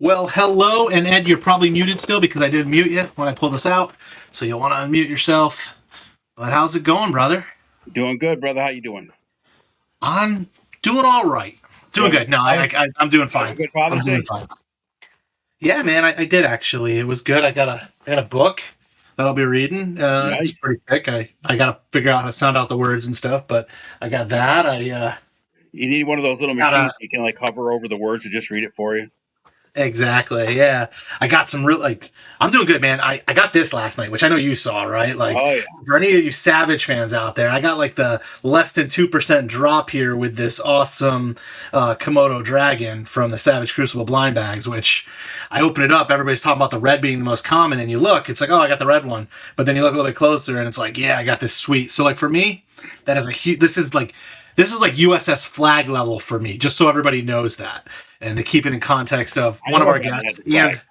Well, hello, and Ed, you're probably muted still because I did mute you when I pulled this out, so you'll want to unmute yourself. But how's it going, brother? Doing good, brother. How you doing? I'm doing all right. Doing good. No, I'm doing fine. Good I'm Father's doing Day. fine. Yeah, man, I did actually. It was good. I got a book that I'll be reading. It's Nice. pretty thick. I got to figure out how to sound out the words and stuff, but I got that. You need one of those little Got machines you can like hover over the words and just read it for you. Exactly. Yeah. I got some real I'm doing good, man. I got this last night, which I know you saw, right? Like Oh yeah. for any of you Savage fans out there, I got like the less than 2% drop here with this awesome Komodo dragon from the Savage Crucible blind bags, which I open it up, everybody's talking about the red being the most common, and you look, it's like, oh, I got the red one. But then you look a little bit closer and it's like, yeah, I got this sweet. So like for me, that is a huge this is like USS flag level for me, just so everybody knows that. And to keep it in context of one of our guests and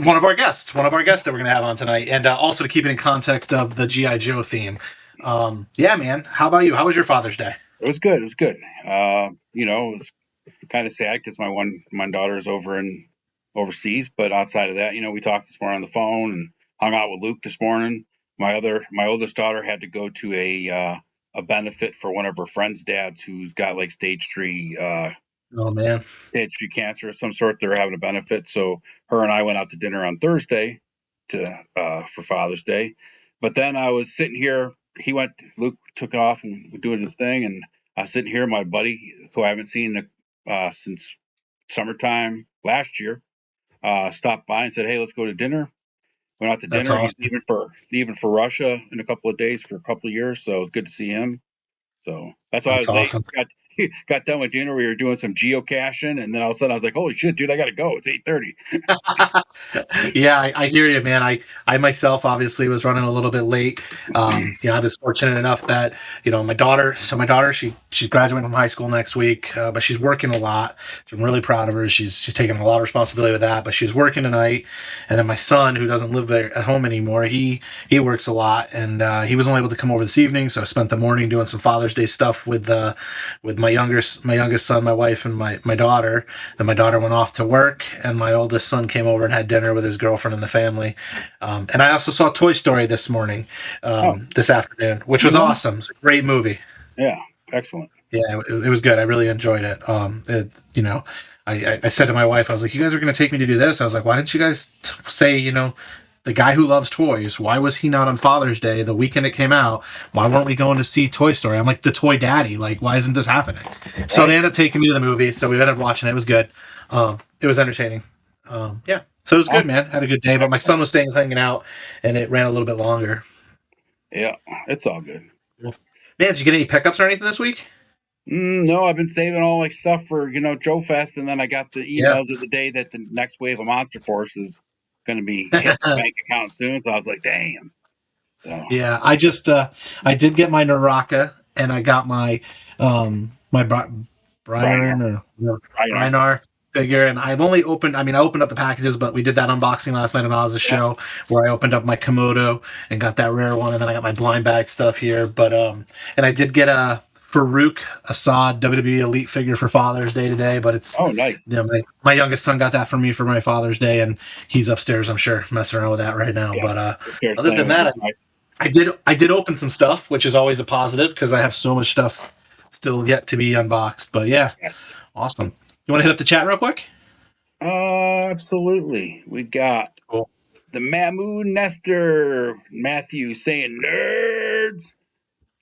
one of our guests that we're going to have on tonight, and also to keep it in context of the GI Joe theme. Yeah, man. How about you? How was your Father's Day? It was good. It was good. It was kind of sad because my daughter is overseas, but outside of that, we talked this morning on the phone and hung out with Luke this morning. My oldest daughter had to go to a benefit for one of her friends' dads who's got like stage 3 Oh man, stage 3 cancer of some sort. They're having a benefit, so her and I went out to dinner on Thursday for Father's Day. But then I was sitting here. Luke took off and was doing his thing, and I was sitting here. My buddy, who I haven't seen since summertime last year, stopped by and said, "Hey, let's go to dinner." Went out to that's dinner. He's awesome. leaving for Russia in a couple of days for a couple of years, so it's good to see him. So that's why I That's was late. awesome. Got done with dinner. We were doing some geocaching, and then all of a sudden I was like, "Holy shit, dude! I gotta go. It's 8:30." Yeah, I hear you, man. I myself obviously was running a little bit late. I was fortunate enough that my daughter. So my daughter, she's graduating from high school next week, but she's working a lot. So I'm really proud of her. She's taking a lot of responsibility with that. But she's working tonight, and then my son, who doesn't live there at home anymore, he works a lot, and he was only able to come over this evening. So I spent the morning doing some Father's Day stuff with my youngest son, my wife, and my daughter. Then my daughter went off to work, and my oldest son came over and had dinner with his girlfriend and the family. And I also saw Toy Story this morning, this afternoon, which was awesome. It's a great movie. Yeah, excellent. Yeah, it was good. I really enjoyed it. I said to my wife, I was like, "You guys are going to take me to do this?" I was like, "Why didn't you guys say, the guy who loves toys, why was he not on Father's Day, the weekend it came out? Why weren't we going to see Toy Story? I'm like the toy daddy. Like, why isn't this happening?" Right. So they ended up taking me to the movie. So we ended up watching it. It was good. It was entertaining. Yeah. So it was good, man. Had a good day. But my son was hanging out, and it ran a little bit longer. Yeah, it's all good. Man, did you get any pickups or anything this week? No, I've been saving all my stuff for JoeFest, and then I got the email of the day that the next wave of Monster Force is going to be hitting the bank account soon. So I was like, damn. So. Yeah, I did get my Naraka, and I got my Brynar figure, and I opened up the packages, but we did that unboxing last night on Oz's show, where I opened up my Komodo and got that rare one, and then I got my blind bag stuff here. But and I did get a Farouk Assad WWE Elite figure for Father's Day today, but it's nice. My youngest son got that for me for my Father's Day, and he's upstairs, I'm sure, messing around with that right now. But other than that, I did open some stuff, which is always a positive because I have so much stuff still yet to be unboxed. But yeah, awesome. You want to hit up the chat real quick? Absolutely. We got the Mamu Nestor Matthew saying nerds.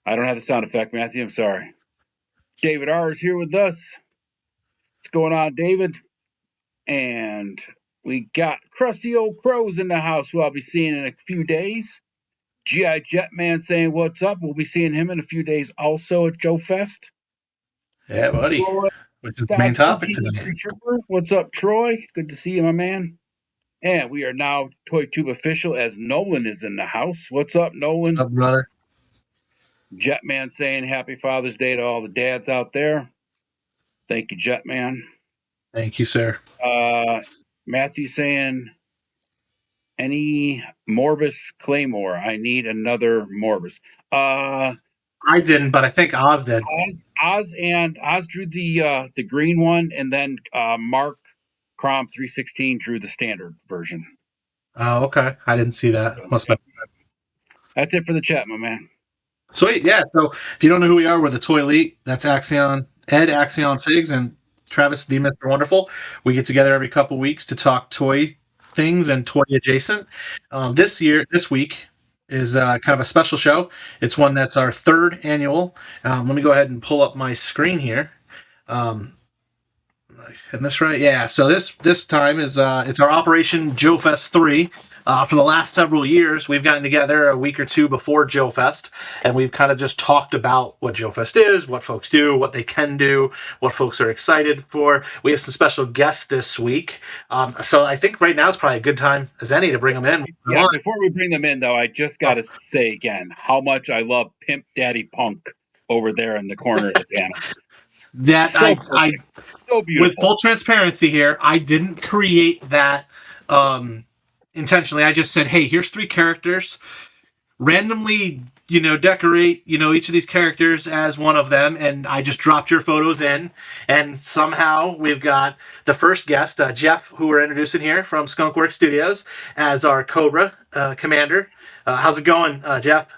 I don't have the sound effect, Matthew. I'm sorry. David R. is here with us. What's going on, David? And we got Crusty Old Crows in the house, who I'll be seeing in a few days. G.I. Jetman saying what's up. We'll be seeing him in a few days also at JoeFest. Yeah, buddy. Troy, which is the main topic today. What's up, Troy? Good to see you, my man. And we are now ToyTube official as Nolan is in the house. What's up, Nolan? What's up, brother? Jetman saying happy Father's Day to all the dads out there. Thank you, Jetman. Thank you, sir. Matthew saying, any Morbus Claymore? I need another Morbus. I didn't, but I think Oz did. Oz drew the green one, and then Mark Crom 316 drew the standard version. Oh, okay. I didn't see that. Must have been. That's it for the chat, my man. Sweet, yeah. So if you don't know who we are, we're the ToyLeet. That's Axion Ed, Axion Figs, and Travis the Mr. Wonderful. We get together every couple weeks to talk toy things and toy adjacent. This week is kind of a special show. It's one that's our third annual. Let me go ahead and pull up my screen here. Getting this right? Yeah. So this time is it's our Operation JoeFest III. For the last several years, we've gotten together a week or two before JoeFest, and we've kind of just talked about what JoeFest is, what folks do, what they can do, what folks are excited for. We have some special guests this week, so I think right now is probably a good time as any to bring them in. Yeah. Before we bring them in, though, I just got to say again how much I love Pimp Daddy Punk over there in the corner of the panel. That So beautiful. With full transparency here, I didn't create that intentionally. I just said, hey, here's 3 characters. Randomly, decorate, each of these characters as one of them, and I just dropped your photos in, and somehow we've got the first guest, Jeff, who we're introducing here from Skunkworks Studios, as our Cobra commander. How's it going, Jeff?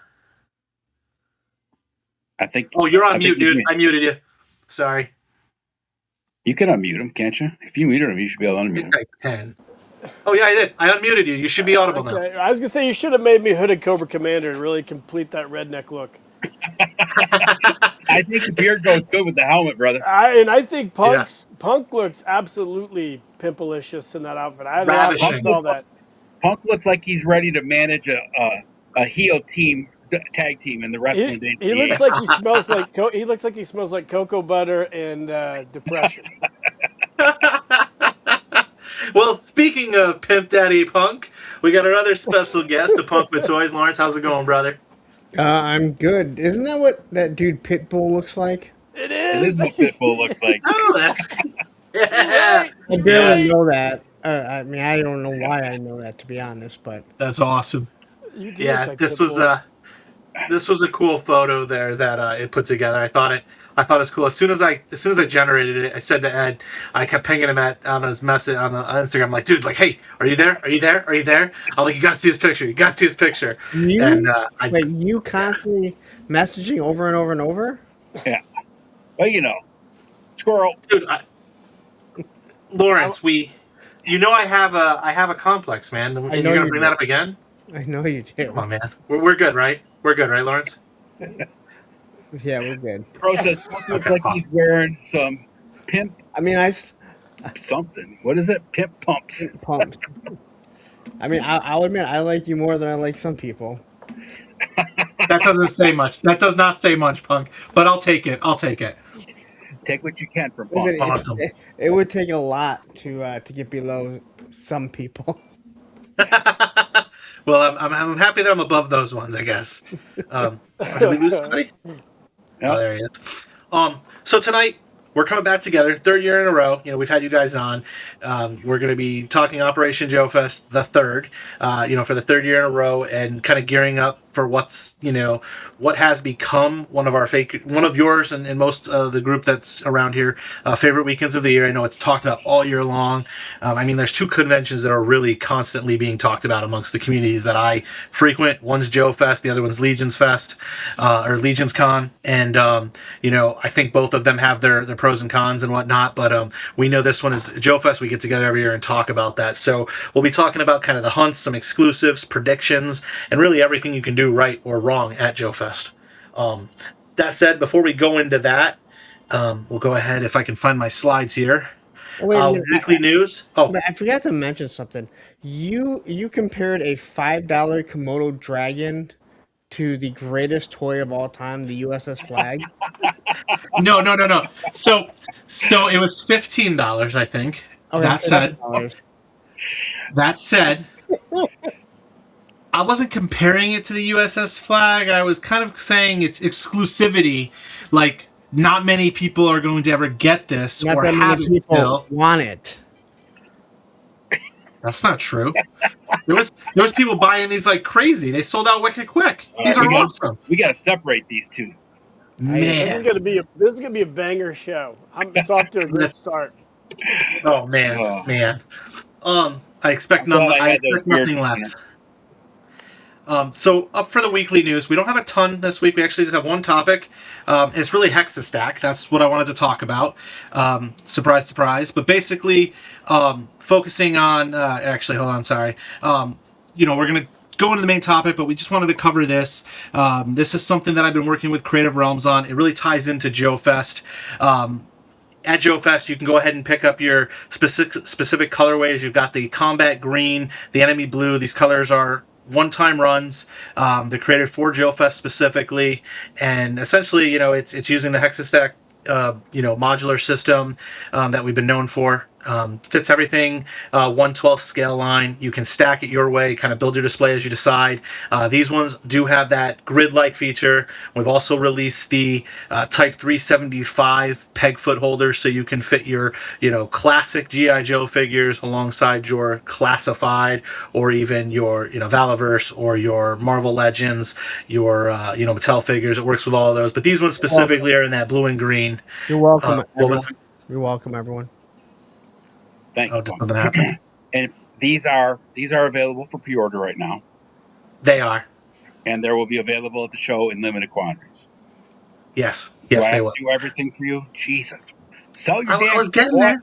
I think. Oh, you're on mute, dude. I muted you. Sorry. You can unmute him, can't you? If you muted him, you should be able to unmute him. I can. Oh, yeah, I did. I unmuted you. You should be audible now. I was going to say, you should have made me Hooded Cobra Commander and really complete that redneck look. I think the beard goes good with the helmet, brother. I think Punk looks absolutely pimpalicious in that outfit. I saw that. Punk looks like he's ready to manage a heel team, tag team in the wrestling days. He looks like he smells like cocoa butter and depression. Well, speaking of Pimp Daddy Punk, we got our other special guest, APunkWithToys. Lawrence, how's it going, brother? I'm good. Isn't that what that dude Pitbull looks like? It It is. is what Pitbull looks like. Oh, that's yeah. I barely know that. I mean, I don't know why I know that, to be honest, but That's awesome. You do Yeah, look like this Pitbull. was a cool photo there that it put together. I thought it was cool. As soon as I generated it, I said to Ed, I kept pinging him on his message on Instagram. I'm like, dude, like, hey, are you there? Are you there? Are you there? I'm like, you got to see this picture. You got to see this picture. you constantly messaging over and over and over? Yeah. Well, squirrel. Dude, Lawrence, I have a complex, man. And you're gonna bring that up again? I know you do. Come on, man. We're good, right? We're good, right, Lawrence? Yeah, we're good. Bro says Punk looks like he's wearing some pimp. I mean, something. What is that? Pimp pumps. Pumps. I mean, I'll admit I like you more than I like some people. That doesn't say much. That does not say much, Punk. But I'll take it. Take what you can from Punk. It would take a lot to get below some people. Well, I'm happy that I'm above those ones, I guess. Did we lose somebody? Yep. Oh, there he is. So tonight we're coming back together, 3rd year in a row. We've had you guys on. We're going to be talking Operation JoeFest the third. For the 3rd year in a row, and kind of gearing up for what has become one of yours and most of the group that's around here favorite weekends of the year. I know it's talked about all year long. There's 2 conventions that are really constantly being talked about amongst the communities that I frequent. One's JoeFest, the other one's Legions Fest, or Legions Con, and I think both of them have their pros and cons and whatnot. But we know this one is JoeFest. We get together every year and talk about that. So we'll be talking about kind of the hunts, some exclusives, predictions, and really everything you can do right or wrong at JoeFest. That said, before we go into that, we'll go ahead, if I can find my slides here. Weekly news. Oh, I forgot to mention something. You compared a $5 Komodo dragon to the greatest toy of all time, the USS Flag. No. So it was $15, I think. Oh, that said, I wasn't comparing it to the USS Flag. I was kind of saying it's exclusivity. Like, not many people are going to ever get this or have it still. Want it. That's not true. There was people buying these like crazy. They sold out wicked quick. These are awesome. We got to separate these two. Man, This is gonna be a banger show. It's off to a great start. Oh man, Oh, man. I expect I'm glad I I had those expect beers nothing for less. dinner. So up for the weekly news, we don't have a ton this week. We actually just have one topic. It's really Hexastack. That's what I wanted to talk about. Surprise, surprise. But basically, focusing on. Actually, hold on. Sorry. We're gonna go into the main topic, but we just wanted to cover this. This is something that I've been working with Creative Realms on. It really ties into JoeFest. At JoeFest, you can go ahead and pick up your specific colorways. You've got the combat green, the enemy blue. These colors are one-time runs. They're created for JoeFest specifically, and essentially, it's using the Hexastack, modular system that we've been known for. Fits everything, 1/12 scale line. You can stack it your way, kind of build your display as you decide. These ones do have that grid-like feature. We've also released the Type 375 peg foot holder, so you can fit your, classic GI Joe figures alongside your classified, or even your, Valaverse or your Marvel Legends, your, Mattel figures. It works with all of those, but these ones specifically are in that blue and green. You're welcome, What was? everyone. You're welcome, everyone. Thank Oh, you, did Punk. something happen? And these are available for pre-order right now, They are. and they will be available at the show in limited quantities. Yes. Do Yes, I they have will. to do everything for you? Jesus. Sell your I damn was shit, getting boy. there.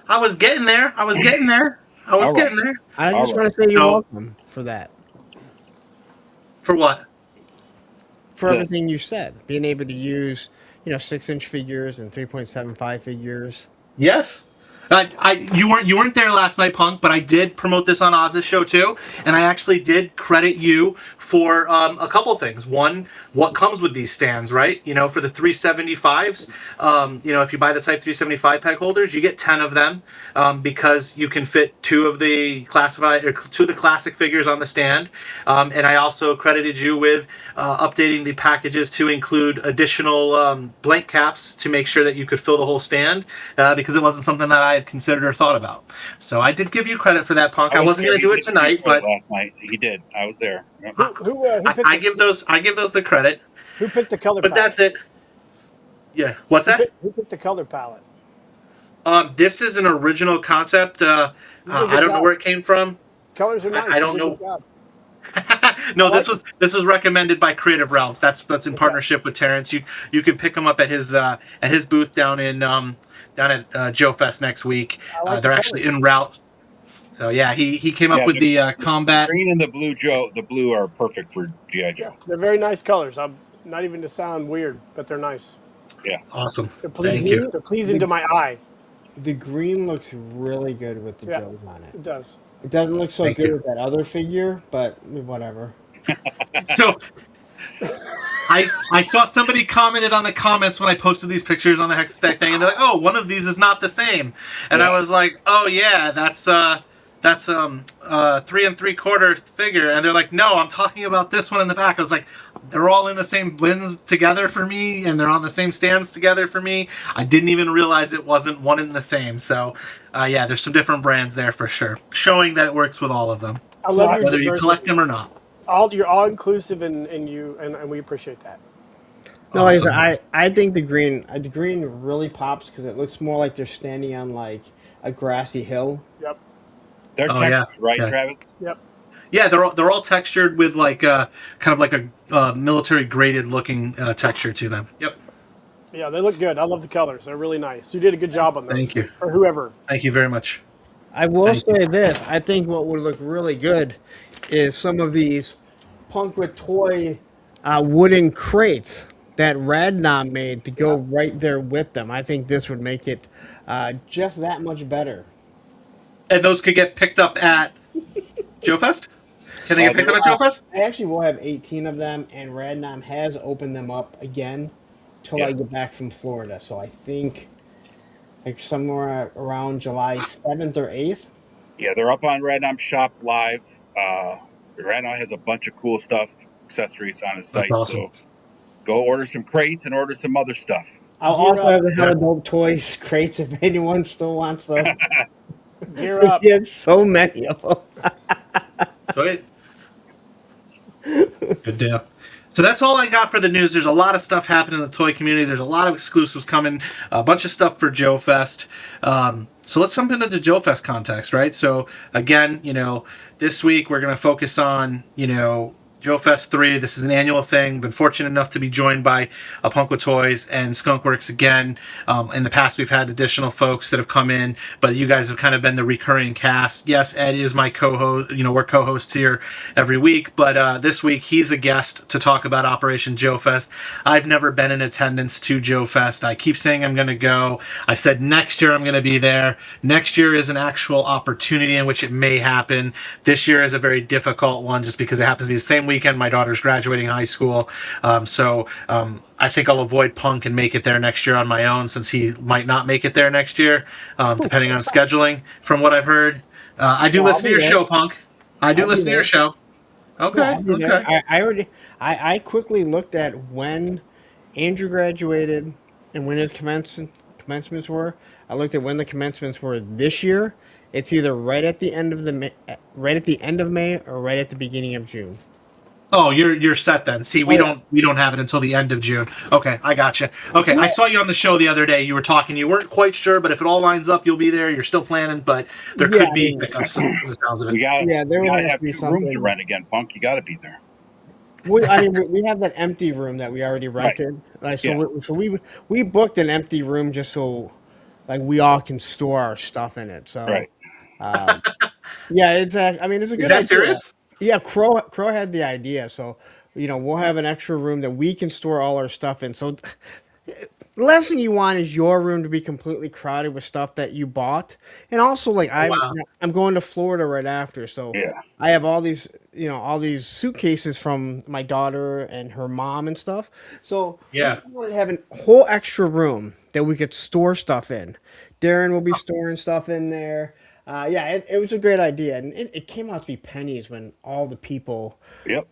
I was getting there. I was getting there. I was All right. getting there. I All just right. want to say you're So, welcome for that, for what? for Good. everything you said. Being able to use, 6-inch figures and 3.75 figures. Yes. You weren't there last night, Punk, but I did promote this on Oz's show too, and I actually did credit you for a couple things. One, what comes with these stands, right? For the 375s, if you buy the Type 375 peg holders, you get 10 of them because you can fit two of the classic figures on the stand. And I also credited you with updating the packages to include additional blank caps to make sure that you could fill the whole stand because it wasn't something that I had considered or thought about. So I did give you credit for that, Punk. I was wasn't there. going to do He it did give you tonight, credit but last night. He did. I was there. Yep. Who picked I give those the credit. who picked the color But palette? that's it. Yeah. What's that? Who picked the color palette? This is an original concept. You did a I good don't know job. where it came from. Colors are nice. I You don't did a know. good job. No, I this like was recommended by Creative Realms. That's in Okay. partnership with Terrence. You can pick him up at his booth down at JoeFest next week. I like They're the actually colors. en route. So yeah, he came up Yeah, with the combat. green and the blue Joe. The blue are perfect for GI Yeah, Joe. they're very nice colors. I'm not even to sound weird, but they're nice. Yeah. Awesome. They're Thank you. pleasing. They're pleasing to my eye. The green looks really good with the Yeah, Joes on it. it does. It doesn't look so Thank good you. with that other figure, but whatever. So I saw somebody commented on the comments when I posted these pictures on the Hexastack thing, and they're like, "Oh, one of these is not the same," and Yeah. I was like, "Oh yeah, that's 3 3/4 figure," and they're like, "No, I'm talking about this one in the back." I was like, "They're all in the same bins together for me, and they're on the same stands together for me." I didn't even realize it wasn't one and the same. So, yeah, there's some different brands there for sure, showing that it works with all of them, I love your whether you collect diversity. them or not. You're all inclusive in you, and we appreciate that. No, like I Awesome. said, I think the green really pops because it looks more like they're standing on like a grassy hill. Yep. They're Oh yeah. textured, right, Yeah. Travis? Yep. Yeah, they're all textured with like kind of like a military graded looking texture to them. Yep. Yeah, they look good. I love the colors. They're really nice. You did a good job on those. Thank you. Or whoever. Thank you very much. I will Thank say this: I think what would look really good is some of these Punk with Toy wooden crates that Radnom made to go right there with them. I think this would make it just that much better. And those could get picked up at JoeFest? Can they get picked up at JoeFest? I actually will have 18 of them, and Radnom has opened them up again till I Yeah. get back from Florida. So I think like somewhere around July 7th or 8th. Yeah, they're up on Radnom Shop Live. Radnom has a bunch of cool stuff, accessories on his That's site. awesome. So go order some crates and order some other stuff. I'll Gear also up. have the Hella Dope Toys crates if anyone still wants them. Gear up. Get so many of them. Sweet. Good deal. So that's all I got for the news. There's a lot of stuff happening in the toy community. There's a lot of exclusives coming, a bunch of stuff for JoeFest. So let's jump into the JoeFest context, right? So again, this week we're going to focus on, JoeFest 3. This is an annual thing. Been fortunate enough to be joined by APunkWithToys and Skunkworks again. In the past, we've had additional folks that have come in, but you guys have kind of been the recurring cast. Yes, Ed is my co-host. We're co-hosts here every week, but this week he's a guest to talk about Operation JoeFest. I've never been in attendance to JoeFest. I keep saying I'm going to go. I said next year I'm going to be there. Next year is an actual opportunity in which it may happen. This year is a very difficult one just because it happens to be the same weekend my daughter's graduating high school. I think I'll avoid Punk and make it there next year on my own, since he might not make it there next year, depending on scheduling. From what I've heard, I do listen to your show, Punk. I do listen to your show. Okay. Okay. I quickly looked at when Andrew graduated and when his commencements were. I looked at when the commencements were this year. It's either right at the end of May or right at the beginning of June. Oh, you're set then. See, we don't have it until the end of June. Okay, I gotcha. Okay, I saw you on the show the other day. You were talking. You weren't quite sure, but if it all lines up, you'll be there. You're still planning, but there could be hiccups from the sounds of it. There will have to be 2 rooms to rent again, Punk. You got to be there. We have that empty room that we already rented. Right. So we booked an empty room just so we all can store our stuff in it. So right. It's a good idea. Is that serious? Yeah, Crow had the idea, so we'll have an extra room that we can store all our stuff in. So the last thing you want is your room to be completely crowded with stuff that you bought. And also, I'm going to Florida right after, so I have all these suitcases from my daughter and her mom and stuff. So we want to have a whole extra room that we could store stuff in. Darren will be storing stuff in there. It was a great idea, and it came out to be pennies when all the people. Yep.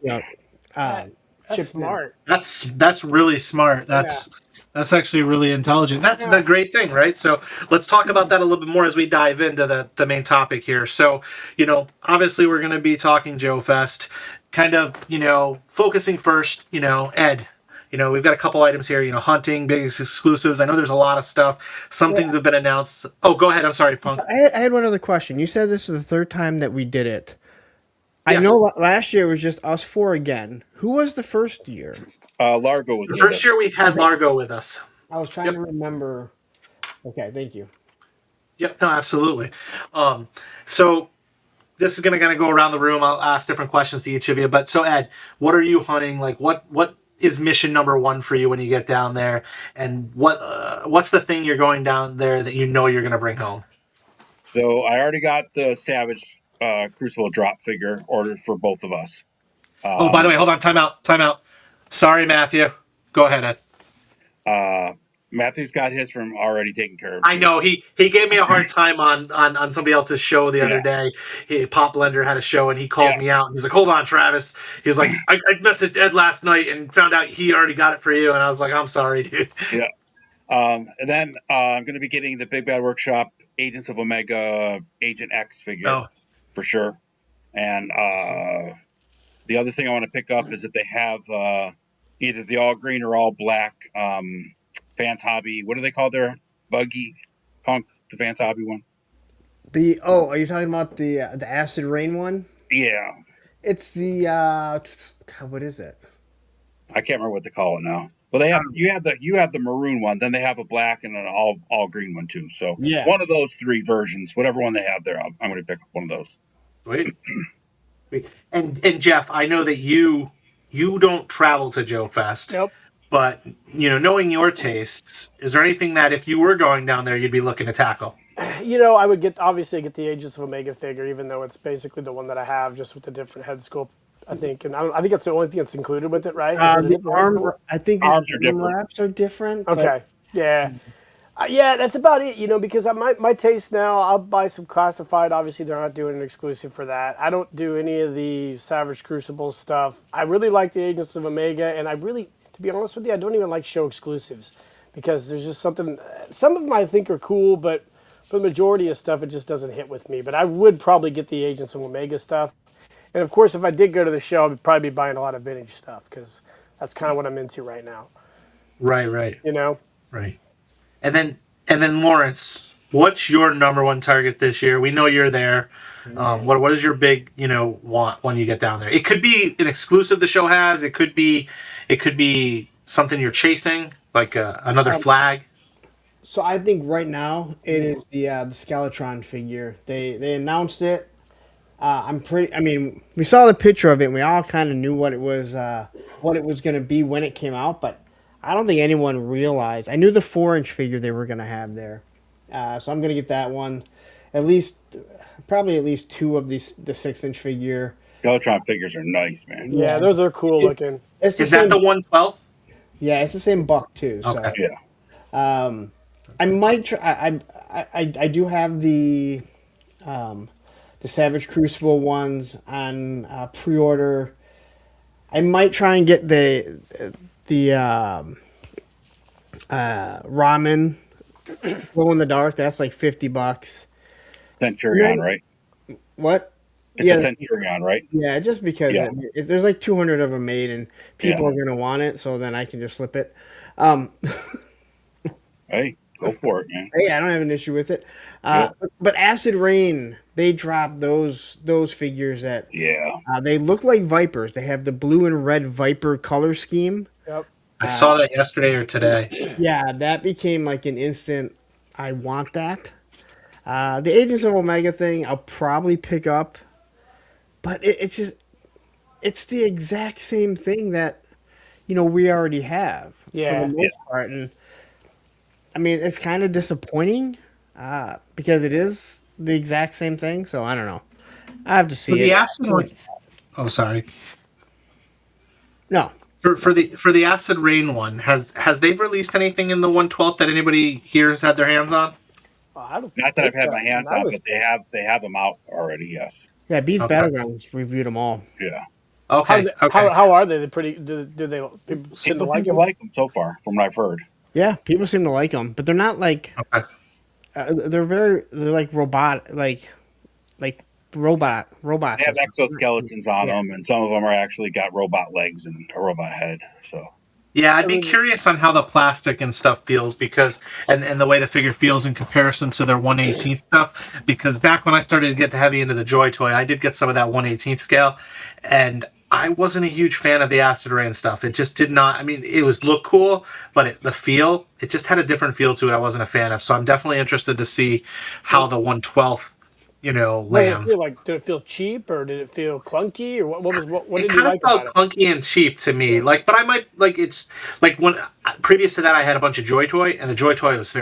That's smart. That's really smart. That's actually really intelligent. That's the great thing, right? So let's talk about that a little bit more as we dive into the main topic here. So, obviously we're going to be talking JoeFest, kind of, focusing first, Ed. We've got a couple items here, hunting, big exclusives. I know there's a lot of stuff. Some things have been announced. Oh, go ahead. I'm sorry, Punk. I had one other question. You said this is the third time that we did it. Yes. I know last year it was just us 4 again. Who was the first year? Largo was the first year we had Largo with us. I was trying to remember. Okay, thank you. Yep, no, absolutely. So this is going to go around the room. I'll ask different questions to each of you. But so, Ed, what are you hunting? What is mission number 1 for you when you get down there, and what's the thing you're going down there that you're going to bring home? So I already got the Savage Crucible drop figure ordered for both of us. By the way, hold on, time out. Sorry, Matthew. Go ahead, Ed. Matthew's got his from already taken care of. I know he gave me a hard time on somebody else's show the other day. Pop Blender had a show and he called me out and he's like, "Hold on, Travis." He's like, "I messaged Ed last night and found out he already got it for you." And I was like, "I'm sorry, dude." Yeah. And then I'm going to be getting the Big Bad Workshop Agents of Omega Agent X figure for sure. And the other thing I want to pick up is if they have either the all green or all black Fans Hobby. What do they call their buggy Punk? The Fans Hobby one. Are you talking about the Acid Rain one? Yeah. It's the what is it? I can't remember what they call it now. Well, they have you have the maroon one, then they have a black and an all green one too. So one of those 3 versions, whatever one they have there, I'm going to pick up one of those. Sweet. And Jeff, I know that you don't travel to JoeFest. Nope. But, knowing your tastes, is there anything that if you were going down there, you'd be looking to tackle? I would obviously get the Agents of Omega figure, even though it's basically the one that I have, just with the different head sculpt, I think. And I think it's the only thing that's included with it, right? The arm, I think the arms wraps are different. Okay. Yeah. That's about it, because my taste now, I'll buy some classified. Obviously, they're not doing an exclusive for that. I don't do any of the Savage Crucible stuff. I really like the Agents of Omega, and to be honest with you, I don't even like show exclusives because there's just something. Some of them I think are cool, but for the majority of stuff, it just doesn't hit with me. But I would probably get the Agents of Omega stuff. And of course, if I did go to the show, I'd probably be buying a lot of vintage stuff because that's kind of what I'm into right now. Right. You know? Right. And then Lawrence, what's your number one target this year? We know you're there. What is your big, want when you get down there? It could be an exclusive the show has. It could be something you're chasing, like another flag. So I think right now it is the Skeletron figure. They announced it. I mean, we saw the picture of it, and we all kind of knew what it was going to be when it came out, but I don't think anyone realized. I knew the 4-inch figure they were going to have there, so I'm going to get that one. Probably at least 2 of the 6-inch figure. Skeletron figures are nice, man. Yeah, those are cool looking. Is that the 1/12? Yeah, it's the same buck too. So. Okay. Yeah. I might try. I do have the Savage Crucible ones on pre-order. I might try and get the ramen glow in the dark. That's like $50. Centurion, right? What? It's a Centurion, right? Yeah, just because there's like 200 of them made, and people are gonna want it, so then I can just flip it. Hey, go for it, man. Hey, I don't have an issue with it. But Acid Rain, they dropped those figures that they look like Vipers. They have the blue and red Viper color scheme. Yep. I saw that yesterday or today. Yeah, that became like an instant. I want that. The Agents of Omega thing, I'll probably pick up, but it's the exact same thing that we already have for the most part, and I mean it's kind of disappointing because it is the exact same thing. So I don't know. I have to see the Acid Rain. Oh, sorry. No. For the Acid Rain one, has they released anything in the 1/12 that anybody here has had their hands on? Not that I've had my hands on, but they have them out already. Yes. Yeah, Beast Battlegrounds reviewed them all. Yeah. Okay. How are they? They're pretty. Do they? People seem to like them so far, from what I've heard. Yeah, people seem to like them, but they're not like. Okay. They're like robots. They have exoskeletons on them, and some of them are actually got robot legs and a robot head. So. Yeah, I'd be curious on how the plastic and stuff feels because and the way the figure feels in comparison to their 1/18 stuff. Because back when I started to get heavy into the Joy Toy, I did get some of that 1/18 scale, and I wasn't a huge fan of the Acid Rain stuff. It just did not. I mean, it was look cool, but it just had a different feel to it. I wasn't a fan of. So I'm definitely interested to see how the 1/12 lands. Did it feel cheap or did it feel clunky or what did it you like about it? It kind of felt clunky and cheap to me. But I might it's like when previous to that I had a bunch of Joy Toy and the Joy Toy was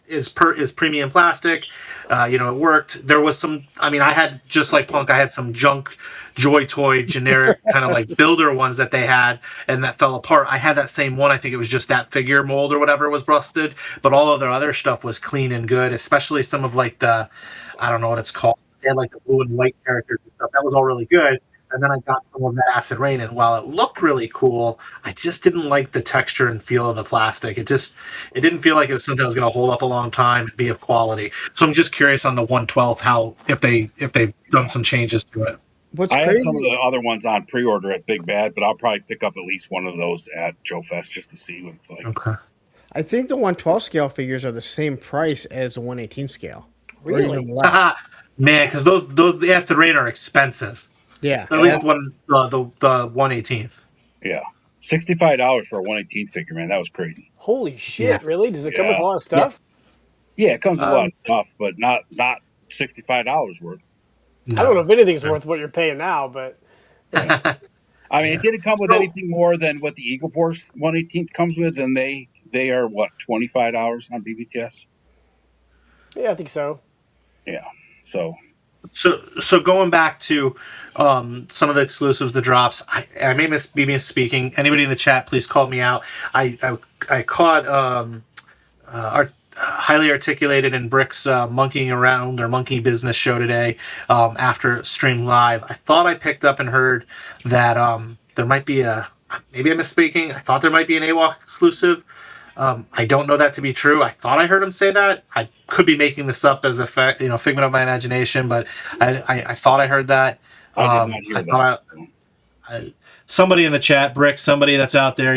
is premium plastic. It worked. There was some. I mean, I had just like Punk. I had some junk Joy Toy generic kind of like builder ones that they had and that fell apart. I had that same one. I think it was just that figure mold or whatever was rusted, but all of their other stuff was clean and good. Especially some of like the, I don't know what it's called. They had like the blue and white characters and stuff. That was all really good. And then I got some of that Acid Rain, and while it looked really cool, I just didn't like the texture and feel of the plastic. It didn't feel like it was something that was going to hold up a long time and be of quality. So I'm just curious on the 1/12 how if they've done some changes to it. I have some of the other ones on pre-order at Big Bad, but I'll probably pick up at least one of those at JoeFest just to see what it's like. Okay. I think the 1/12 scale figures are the same price as the 1/18 scale. Really? Man, because those the Acid Rain are expensive. Yeah. At least the 1/18th. Yeah. $65 for a 1/18 figure, man. That was crazy. Holy shit! Yeah. Really? Does it come with a lot of stuff? Yeah, it comes with a lot of stuff, but not $65 worth. No. I don't know if anything's worth what you're paying now, but. I mean, it didn't come with anything more than what the Eagle Force 1/18 comes with, and they are what, $25 on BBTS? Yeah, I think so. Yeah. So going back to some of the exclusives, the drops, I may be misspeaking. Anybody in the chat, please call me out. I caught our highly articulated and Brick's monkeying around or monkey business show today after stream live. I thought I picked up and heard that there might be maybe I'm misspeaking. I thought there might be an AWOC exclusive. I don't know that to be true. I thought I heard him say that. I could be making this up as a figment of my imagination, but I thought I heard that. I did not hear I that. thought somebody in the chat, Brick, somebody that's out there,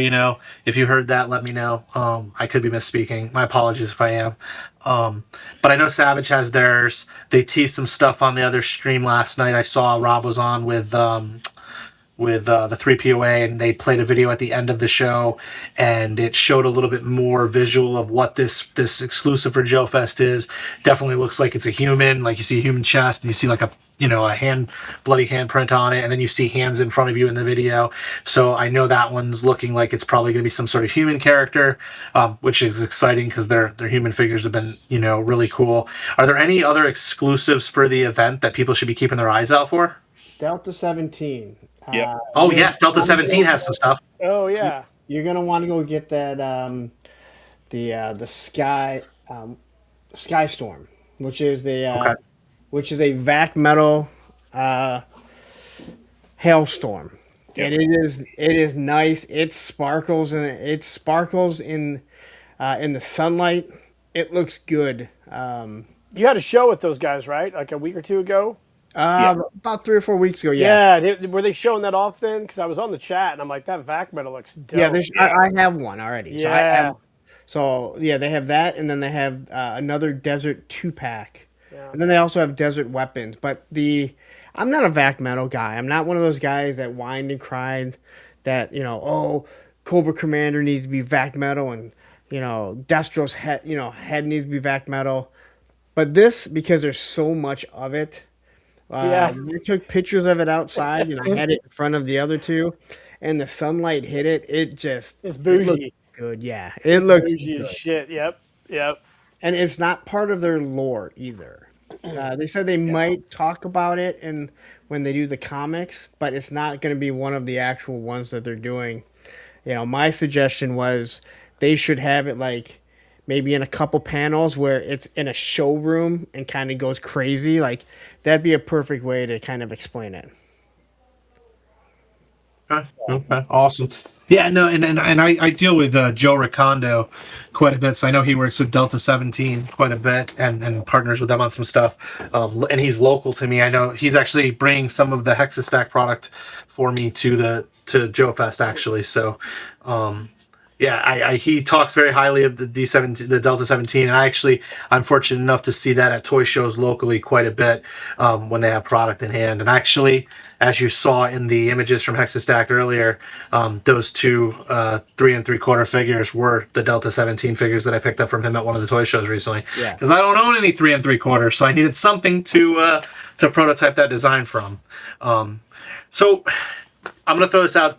if you heard that, let me know. I could be misspeaking. My apologies if I am. But I know Savage has theirs. They teased some stuff on the other stream last night. I saw Rob was on with the 3POA, and they played a video at the end of the show, and it showed a little bit more visual of what this exclusive for JoeFest is. Definitely looks like it's a human, like you see a human chest, and you see like a bloody handprint on it, and then you see hands in front of you in the video. So I know that one's looking like it's probably going to be some sort of human character, which is exciting because their human figures have been really cool. Are there any other exclusives for the event that people should be keeping their eyes out for? Delta 17. Yep. Oh yeah, Delta 17 has some stuff. Oh yeah. You're gonna want to go get that the Sky Storm, which is a vac metal hailstorm. Yep. And it is nice. It sparkles in the sunlight. It looks good. You had a show with those guys, right? Like a week or two ago. About 3 or 4 weeks ago. Yeah. Were they showing that off then? Because I was on the chat and I'm like, that vac metal looks dope. Yeah, I have one already. Yeah. So they have that, and then they have another Desert 2-pack. Yeah. And then they also have Desert Weapons. But I'm not a vac metal guy. I'm not one of those guys that whined and cried that, Cobra Commander needs to be vac metal, and, Destro's head needs to be vac metal. But this, because there's so much of it, we took pictures of it outside, and I had it in front of the other two, and the sunlight hit it. It's bougie. It good, yeah. It looks bougie good. as shit. Yep. And it's not part of their lore either. They said they might talk about it when they do the comics, but it's not going to be one of the actual ones that they're doing. My suggestion was they should have it like maybe in a couple panels where it's in a showroom and kind of goes crazy. Like, that'd be a perfect way to kind of explain it. Okay. Awesome. Yeah, no, and I deal with Joe Ricondo quite a bit, so I know he works with Delta 17 quite a bit and partners with them on some stuff. And he's local to me. I know he's actually bringing some of the Hexastack product for me to JoeFest actually. So, he talks very highly of the Delta 17, and I'm fortunate enough to see that at toy shows locally quite a bit when they have product in hand. And actually, as you saw in the images from Hexastack earlier, those two 3 3/4 figures were the Delta 17 figures that I picked up from him at one of the toy shows recently. Yeah. Because I don't own any 3 3/4, so I needed something to prototype that design from. So I'm going to throw this out.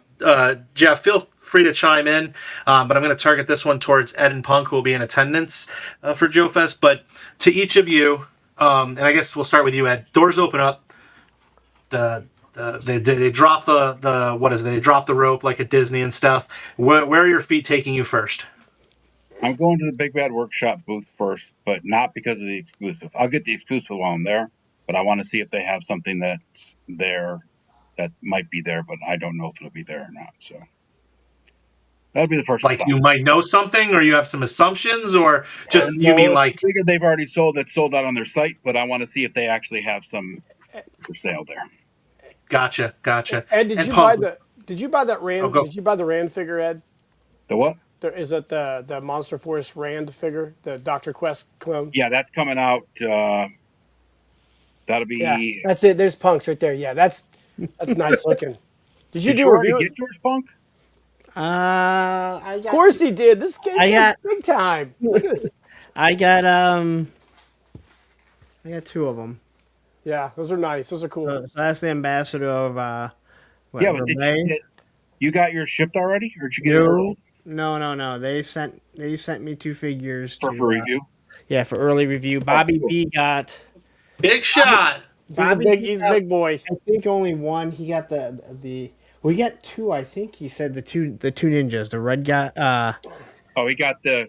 Jeff, feel free to chime in, but I'm going to target this one towards Ed and Punk, who will be in attendance for JoeFest. But to each of you, and I guess we'll start with you, Ed. Doors open up. They drop the what is it? They drop the rope like at Disney and stuff. Where are your feet taking you first? I'm going to the Big Bad Workshop booth first, but not because of the exclusive. I'll get the exclusive while I'm there, but I want to see if they have something that's there that might be there, but I don't know if it'll be there or not. So that'll be the first. Like, you might know something, or you have some assumptions, or just you mean like figure they've already sold out on their site, but I want to see if they actually have some for sale there. Gotcha. Ed, did you buy that Rand? Did you buy the Rand figure, Ed? The what? Is it the Monster Force Rand figure, the Dr. Quest clone? Yeah, that's coming out. That'll be. Yeah, that's it. There's Punks right there. Yeah, that's nice looking. Did you do a review? Get yours, Punk? Of course he did. This game's big time. Look at this. I got 2 of them. Yeah, those are nice. Those are cool. So that's the ambassador of. But you got yours shipped already, or did you get it early? No. They sent me 2 figures for review. Yeah, for early review. Bobby B got big shot. He's a big boy. I think only one. He got the. We got 2. I think he said the two ninjas. The red guy. He got the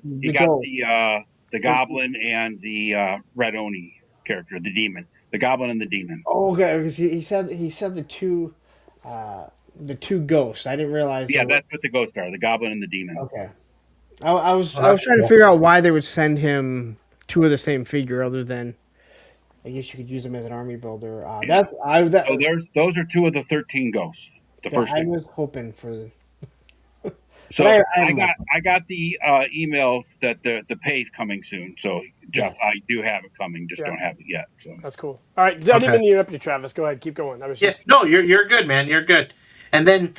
goblin and the red Oni character, the demon. The goblin and the demon. Oh, okay. Because he said the two ghosts. I didn't realize. Yeah, that's what the ghosts are. The goblin and the demon. Okay. I was trying to figure out why they would send him 2 of the same figure, other than I guess you could use them as an army builder. Yeah. That So those are 2 of the 13 ghosts. The that first I 2. was hoping for. So But I got the emails that the pay's coming soon. So Jeff, I do have it coming, just don't have it yet. So That's cool. All right, I didn't mean to interrupt you, Travis. Go ahead, keep going. I was Yeah, just no, you're good, man. You're good. And then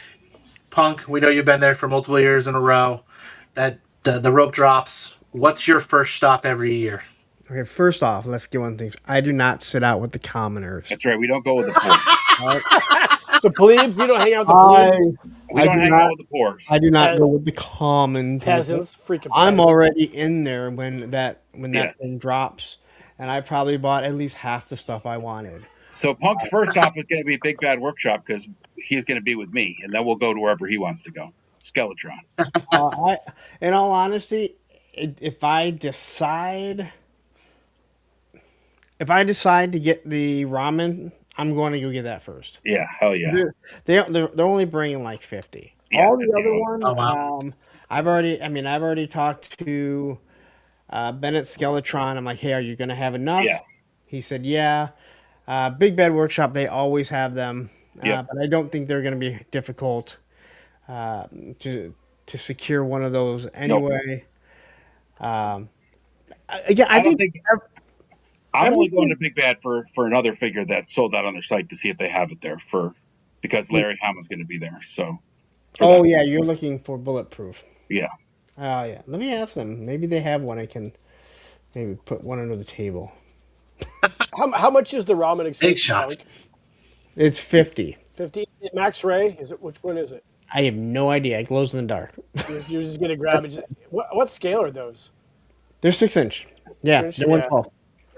Punk, we know you've been there for multiple years in a row. That the rope drops. What's your first stop every year? Okay, first off, let's get one thing. I do not sit out with the commoners. that's right. We don't go with the poor. the plebes. You don't hang out with the plebes. We I don't do hang not- out with the poors. I do not go with the common people. Peasants, freaking. I'm peasants. already in there when that Yes. thing drops, and I probably bought at least half the stuff I wanted. So Punk's first stop is going to be Big Bad Workshop because he's going to be with me, and then we'll go to wherever he wants to go. Skeletron. In all honesty, if I decide to get the ramen, I'm going to go get that first. Yeah, hell yeah. They're only bringing like 50. Yeah, All the other yeah. ones, Oh, wow. I've already talked to Bennett Skeletron. I'm like, hey, are you going to have enough? Yeah. He said, yeah. Big Bad Workshop, they always have them, Yeah. but I don't think they're going to be difficult to secure one of those anyway. I think I'm only going to Big Bad for another figure that sold out on their site to see if they have it there because Larry Hama's going to be there. So. Oh yeah, you're looking for bulletproof. Yeah. Oh yeah. Let me ask them. Maybe they have one. I can maybe put one under the table. How much is the ramen exclusive? Big shots. Mike? It's 50. 50. Max Ray? Is it? Which one is it? I have no idea. It glows in the dark. You're just gonna grab it. What scale are those? They're 6-inch. Yeah, 6-inch, they're yeah. 112.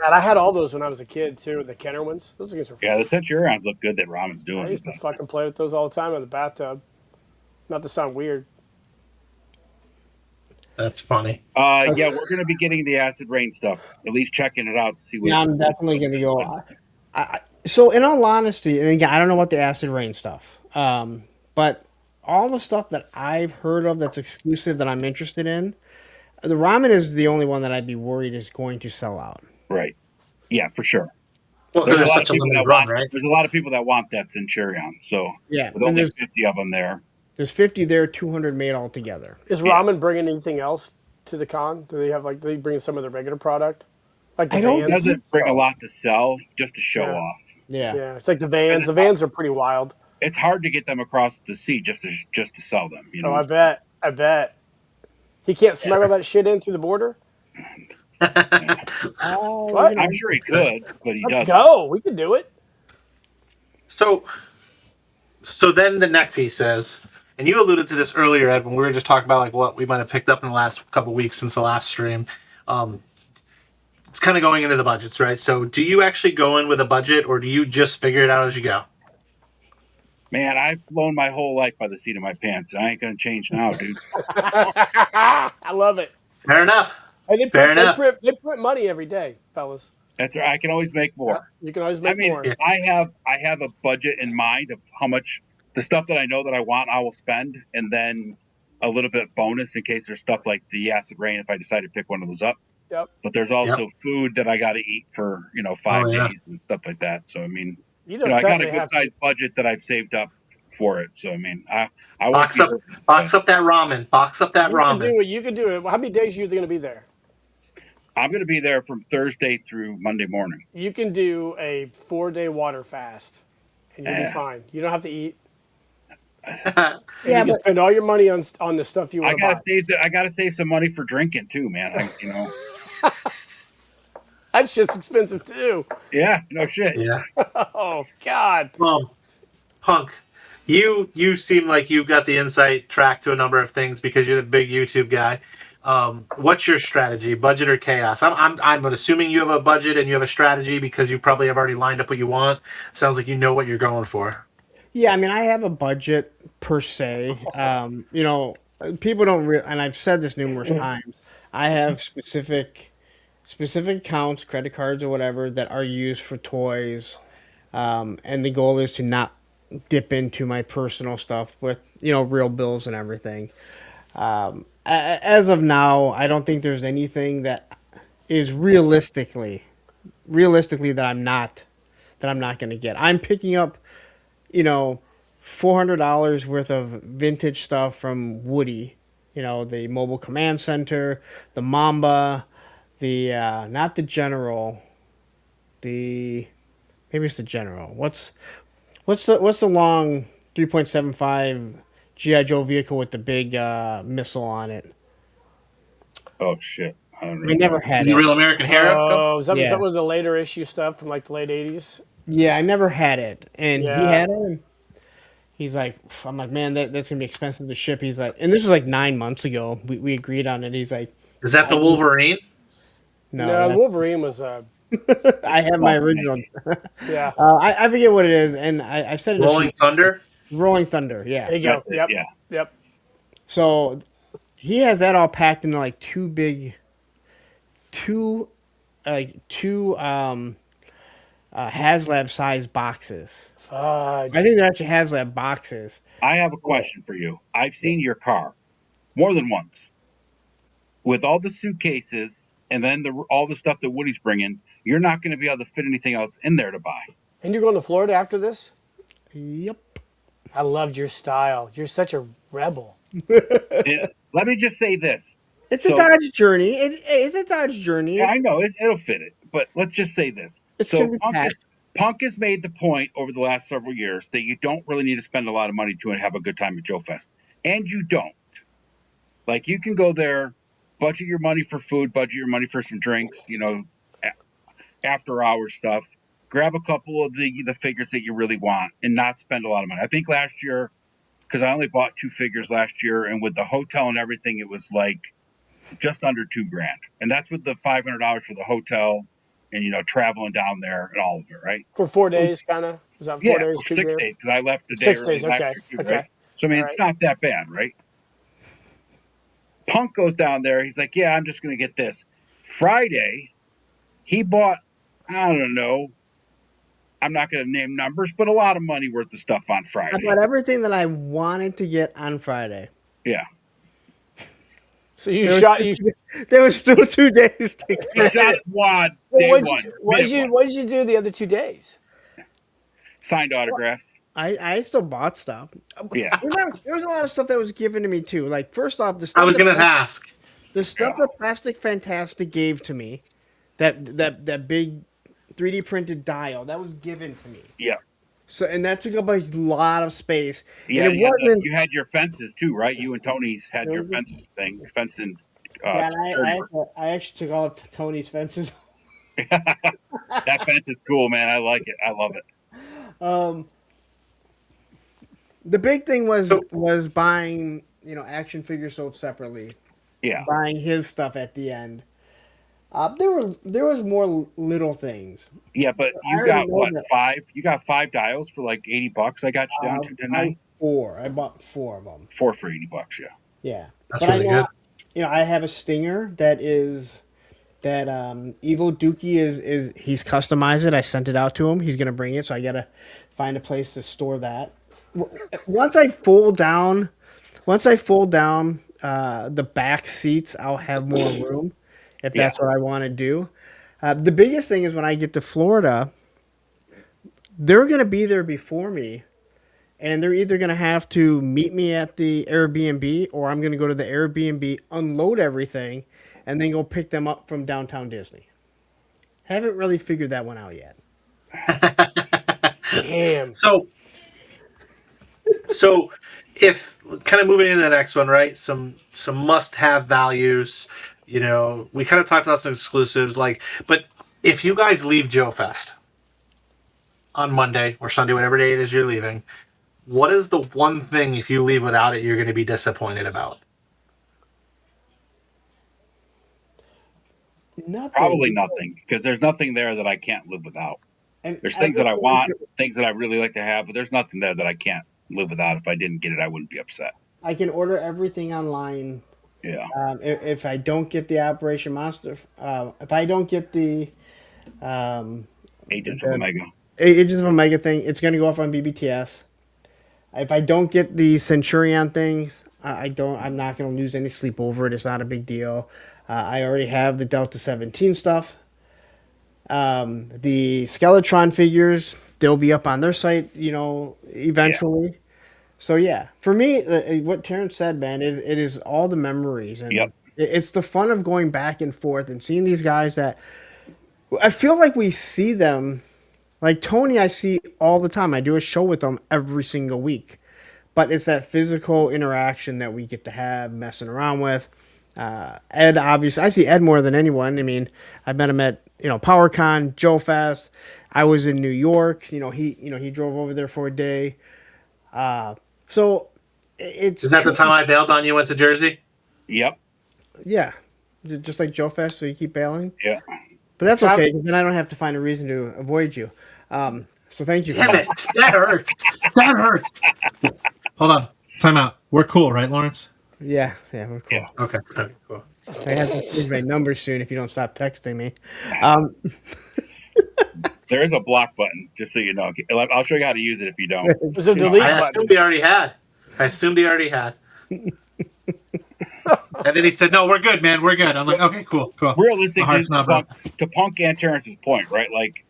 God, I had all those when I was a kid too. The Kenner ones. Those things were. Yeah, the Centurions look good that Ramen's I doing. used to fucking play with those all the time in the bathtub. Not to sound weird. That's funny. Yeah, we're going to be getting the acid rain stuff. At least checking it out to see what. Yeah, I'm definitely going to go. So, in all honesty, and again, I don't know about the acid rain stuff, but all the stuff that I've heard of that's exclusive that I'm interested in, the ramen is the only one that I'd be worried is going to sell out. Right. Yeah, for sure. Well, because there's such a limited run, right? There's a lot of people that want that Centurion. So Yeah, with only 50 of them there. There's 50 there, 200 made altogether. Is ramen bringing anything else to the con? Do they have do they bring some of the regular product? Like the I don't- vans? It doesn't bring a lot to sell, just to show Yeah. off. Yeah. It's like the vans. The vans are pretty wild. It's hard to get them across the sea just to sell them. You know. Oh, I bet. He can't smuggle that shit in through the border? Oh, What? I'm sure he could, but he Let's doesn't. go. We can do it. So then the next piece is, and you alluded to this earlier, Ed, when we were just talking about like what we might have picked up in the last couple of weeks since the last stream. It's kind of going into the budgets, right? So do you actually go in with a budget, or do you just figure it out as you go? Man, I've flown my whole life by the seat of my pants. I ain't gonna change now, dude. I love it. Fair enough. Hey, they print money every day, fellas. That's right. I can always make more. You can always make more. Yeah. I have a budget in mind of how much the stuff that I know that I want, I will spend, and then a little bit bonus in case there's stuff like the acid rain if I decide to pick one of those up. Yep. But there's also food that I got to eat for 5 days and stuff like that. So I mean, I got a good sized budget that I've saved up for it. So I mean, I box up that ramen. Box up that ramen. You can do it. How many days are you going to be there? I'm going to be there from Thursday through Monday morning. You can do a 4-day water fast, and you'll be fine. You don't have to eat. Yeah, you can spend all your money on the stuff you want to buy. I gotta save some money for drinking too, man. That shit's expensive too. Yeah, no shit. Yeah. Oh God. Punk, you seem like you've got the insight track to a number of things because you're the big YouTube guy. What's your strategy, budget or chaos? I'm assuming you have a budget and you have a strategy because you probably have already lined up what you want. Sounds like you know what you're going for. Yeah, I mean, I have a budget per se. People don't and I've said this numerous times. I have specific accounts, credit cards or whatever that are used for toys, and the goal is to not dip into my personal stuff with real bills and everything. As of now, I don't think there's anything that is realistically realistically that I'm not going to get. I'm picking up, $400 worth of vintage stuff from Woody. The mobile command center, the Mamba, the not the General, maybe it's the General. What's the long 3.75 GI Joe vehicle with the big missile on it? Oh shit! I don't We never had The it. Real American Hero? Oh, is that Yeah. some of the later issue stuff from like the late 80s? Yeah, I never had it, and he Yeah. had it. And he's like, I'm like, man, that's gonna be expensive to ship. He's like, and this was like 9 months ago. We agreed on it. He's like, Is that the Wolverine? No, no, the Wolverine was I have my original. yeah. I forget what it is, and I said it. Rolling Thunder? Rolling Thunder, yeah. There you go. That's it, Yep. yeah. Yep. So he has that all packed into like two HasLab size boxes. Fudge. I think they're actually HasLab boxes. I have a question for you. I've seen your car more than once with all the suitcases and then all the stuff that Woody's bringing. You're not going to be able to fit anything else in there to buy. And you're going to Florida after this? Yep. I loved your style. You're such a rebel. And let me just say this. It's a Dodge Journey. It's a Dodge Journey. Yeah, I know it'll fit it, but let's just say this. It's So gonna be packed. Punk has made the point over the last several years that you don't really need to spend a lot of money to have a good time at JoeFest. And you don't. Like, you can go there, budget your money for food, budget your money for some drinks, after hours stuff. Grab a couple of the figures that you really want and not spend a lot of money. I think last year, because I only bought 2 figures last year, and with the hotel and everything, it was like just under $2,000. And that's with the $500 for the hotel and, traveling down there and all of it, right? For 4 days, kind of? Was that 4 days? For 2 6 grand? days, because I left the day 6 early days, last okay. year too, Okay. right? So, I mean, it's not that bad, right? Punk goes down there. He's like, yeah, I'm just going to get this. Friday, he bought, I don't know, I'm not going to name numbers, but a lot of money worth of stuff on I Friday. bought everything that I wanted to get on Friday. Yeah. So you shot you. There was still 2 days to go. He shot squad day What one. did you do the other 2 days? Signed autograph. I still bought stuff. Yeah. There was a lot of stuff that was given to me too. Like, first off, the stuff I was that going to ask. the stuff that Plastic Fantastic gave to me, that big 3D printed dial, that was given to me. Yeah. So, and that took up a lot of space. Yeah, and it wasn't. you had your fences too, right? You and Tony's had your fences thing, fencing. Yeah, I actually took all of Tony's fences. That fence is cool, man. I like it. I love it. The big thing was buying, action figures sold separately. Yeah. Buying his stuff at the end. There was more little things. Yeah, but you got what, 5? You got 5 dials for like $80. I got you down to tonight. 4. I bought 4 of them. 4 for $80. Yeah. Yeah, That's but really good. I have a Stinger that Evo Dookie is he's customized it. I sent it out to him. He's gonna bring it, so I gotta find a place to store that. Once I fold down the back seats, I'll have more room if that's what I want to do. The biggest thing is when I get to Florida, they're gonna be there before me. And they're either going to have to meet me at the Airbnb, or I'm going to go to the Airbnb, unload everything, and then go pick them up from downtown Disney. Haven't really figured that one out yet. Damn. So if kind of moving into the next one, right? Some must-have values. We kind of talked about some exclusives, but if you guys leave JoeFest on Monday or Sunday, whatever day it is you're leaving, what is the one thing, if you leave without it, you're going to be disappointed about? Nothing. Probably nothing, because there's nothing there that I can't live without. And There's things that I want, things that I really like to have, but there's nothing there that I can't live without. If I didn't get it, I wouldn't be upset. I can order everything online. Yeah. If I don't get the Operation Monster, if I don't get the Agents of Omega. Agents of Omega thing, it's going to go off on BBTS. If I don't get the Centurion things, I'm not going to lose any sleep over it. It's not a big deal. I already have the Delta 17 stuff. The Skeletron figures, they'll be up on their site, eventually. So yeah, for me, what Terrence said, man, it is all the memories, and Yep. it's the fun of going back and forth and seeing these guys that I feel like we see them. Like Tony, I see all the time. I do a show with them every single week, but it's that physical interaction that we get to have, messing around with. Ed, obviously, I see Ed more than anyone. I mean, I met him at PowerCon, JoeFest. I was in New York. He drove over there for a day. So it's Is that the time I bailed on you, went to Jersey? Yep. Yeah, just like JoeFest. So you keep bailing. Yeah. But that's okay, because then I don't have to find a reason to avoid you. So thank you for Damn that. it. That hurts. That hurts. Hold on. Time out. We're cool, right, Lawrence? Yeah, we're cool. Yeah. Okay. Cool. I have to change my number soon if you don't stop texting me. There is a block button, just so you know. I'll show you how to use it if you don't. There's a delete I button. assumed he already had. And then he said, "No, we're good, man. We're good." I'm like, "Okay, cool." Realistically, not broke. to Punk and Terrence's point, right? Like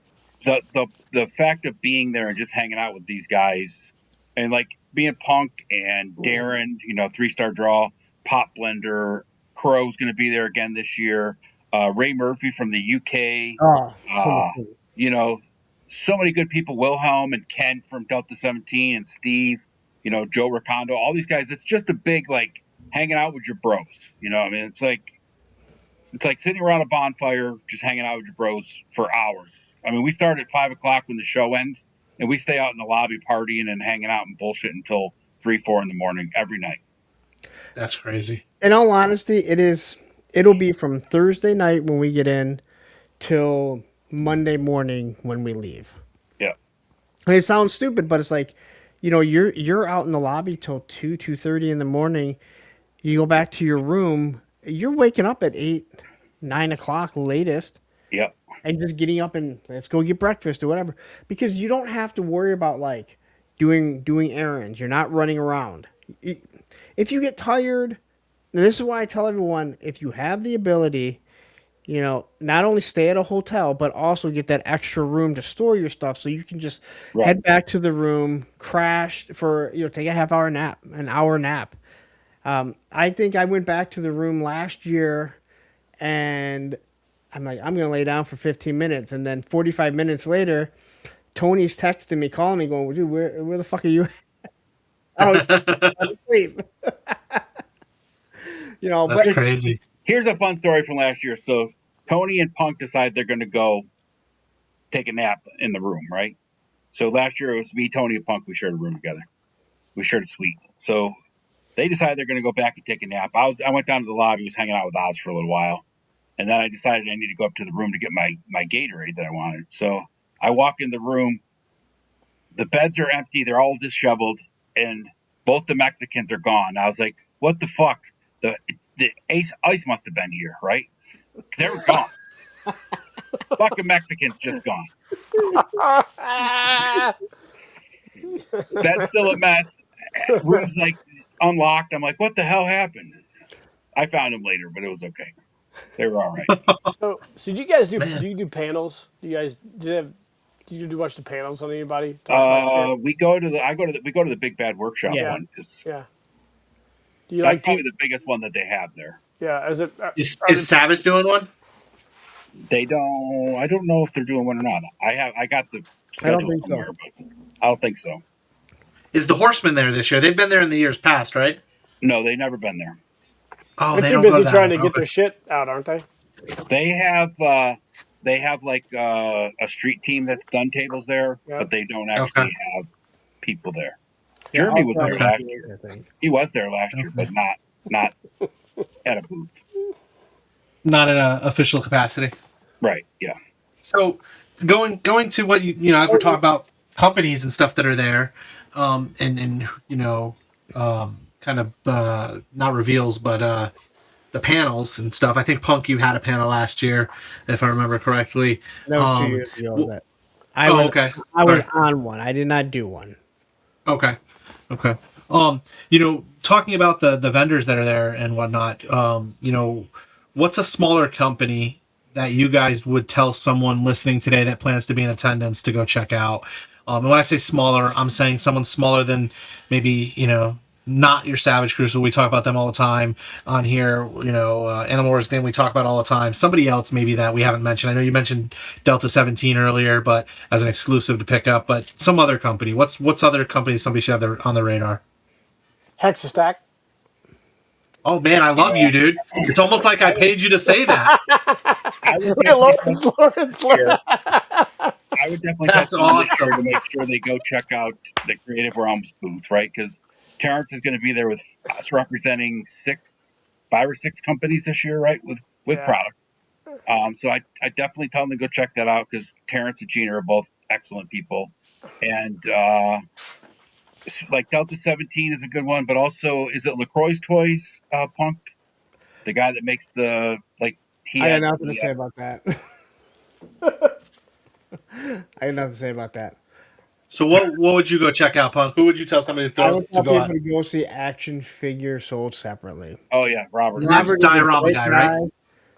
the fact of being there and just hanging out with these guys, and like being Punk and Darren, 3-star draw, Pop Blender, Crow's going to be there again this year. Ray Murphy from the UK. Oh, so So many good people. Wilhelm and Ken from Delta 17 and Steve. Joe Ricondo. All these guys. It's just a big like hanging out with your bros. I mean, it's like sitting around a bonfire, just hanging out with your bros for hours. I mean, we start at 5:00 when the show ends, and we stay out in the lobby partying and hanging out and bullshit until 3, 4 in the morning every night. That's crazy. In all honesty, it'll be from Thursday night when we get in till Monday morning when we leave. Yeah. And it sounds stupid, but it's like, you're out in the lobby till 2:30 in the morning. You go back to your room, you're waking up at 8, 9 o'clock latest. Yeah. And just getting up and let's go get breakfast or whatever. Because you don't have to worry about like doing errands. You're not running around. If you get tired, this is why I tell everyone, if you have the ability, not only stay at a hotel, but also get that extra room to store your stuff so you can just head back to the room, crash for, take a half-hour nap, an hour nap. I think I went back to the room last year and I'm like, I'm going to lay down for 15 minutes. And then 45 minutes later, Tony's texting me, calling me, going, dude, where the fuck are you? I'm asleep. That's crazy. Here's a fun story from last year. So Tony and Punk decide they're going to go take a nap in the room, right? So last year it was me, Tony, and Punk. We shared a room together. We shared a suite. So they decided they're going to go back and take a nap. I went down to the lobby, was hanging out with Oz for a little while. And then I decided I need to go up to the room to get my Gatorade that I wanted. So I walk in the room. The beds are empty. They're all disheveled. And both the Mexicans are gone. I was like, what the fuck? The ice must have been here, right? They were gone. Fucking Mexicans just gone. That's still a mess. Room's like unlocked. I'm like, what the hell happened? I found them later, but it was okay. They were all right. So do you guys do you do panels? Do you guys do you do much the panels on anybody? We go to the Big Bad Workshop one. Yeah. Do you That's like probably the biggest one that they have there. Yeah. Is Savage doing one? They don't. I don't know if they're doing one or not. I got the schedule somewhere, but I don't think so. Is the Horseman there this year? They've been there in the years past, right? No, they've never been there. Oh, they're too busy trying to get their shit out, aren't they? They have like a street team that's done tables there, but they don't actually have people there. Jeremy was there last year. I think he was there last year, but not at a booth. Not in an official capacity. Right. Yeah. So going to what as we're talking about companies and stuff that are there, and kind of not reveals, but the panels and stuff. I think Punk, you had a panel last year, if I remember correctly. That was 2 years ago. I was on one. I did not do one. Okay. Talking about the vendors that are there and whatnot, what's a smaller company that you guys would tell someone listening today that plans to be in attendance to go check out? And when I say smaller, I'm saying someone smaller than maybe, not your Savage Cruiser. We talk about them all the time on here. Animal Wars game we talk about all the time. Somebody else maybe that we haven't mentioned. I know you mentioned Delta 17 earlier, but as an exclusive to pick up. But some other company. What's other company somebody should have on their radar? Hexastack. Oh man, I love you, dude. It's almost like I paid you to say that. I would Hey, Lawrence. definitely That's awesome. to make sure they go check out the Creative Realms booth, right? Because Terrence is going to be there with us representing 5 or 6 companies this year, right? With product. So I definitely tell them to go check that out because Terrence and Gina are both excellent people. And like Delta 17 is a good one, but also is it LaCroix's Toys, Punk? The guy that makes the I got nothing to say about that. I got nothing to say about that. So what would you go check out, Punk? Who would you tell somebody I would tell to go people out? to go see action figures sold separately. Oh yeah, Robert. That's diorama guy, right?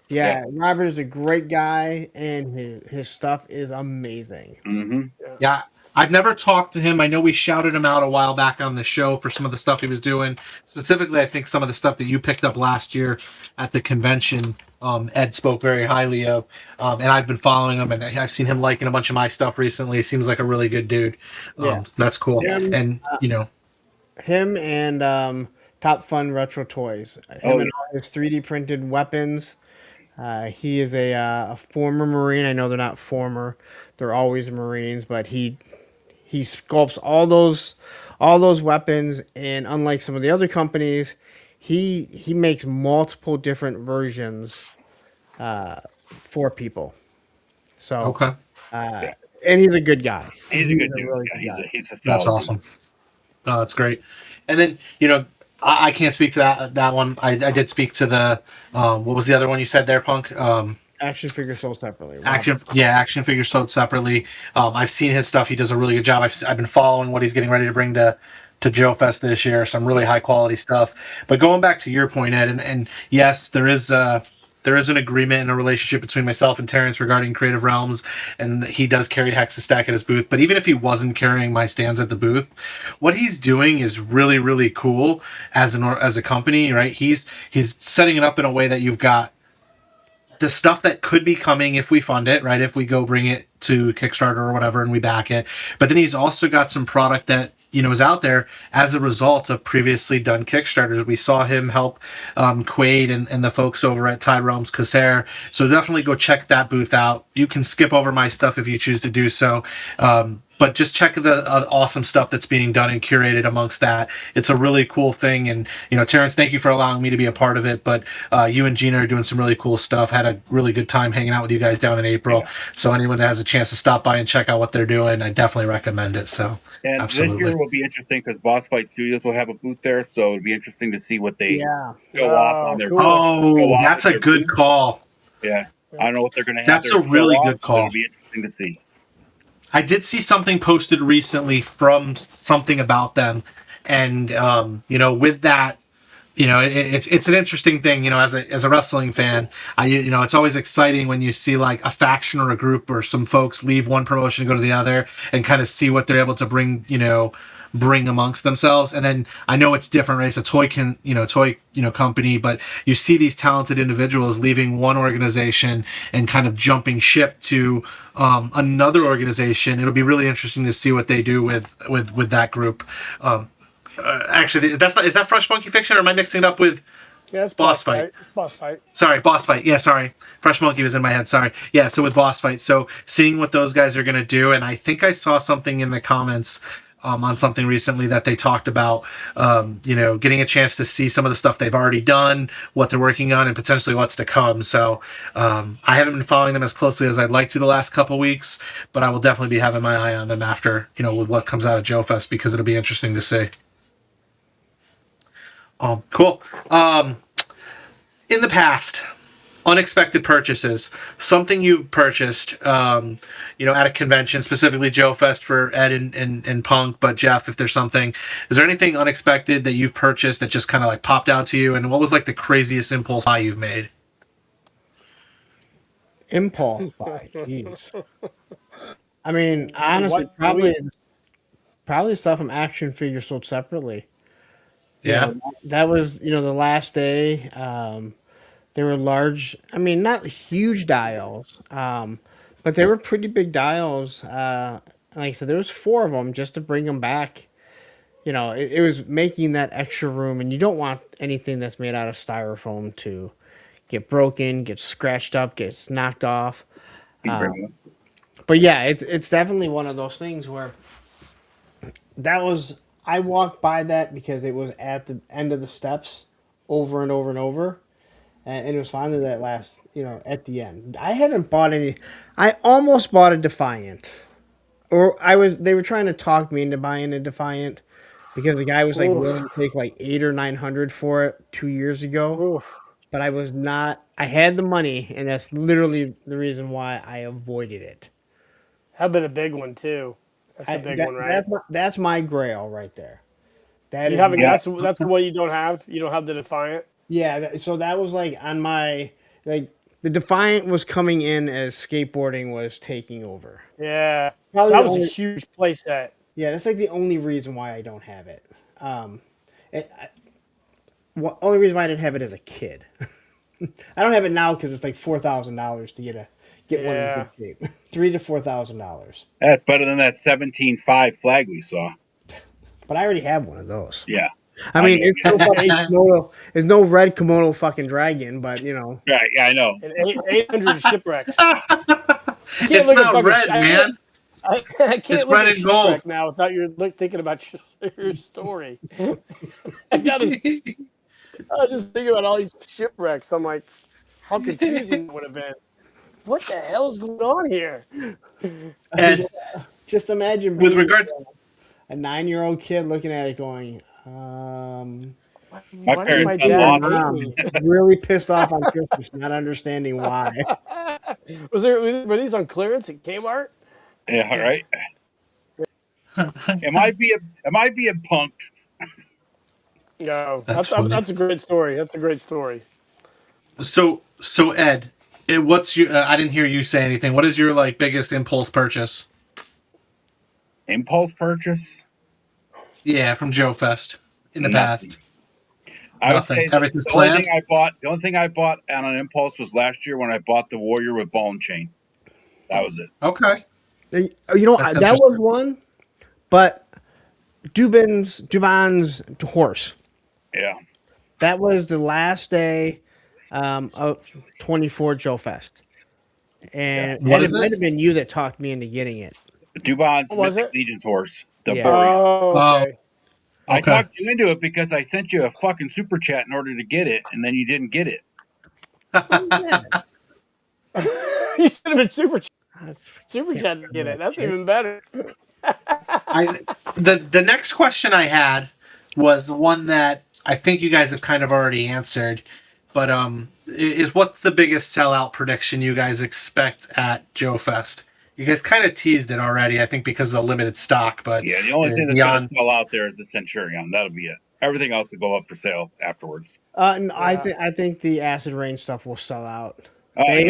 Yeah, Robert is a great guy, and his stuff is amazing. Mm-hmm. Yeah, I've never talked to him. I know we shouted him out a while back on the show for some of the stuff he was doing. Specifically, I think some of the stuff that you picked up last year at the convention, Ed spoke very highly of. And I've been following him, and I've seen him liking a bunch of my stuff recently. He seems like a really good dude. That's cool. Him and Top Fun Retro Toys. Him and all his 3D printed weapons. He is a former Marine. I know they're not former; they're always Marines. But he sculpts all those weapons, and unlike some of the other companies, he makes multiple different versions for people. So okay, and he's a good guy. He's a good dude. Really He's a that's awesome. Oh, that's great. And then I can't speak to that one. I did speak to the what was the other one you said there, Punk? Action figures sold separately. Action figures sold separately. I've seen his stuff. He does a really good job. I've been following what he's getting ready to bring to JoeFest this year. Some really high quality stuff. But going back to your point, Ed, and yes, there is an agreement and a relationship between myself and Terrence regarding Creative Realms, and he does carry Hexastack at his booth. But even if he wasn't carrying my stands at the booth, what he's doing is really, really cool as a company, right? He's setting it up in a way that you've got the stuff that could be coming if we fund it, right? If we go bring it to Kickstarter or whatever and we back it. But then he's also got some product that is out there as a result of previously done Kickstarters. We saw him help Quaid and the folks over at Tide Realms Corsair. So definitely go check that booth out. You can skip over my stuff if you choose to do so. But just check the awesome stuff that's being done and curated amongst that. It's a really cool thing. And, Terrence, thank you for allowing me to be a part of it. But you and Gina are doing some really cool stuff. Had a really good time hanging out with you guys down in April. Yeah. So anyone that has a chance to stop by and check out what they're doing, I definitely recommend it. So and absolutely. This year will be interesting because Boss Fight Studios will have a booth there. So it'll be interesting to see what they go off on their booth. Oh, that's a good call. Yeah. I don't know what they're going to have. That's a really good call. It'll be interesting to see. I did see something posted recently from something about them, and with that, it's an interesting thing. As a wrestling fan, it's always exciting when you see like a faction or a group or some folks leave one promotion and go to the other and kind of see what they're able to bring amongst themselves. And then I know it's different, right? It's a toy company, but you see these talented individuals leaving one organization and kind of jumping ship to another organization. It'll be really interesting to see what they do with that group. Actually, is that Fresh Monkey Fiction, or am I mixing it up with Boss Fight? Boss Fight. Sorry, Boss Fight. Yeah, sorry. Fresh Monkey was in my head. Sorry. Yeah, so with Boss Fight. So seeing what those guys are going to do, and I think I saw something in the comments on something recently that they talked about, getting a chance to see some of the stuff they've already done, what they're working on, and potentially what's to come. So I haven't been following them as closely as I'd like to the last couple weeks, but I will definitely be having my eye on them after, with what comes out of JoeFest, because it'll be interesting to see. Cool. In the past, unexpected purchases, something you purchased, at a convention, specifically JoeFest for Ed and Punk, but Jeff, if there's something, is there anything unexpected that you've purchased that just kind of like popped out to you? And what was like the craziest impulse buy you've made? Impulse buy. Jeez. I mean, honestly, What probably stuff from Action Figures sold separately. You Yeah. know, that was the last day. They were large. I mean, not huge dials, but they were pretty big dials. Like I said, there was 4 of them just to bring them back. It was making that extra room, and you don't want anything that's made out of styrofoam to get broken, get scratched up, gets knocked off. But yeah, it's definitely one of those things where that was I walked by that because it was at the end of the steps over and over and over. And it was finally that last, at the end. I haven't bought any. I almost bought a Defiant, they were trying to talk me into buying a Defiant because the guy was like willing to take like 800 or 900 for it 2 years ago. Oof. But I was not. I had the money, and that's literally the reason why I avoided it. How been a big one too? That's a big one, right? That's my grail right there. That You is haven't. That's the one you don't have. You don't have the Defiant. Yeah, so that was like on my the Defiant was coming in as skateboarding was taking over. Yeah, Probably that the was a only- huge playset. Yeah, that's like the only reason why I don't have it. Only reason why I didn't have it as a kid. I don't have it now because it's like $4,000 to get one in good shape. $3,000 to $4,000. That's better than that 17.5 flag we saw. But I already have one of those. Yeah. I mean, it's no red kimono fucking dragon, but Right, yeah, I know. And 800 shipwrecks. It's not red, man. I can't It's look red at and gold. shipwreck now without you thinking about your story. I was just thinking about all these shipwrecks. I'm like, how confusing it would have been. What the hell's going on here? And just imagine with being regards, a 9-year-old kid looking at it going, What is parents my got dad lost. making? really pissed off on Christmas, not understanding why. Were these on clearance at Kmart? Yeah, right. Am I being punked? No, That's that's a great story. That's a great story. so Ed, what's your? I didn't hear you say anything. What is your biggest impulse purchase? Impulse purchase? Yeah, from JoeFest in the Nothing. past. I would say Everything's the only planned. the only thing I bought on an impulse was last year when I bought the Warrior with ball and chain. That was it. Okay. That interesting. was one, but Dubon's horse. Yeah. That was the last day of 24 JoeFest. And What it is it? might have been you that talked me into getting it. Dubon's Was Mystic it? Legion's horse. The Yeah. Warrior. Oh, okay. I Okay. talked you into it because I sent you a fucking super chat in order to get it, and then you didn't get it. You should have been super That's- chat to get it. That's even better. The next question I had was the one that I think you guys have kind of already answered, but is what's the biggest sellout prediction you guys expect at JoeFest? You guys kind of teased it already, I think, because of the limited stock. But Yeah, the only thing that's beyond, going to sell out there is the Centurion. That'll be it. Everything else will go up for sale afterwards. No, I think the acid rain stuff will sell out. I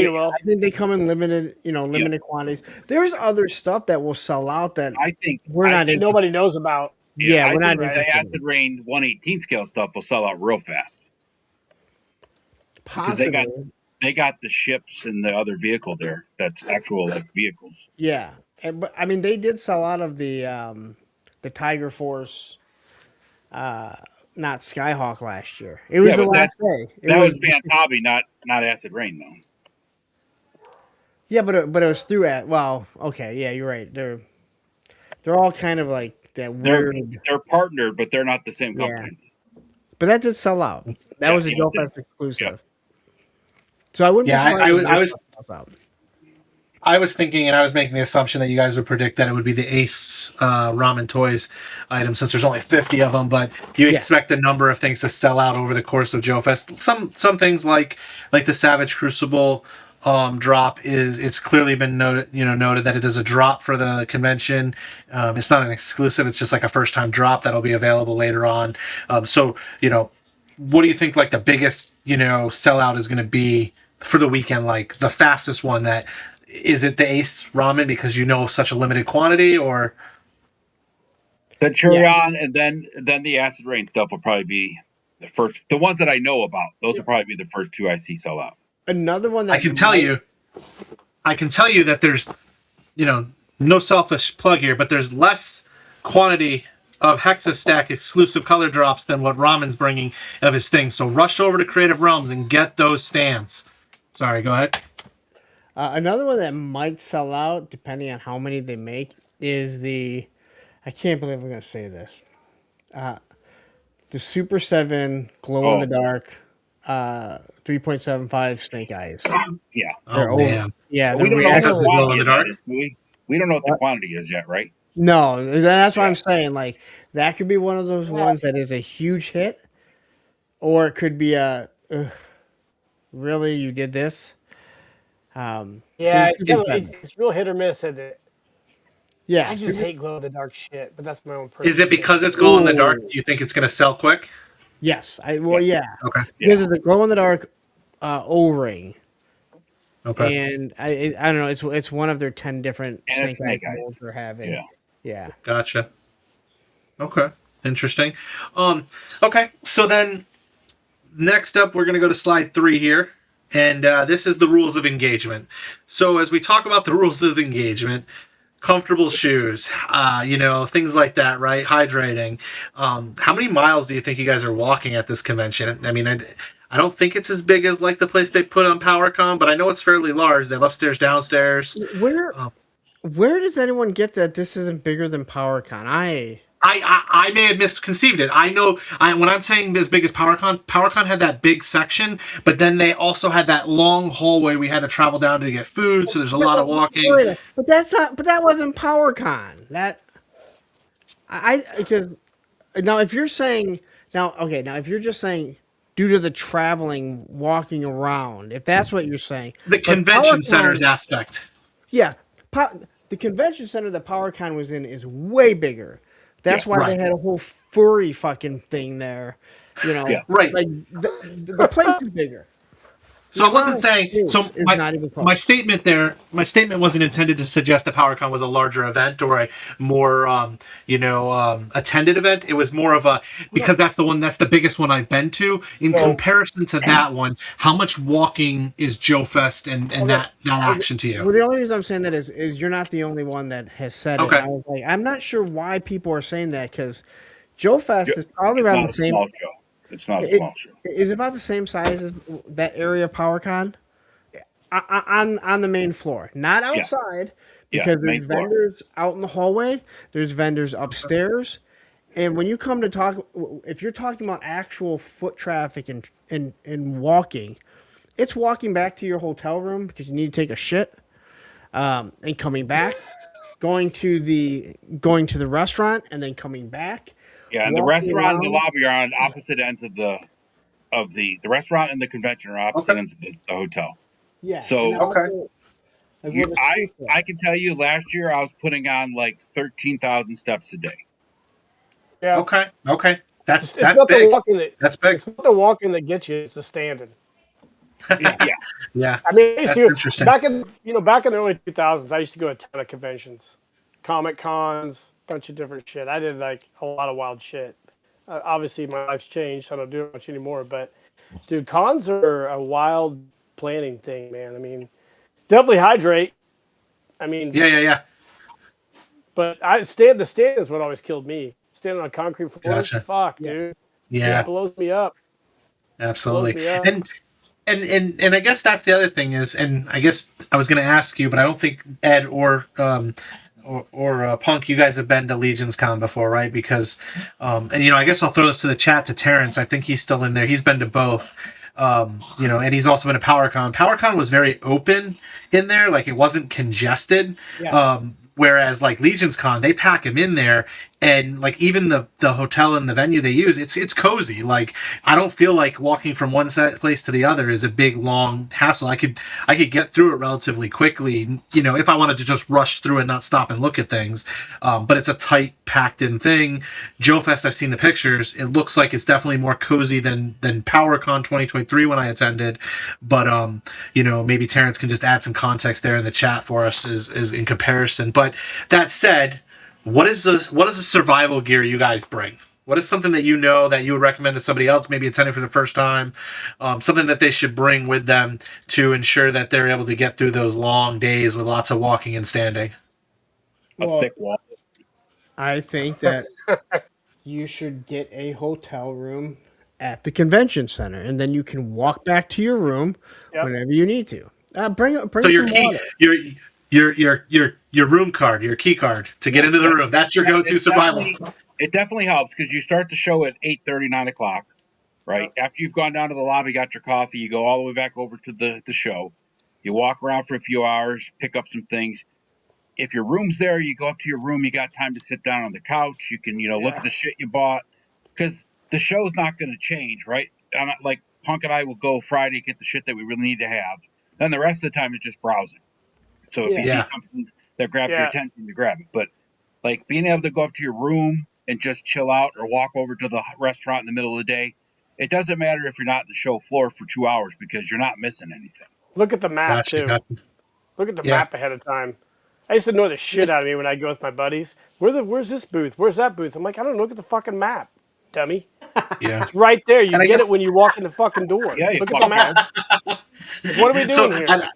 think they come in limited quantities. There's other stuff that will sell out that I think nobody knows about. Yeah, we're not the interested in. acid rain 1/18 scale stuff will sell out real fast. Possibly. They got the ships and the other vehicle there. That's actual vehicles. Yeah, but I mean, they did sell out of the Tiger Force, not Skyhawk last year. It was the last day. That was Fan Hobby, not Acid Rain though. Yeah, but it was through at okay, yeah, you're right. They're all kind of like that weird. They're partnered, but they're not the same company. Yeah. But that did sell out. That was a JoeFest exclusive. Yeah. So I wouldn't. Yeah, I was thinking, and I was making the assumption that you guys would predict that it would be the Ace Ramen Toys item, since there's only 50 of them. But you expect a number of things to sell out over the course of JoeFest. Some things like the Savage Crucible drop it's clearly been noted that it is a drop for the convention. It's not an exclusive. It's just like a first time drop that'll be available later on. So what do you think the biggest sellout is going to be for the weekend, like the fastest one? That is it, the Ace Ramen because you know such a limited quantity, or Then Cherry on, and then the Acid Rain stuff will probably be the first. The ones that I know about, those will probably be the first two I see sell out. Another one that I can tell you that there's, no selfish plug here, but there's less quantity of Hexastack exclusive color drops than what Ramen's bringing of his thing. So rush over to Creative Realms and get those stands. Sorry, go ahead. Another one that might sell out, depending on how many they make, is I can't believe I'm going to say this. The Super 7 glow in the dark 3.75 snake eyes. Yeah. Oh, man. Yeah, we don't know what the glow in quantity the dark. is, do we? We don't know what the quantity is yet, right? No, that's what I'm saying. Like, that could be one of those ones that is a huge hit, or it could be really, you did this? It's real hit or miss, isn't it? Yeah, I just hate glow in the dark shit, but that's my own personal. Is it because it's glow in the dark? You think it's going to sell quick? Yes. Yeah. Okay. Because it's a glow in the dark O-ring. Okay. And I don't know. It's one of their 10 different snake eyes molds they're having. Yeah. Gotcha. Okay. Interesting. Okay. So then, next up, we're going to go to slide 3 here, and this is the rules of engagement. So as we talk about the rules of engagement, comfortable shoes, things like that, right? Hydrating. How many miles do you think you guys are walking at this convention? I mean, I don't think it's as big as like the place they put on PowerCon, but I know it's fairly large. They have upstairs, downstairs. Where does anyone get that this isn't bigger than PowerCon? I may have misconceived it. I know when I'm saying as big as PowerCon had that big section, but then they also had that long hallway we had to travel down to get food, so there's a lot of walking. But that wasn't PowerCon. Because now if you're saying if you're just saying due to the traveling, walking around, if that's what you're saying, the convention center's aspect. Yeah, the convention center that PowerCon was in is way bigger. That's why they had a whole furry fucking thing there. Right. Like the place is bigger. So I wasn't saying. So my statement wasn't intended to suggest that PowerCon was a larger event or a more, attended event. It was more of because that's the biggest one I've been to. In comparison to that one, how much walking is JoeFest and that action to you? Well, the only reason I'm saying that is you're not the only one that has said it. I was like, I'm not sure why people are saying that because JoeFest is probably around the same. It's not a small show. Is about the same size as that area of PowerCon on the main floor, not outside, because there's vendors out in the hallway. There's vendors upstairs, and when you come to talk, if you're talking about actual foot traffic and walking, it's walking back to your hotel room because you need to take a shit, and coming back, going to the restaurant, and then coming back. Yeah, and the restaurant and the lobby are on opposite ends of the restaurant and the convention are opposite ends of the hotel. Yeah. So I can tell you, last year I was putting on like 13,000 steps a day. Yeah. Okay. That's not big. The walking that's big. It's not the walking that gets you; it's the standing. Yeah. I mean, interesting. Back in the early 2000s, I used to go to a ton of conventions, Comic Cons. Bunch of different shit. I did like a lot of wild shit. Obviously, my life's changed, so I don't do it much anymore. But, dude, cons are a wild planning thing, man. I mean, definitely hydrate. I mean, yeah. But the stand is what always killed me. Standing on concrete floors, fuck, dude. Yeah, it blows me up. Absolutely. And I guess that's the other thing is, and I guess I was going to ask you, but I don't think Ed or Punk, you guys have been to Legions Con before, right? Because, and I guess I'll throw this to the chat to Terrence. I think he's still in there. He's been to both, and he's also been to PowerCon. PowerCon was very open in there, like it wasn't congested. Yeah. Whereas like Legions Con, they pack him in there, and like even the hotel and the venue they use, it's cozy. Like I don't feel like walking from one place to the other is a big long hassle. I could get through it relatively quickly, if I wanted to just rush through and not stop and look at things. But it's a tight, packed in thing. JoeFest, I've seen the pictures. It looks like it's definitely more cozy than PowerCon 2023 when I attended. But maybe Terrence can just add some context there in the chat for us is in comparison. But that said, what is the survival gear you guys bring? What is something that that you would recommend to somebody else, maybe attending for the first time, something that they should bring with them to ensure that they're able to get through those long days with lots of walking and standing? A thick wall. I think that you should get a hotel room at the convention center, and then you can walk back to your room whenever you need to. Bring So your some key, water. your room card, your key card to get into the room. That's your go-to survival. It definitely helps because you start the show at 8:30, 9 o'clock, right? Yep. After you've gone down to the lobby, got your coffee, you go all the way back over to the show. You walk around for a few hours, pick up some things. If your room's there, you go up to your room, you got time to sit down on the couch. You can, look at the shit you bought because the show's not going to change, right? Like Punk and I will go Friday, get the shit that we really need to have. Then the rest of the time is just browsing. So if you see something that grabs your attention, you grab it. But like being able to go up to your room and just chill out or walk over to the restaurant in the middle of the day, it doesn't matter if you're not in the show floor for 2 hours because you're not missing anything. Look at the map, too. Look at the map ahead of time. I used to annoy the shit out of me when I go with my buddies. Where's this booth? Where's that booth? I'm like, I don't know. Look at the fucking map, dummy. Yeah. It's right there. You get it when you walk in the fucking door. Yeah, look at the map. What are we doing here?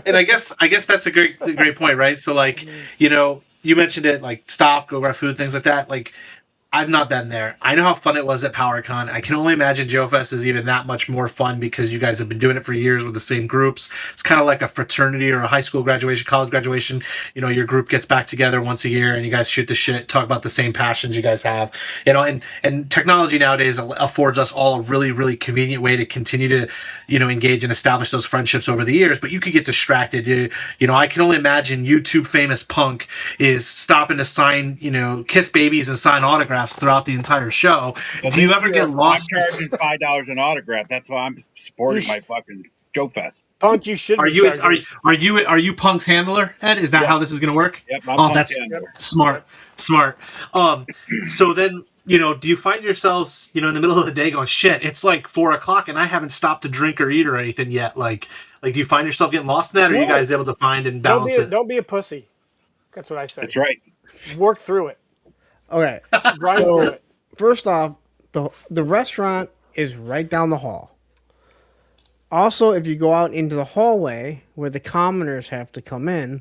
And I guess that's a great point, right? So like, you mentioned it, like stop, go grab food, things like that. Like, I've not been there. I know how fun it was at PowerCon. I can only imagine JoeFest is even that much more fun because you guys have been doing it for years with the same groups. It's kind of like a fraternity or a high school graduation, college graduation. Your group gets back together once a year and you guys shoot the shit, talk about the same passions you guys have. And technology nowadays affords us all a really, really convenient way to continue to, engage and establish those friendships over the years. But you could get distracted. I can only imagine YouTube famous Punk is stopping to sign, kiss babies and sign autographs throughout the entire show. Do you ever get lost? I'm charging $5 an autograph. That's why I'm supporting my fucking JoeFest. Punk, you should. Are you Punk's handler, Ed? Is that how this is going to work? Yep. That's smart. So then, do you find yourselves, in the middle of the day going, shit, it's like 4 o'clock and I haven't stopped to drink or eat or anything yet? Like do you find yourself getting lost in that, or are you guys able to find and balance it? Don't be a pussy. That's what I say. That's right. Work through it. Okay. So, first off, the restaurant is right down the hall. Also, if you go out into the hallway where the commoners have to come in,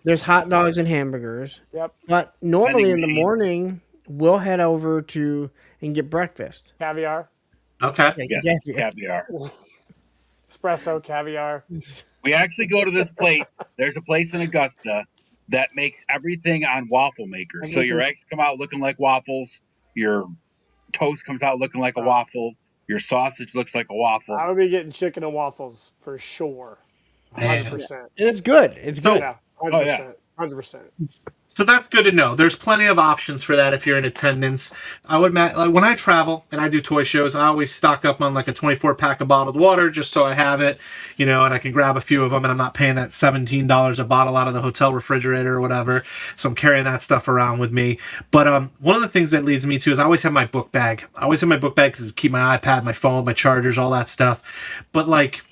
there's hot dogs and hamburgers. Yep. But normally in the morning, we'll head over and get breakfast. Caviar. Okay. Yes, caviar. Espresso, caviar. We actually go to this place. There's a place in Augusta that makes everything on waffle makers. So your eggs come out looking like waffles. Your toast comes out looking like a waffle. Your sausage looks like a waffle. I would be getting chicken and waffles for sure. 100%. And it's good. It's good. Yeah, 100%. 100%. So that's good to know. There's plenty of options for that if you're in attendance. I would when I travel and I do toy shows, I always stock up on like a 24-pack of bottled water just so I have it, and I can grab a few of them and I'm not paying that $17 a bottle out of the hotel refrigerator or whatever. So I'm carrying that stuff around with me. But one of the things that leads me to is I always have my book bag. I always have my book bag because I keep my iPad, my phone, my chargers, all that stuff. But like,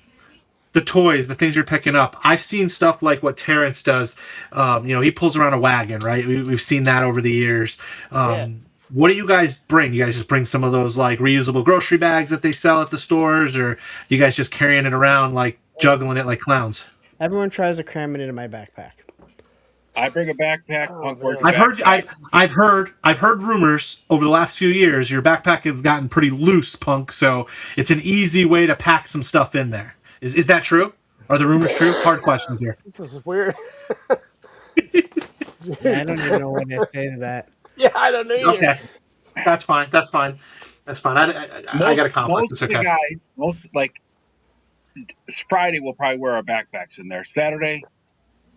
the toys, the things you're picking up. I've seen stuff like what Terrence does. He pulls around a wagon, right? We've seen that over the years. What do you guys bring? You guys just bring some of those like reusable grocery bags that they sell at the stores, or you guys just carrying it around like juggling it like clowns? Everyone tries to cram it into my backpack. I bring a backpack. I've heard rumors over the last few years your backpack has gotten pretty loose, Punk. So it's an easy way to pack some stuff in there. Is that true? Are the rumors true? Hard questions here. This is weird. I don't even know what to say to that. Yeah, I don't know either. Okay. That's fine. I got a complex. Most of the guys, Friday we'll probably wear our backpacks in there. Saturday,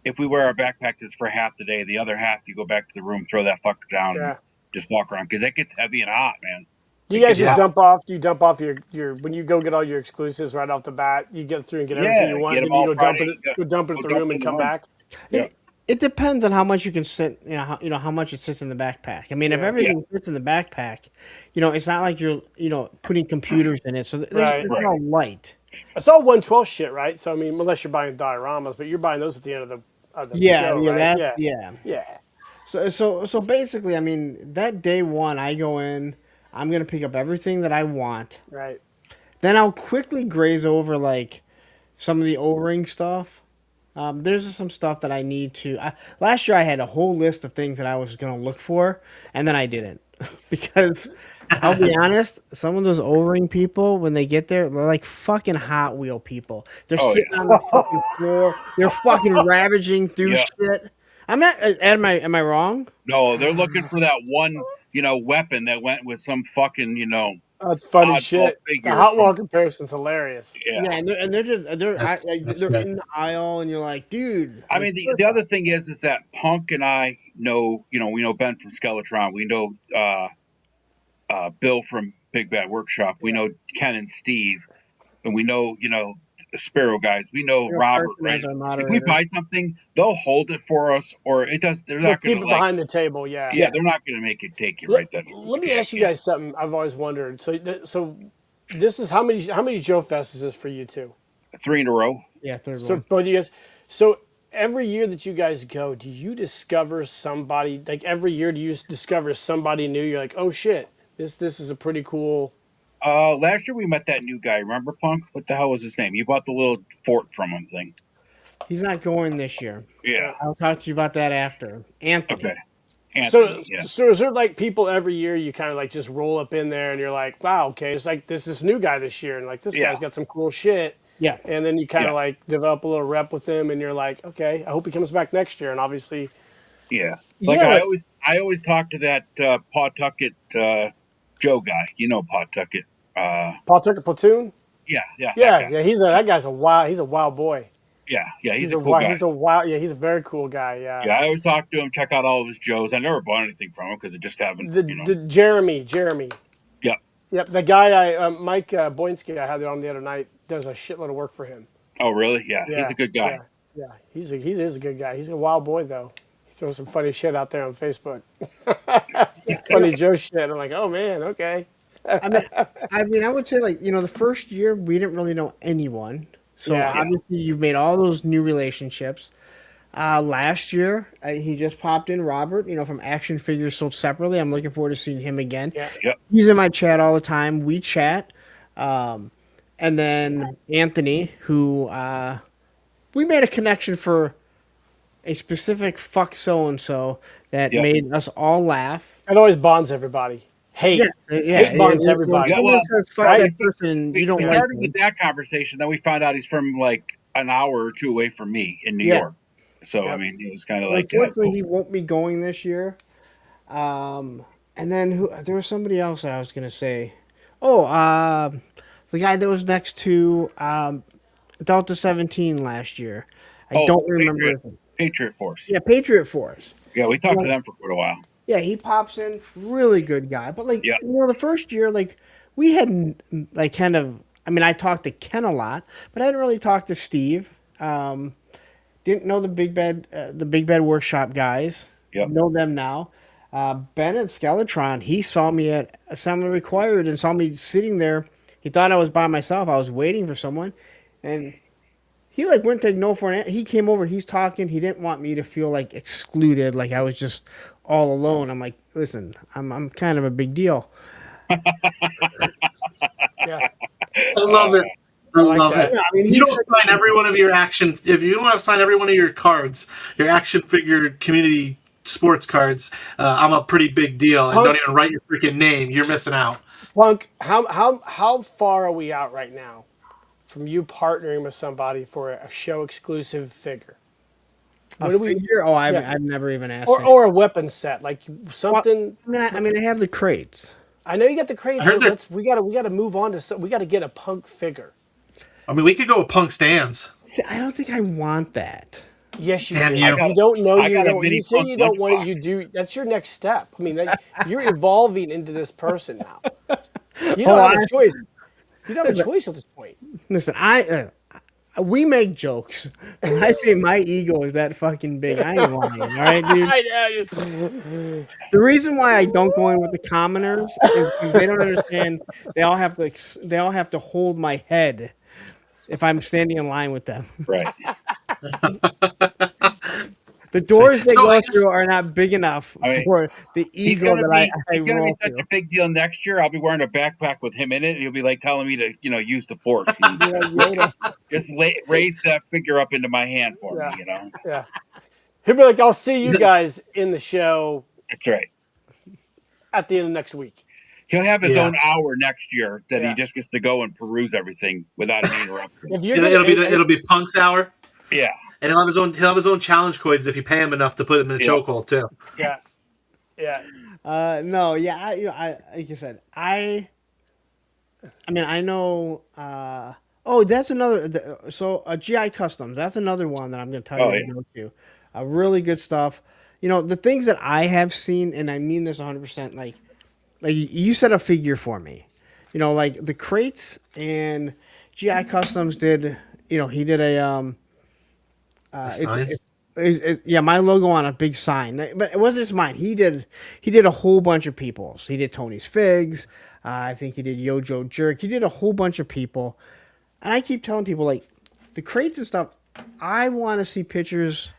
if we wear our backpacks, it's for half the day. The other half, you go back to the room, throw that fucker down, and just walk around because it gets heavy and hot, man. Do you guys just dump off? Do you dump off your when you go get all your exclusives right off the bat? You get through and get everything you want, get and them then you all go dump Friday, it, go dump it at the room and come back. It depends on how much you can sit. How much it sits in the backpack. I mean, if everything fits in the backpack, it's not like you're putting computers in it, so there's no light. It's all 112 shit, right? So I mean, unless you're buying dioramas, but you're buying those at the end of the show, right? Yeah. So basically, I mean, that day one, I go in. I'm gonna pick up everything that I want. Right. Then I'll quickly graze over like some of the O-ring stuff. There's some stuff that I need to. Last year I had a whole list of things that I was gonna look for, and then I didn't because I'll be honest. Some of those O-ring people, when they get there, they're like fucking Hot Wheel people. They're sitting on the fucking floor. They're fucking ravaging through shit. I'm not. Am I wrong? No, they're looking for that one, weapon that went with some fucking, That's funny shit. The Hot Wheel comparison's hilarious. Yeah, and they're in the aisle, and you're like, dude. I mean, the other thing is that Punk and I know, we know Ben from Skeletron. We know Bill from Big Bad Workshop. We know Ken and Steve, and we know, Sparrow guys. We know Robert. Right? If we buy something, they'll hold it for us, or it does. They're not going to keep it behind the table. Yeah, they're not going to make it take you right then. Let me ask you guys something. I've always wondered. So this is how many JoeFests is this for you two? 3 in a row. Yeah, third one. So both of you guys. So every year that you guys go, do you discover somebody? Like every year, do you discover somebody new? You're like, oh shit, this is a pretty cool. Last year we met that new guy. Remember Punk? What the hell was his name? You bought the little fort from him thing. He's not going this year. Yeah. I'll talk to you about that after. Anthony. Okay. Anthony, so is there like people every year you kind of like just roll up in there and you're like, wow, okay, it's like this new guy this year and like this guy's got some cool shit. Yeah. And then you kind of like develop a little rep with him and you're like, okay, I hope he comes back next year. And obviously. Yeah. I always talk to that Pawtucket Joe guy. Pawtucket. Pawtucket Platoon? Yeah. That guy's a wild boy. Yeah, he's a cool guy. He's a very cool guy. Yeah. Yeah, I always talk to him, check out all of his Joes. I never bought anything from him because it just haven't. The Jeremy. Yep. The guy Mike Boinski I had there on the other night does a shitload of work for him. Oh really? Yeah. He's a good guy. Yeah. He is a good guy. He's a wild boy though. He throws some funny shit out there on Facebook. Funny Joe shit. I'm like, oh man, okay. I mean, I would say the first year we didn't really know anyone. So obviously you've made all those new relationships. Last year he just popped in, Robert, from Action Figures Sold Separately. I'm looking forward to seeing him again. Yeah. Yep. He's in my chat all the time. We chat. And then Anthony, who we made a connection for a specific fuck so-and-so that made us all laugh. It always bonds everybody. Hate bonds everybody. Yeah, well, that person you don't started with that conversation, then we found out he's from like an hour or two away from me in New York. So I mean, it was kind of like. Unfortunately, he won't be going this year. And then there was somebody else that I was gonna say. Oh, the guy that was next to Delta 17 last year. I don't remember. Patriot Force. Yeah, Patriot Force. Yeah, we talked to them for quite a while. Yeah, he pops in, really good guy. But the first year, we had kind of. I mean, I talked to Ken a lot, but I didn't really talk to Steve. Didn't know the Big Bad Workshop guys. Yep. Know them now. Ben at Skeletron, he saw me at Assembly Required and saw me sitting there. He thought I was by myself. I was waiting for someone, and he went to no for an. He came over. He's talking. He didn't want me to feel excluded, like I was just all alone. I'm like, listen, I'm kind of a big deal. Yeah, I love it. I love it. Yeah, I mean, you don't sign every one of your action. If you don't have to sign every one of your cards, your action figure community sports cards, I'm a pretty big deal. And don't even write your freaking name. You're missing out. Punk, how far are we out right now from you partnering with somebody for a show exclusive figure? Figure? Oh, I've never even asked. Or a weapon set, like something. Well, I mean, I have the crates. I know you got the crates. We got to move on to. We got to get a Punk figure. I mean, we could go with Punk stands. See, I don't think I want that. Yes, you Damn do. you. You don't know. I You got a don't. mini You say punk you don't want it. lunchbox. You do. That's your next step. I mean, like, you're evolving into this person now. You don't Oh, have a choice. You don't have a choice at this point. listen, we make jokes. When I say my ego is that fucking big, I ain't lying. All right, dude. The reason why I don't go in with the commoners is because they don't understand. They all have to. They all have to hold my head if I'm standing in line with them. Right. The doors they So I go guess through are not big enough I mean, for the he's ego gonna that be I he's gonna be roll such through. a big deal next year. I'll be wearing a backpack with him in it, and he'll be like telling me to, use the force. Be like Yoda. Just raise that figure up into my hand for Yeah. me. Yeah. He'll be like, I'll see you guys in the show That's right. at the end of next week. He'll have his Yeah. own hour next year that Yeah. he just gets to go and peruse everything without any interruptions. If you're it'll be Punk's hour, Yeah. and he'll have his own challenge coins if you pay him enough to put him in a Yeah. chokehold too. Yeah. Yeah. No, yeah, I like I said, I mean, I know. Oh, that's another. So, GI Customs. That's another one that I'm going to tell you to go to. Really good stuff. The things that I have seen, and I mean this 100%. Like you said a figure for me. Like the crates and GI Customs did. He did a Sign? yeah, my logo on a big sign, but it wasn't just mine. He did a whole bunch of people's. He did Tony's Figs. I think he did Yojo Jerk. He did a whole bunch of people, and I keep telling people like the crates and stuff. I want to see pictures.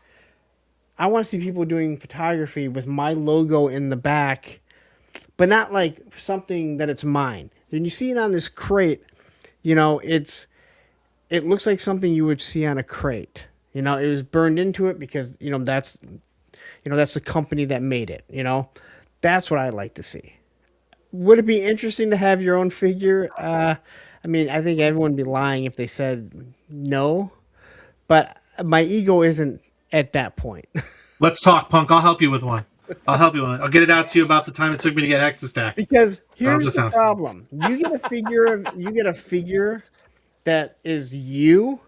I want to see people doing photography with my logo in the back, but not like something that it's mine. When you see it on this crate, it looks like something you would see on a crate. It was burned into it because that's the company that made it. That's what I like to see. Would it be interesting to have your own figure? I mean, I think everyone would be lying if they said no, but my ego isn't at that point. Let's talk, Punk. I'll help you with one. I'll get it out to you about the time it took me to get Hexastack. Because here's How's the that sound? problem: you get a figure that is you.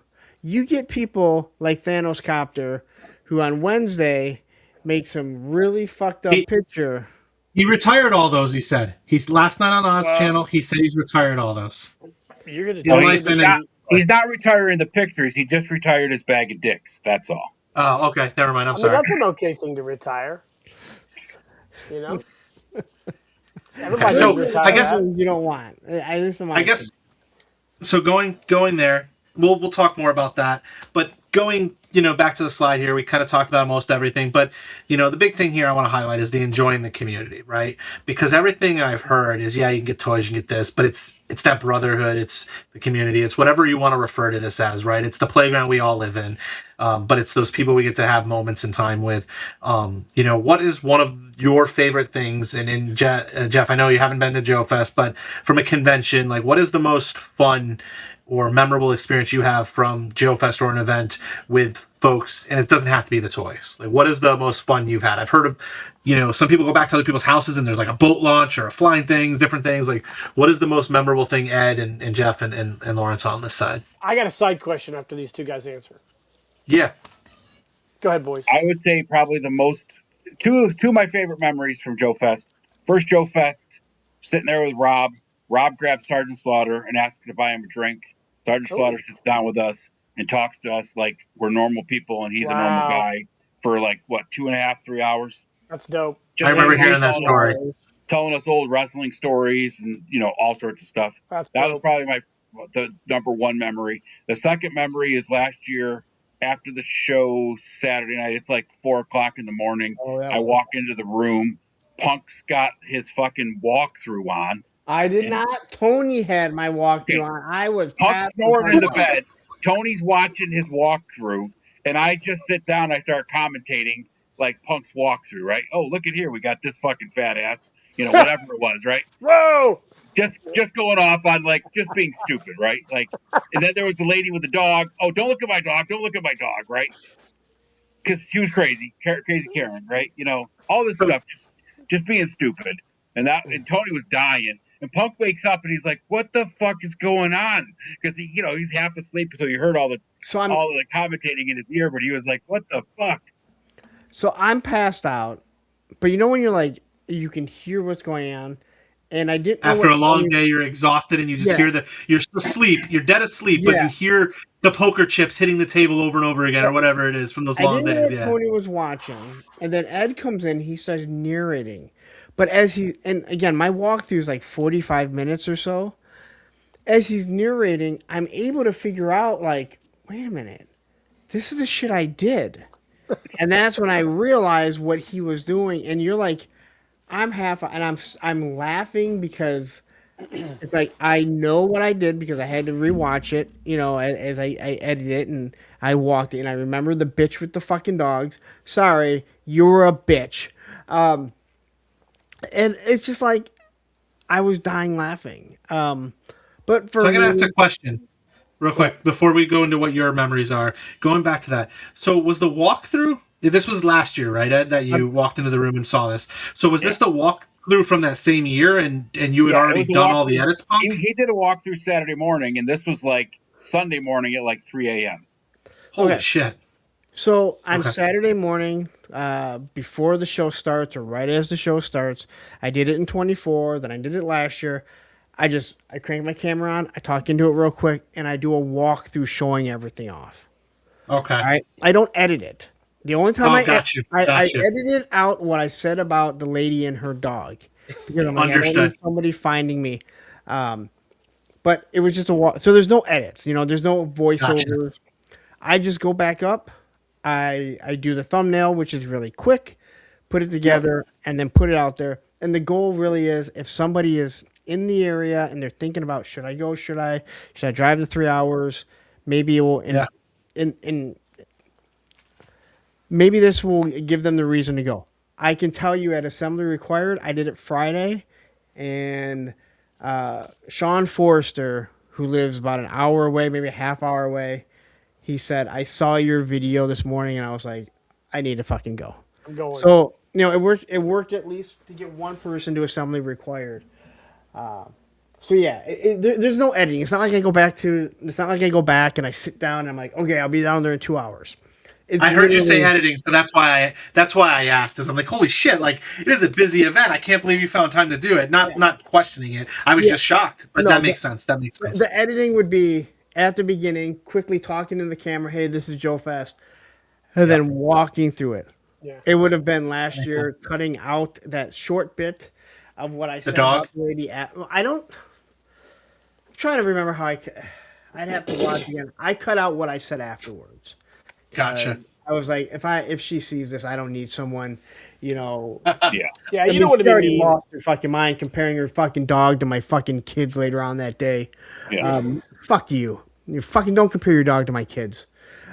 You get people like Thanos Copter, who on Wednesday makes some really fucked up picture. He retired all those. He said he's last night on Oz channel. He said he's retired all those. You're going to Your tell life me and He's not retiring the pictures. He just retired his bag of dicks. That's all. Oh, okay. Never mind. I'm I mean, sorry. that's an okay thing to retire. Everybody So, should retire I guess- that. You don't want. I guess so. Going there, we'll talk more about that. But going, back to the slide here, we kind of talked about most everything. But the big thing here I want to highlight is the enjoying the community, right? Because everything I've heard is, yeah, you can get toys, you can get this, but it's that brotherhood, it's the community, it's whatever you want to refer to this as, right? It's the playground we all live in, but it's those people we get to have moments in time with. What is one of your favorite things? And in Jeff, I know you haven't been to JoeFest, but from a convention, like what is the most fun or memorable experience you have from JoeFest or an event with folks? And it doesn't have to be the toys. Like, what is the most fun you've had? I've heard of, some people go back to other people's houses and there's like a boat launch or a flying things, different things. Like, what is the most memorable thing, Ed and Jeff and Lawrence on this side? I got a side question after these two guys answer. Yeah. Go ahead, boys. I would say probably the most two of my favorite memories from JoeFest. First JoeFest, sitting there with Rob. Rob grabs Sergeant Slaughter and asks to buy him a drink. Sergeant Slaughter sits down with us and talks to us like we're normal people, and he's a normal guy for 2.5, 3 hours. That's dope. I remember hearing that story. Telling us old wrestling stories and all sorts of stuff. That was probably the number one memory. The second memory is last year after the show Saturday night. It's like 4:00 in the morning. I walk into the room. Punk's got his fucking walkthrough on. I did not. Tony had my walkthrough on. I was Punk's snoring in the bed. Tony's watching his walkthrough, and I just sit down. I start commentating like Punk's walkthrough. Right? Oh, look at here. We got this fucking fat ass. Whatever it was. Right? Whoa! Just going off on just being stupid. Right? And then there was the lady with the dog. Oh, don't look at my dog. Don't look at my dog. Right? Because she was crazy Karen. Right? All this stuff. Just being stupid. And Tony was dying. And Punk wakes up and he's like, "What the fuck is going on?" Because he's half asleep, so he heard all the commentating in his ear, but he was like, "What the fuck?" So I'm passed out, but when you're like, you can hear what's going on, and I didn't know After a long day, you're exhausted, and you just hear you're asleep, you're dead asleep, but you hear the poker chips hitting the table over and over again, or whatever it is from those long days. I didn't know what Tony was watching, and then Ed comes in, he starts narrating, but and again, my walkthrough is like 45 minutes or so. As he's narrating, I'm able to figure out, like, wait a minute, this is the shit I did. And that's when I realized what he was doing. And you're like, I'm laughing because it's like, I know what I did because I had to rewatch it, as I edited it and I walked in. I remember the bitch with the fucking dogs. Sorry, you're a bitch. And it's just like, I was dying laughing. But for so I'm gonna ask a question real quick before we go into what your memories are. Going back to that, so was the walkthrough? This was last year, right, Ed? That you walked into the room and saw this. So was this the walkthrough from that same year, and you had already done all the edits? Punk? He did a walkthrough Saturday morning, and this was like Sunday morning at like 3 a.m. Holy shit! So on Saturday morning, before the show starts, or right as the show starts, I did it in 24. Then I did it last year. I crank my camera on, I talk into it real quick, and I do a walkthrough showing everything off. Okay. I don't edit it. The only time I edited out what I said about the lady and her dog. Because I'm like, I don't need somebody finding me. But it was just a walk. So there's no edits. There's no voiceovers. Gotcha. I just go back up. I do the thumbnail, which is really quick, put it together, and then put it out there. And the goal really is, if somebody is in the area and they're thinking about, should I go? Should I drive the 3 hours? Maybe it will. Maybe this will give them the reason to go. I can tell you at Assembly Required, I did it Friday, and Sean Forrester, who lives about an hour away, maybe a half hour away, he said, I saw your video this morning, and I was like, I need to fucking go. I'm going. So, it worked at least to get one person to Assembly Required. So yeah, there's no editing. It's not like I go back and I sit down and I'm like, okay, I'll be down there in 2 hours. I heard you say editing, so that's why I asked. Is I'm like, holy shit! Like, it is a busy event. I can't believe you found time to do it. Not questioning it. I was just shocked, but that makes sense. That makes sense. The editing would be at the beginning, quickly talking to the camera, hey, this is JoeFest, and then walking through it. Yeah. It would have been last year cutting out that short bit of what I said about the lady. I'm trying to remember how I'd have to watch again. I cut out what I said afterwards. Gotcha. I was like, if she sees this, I don't need someone, Yeah, you don't want to be lost your fucking mind comparing your fucking dog to my fucking kids later on that day. Yeah. Fuck you. You fucking don't compare your dog to my kids.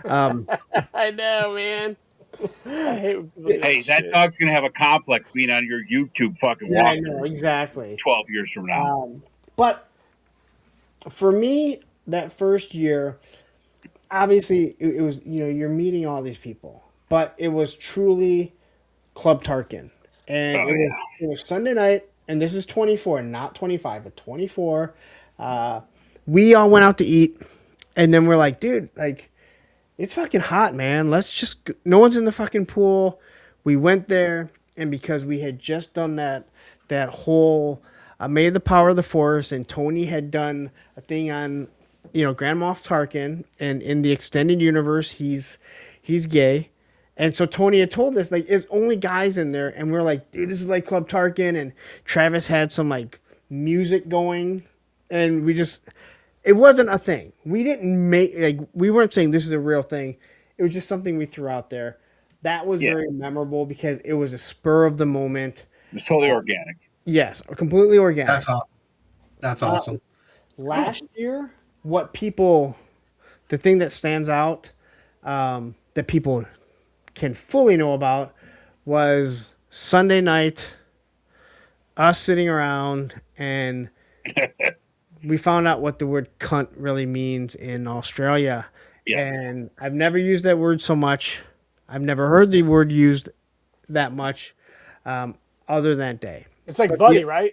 I know, man. Hey, that dog's gonna have a complex being on your YouTube fucking walk. I know, exactly. 12 years from now. But for me, that first year, obviously, it was, you're meeting all these people, but it was truly Club Tarkin. And it was Sunday night, and this is 24, not 25, but 24. We all went out to eat, and then we're like, dude, like, it's fucking hot, man. Let's just, no one's in the fucking pool. We went there, and because we had just done that whole, May the Power of the Force, and Tony had done a thing on, Grand Moff Tarkin, and in the extended universe, he's gay. And so Tony had told us, like, it's only guys in there, and we're like, dude, this is like Club Tarkin, and Travis had some, like, music going, and it wasn't a thing. We we weren't saying this is a real thing. It was just something we threw out there. That was very memorable because it was a spur of the moment. It was totally organic. Yes, completely organic. That's awesome. Last year, the thing that stands out that people can fully know about was Sunday night, us sitting around, and we found out what the word cunt really means in Australia. Yes. And I've never used that word so much. I've never heard the word used that much other than that day. It's like buddy, right?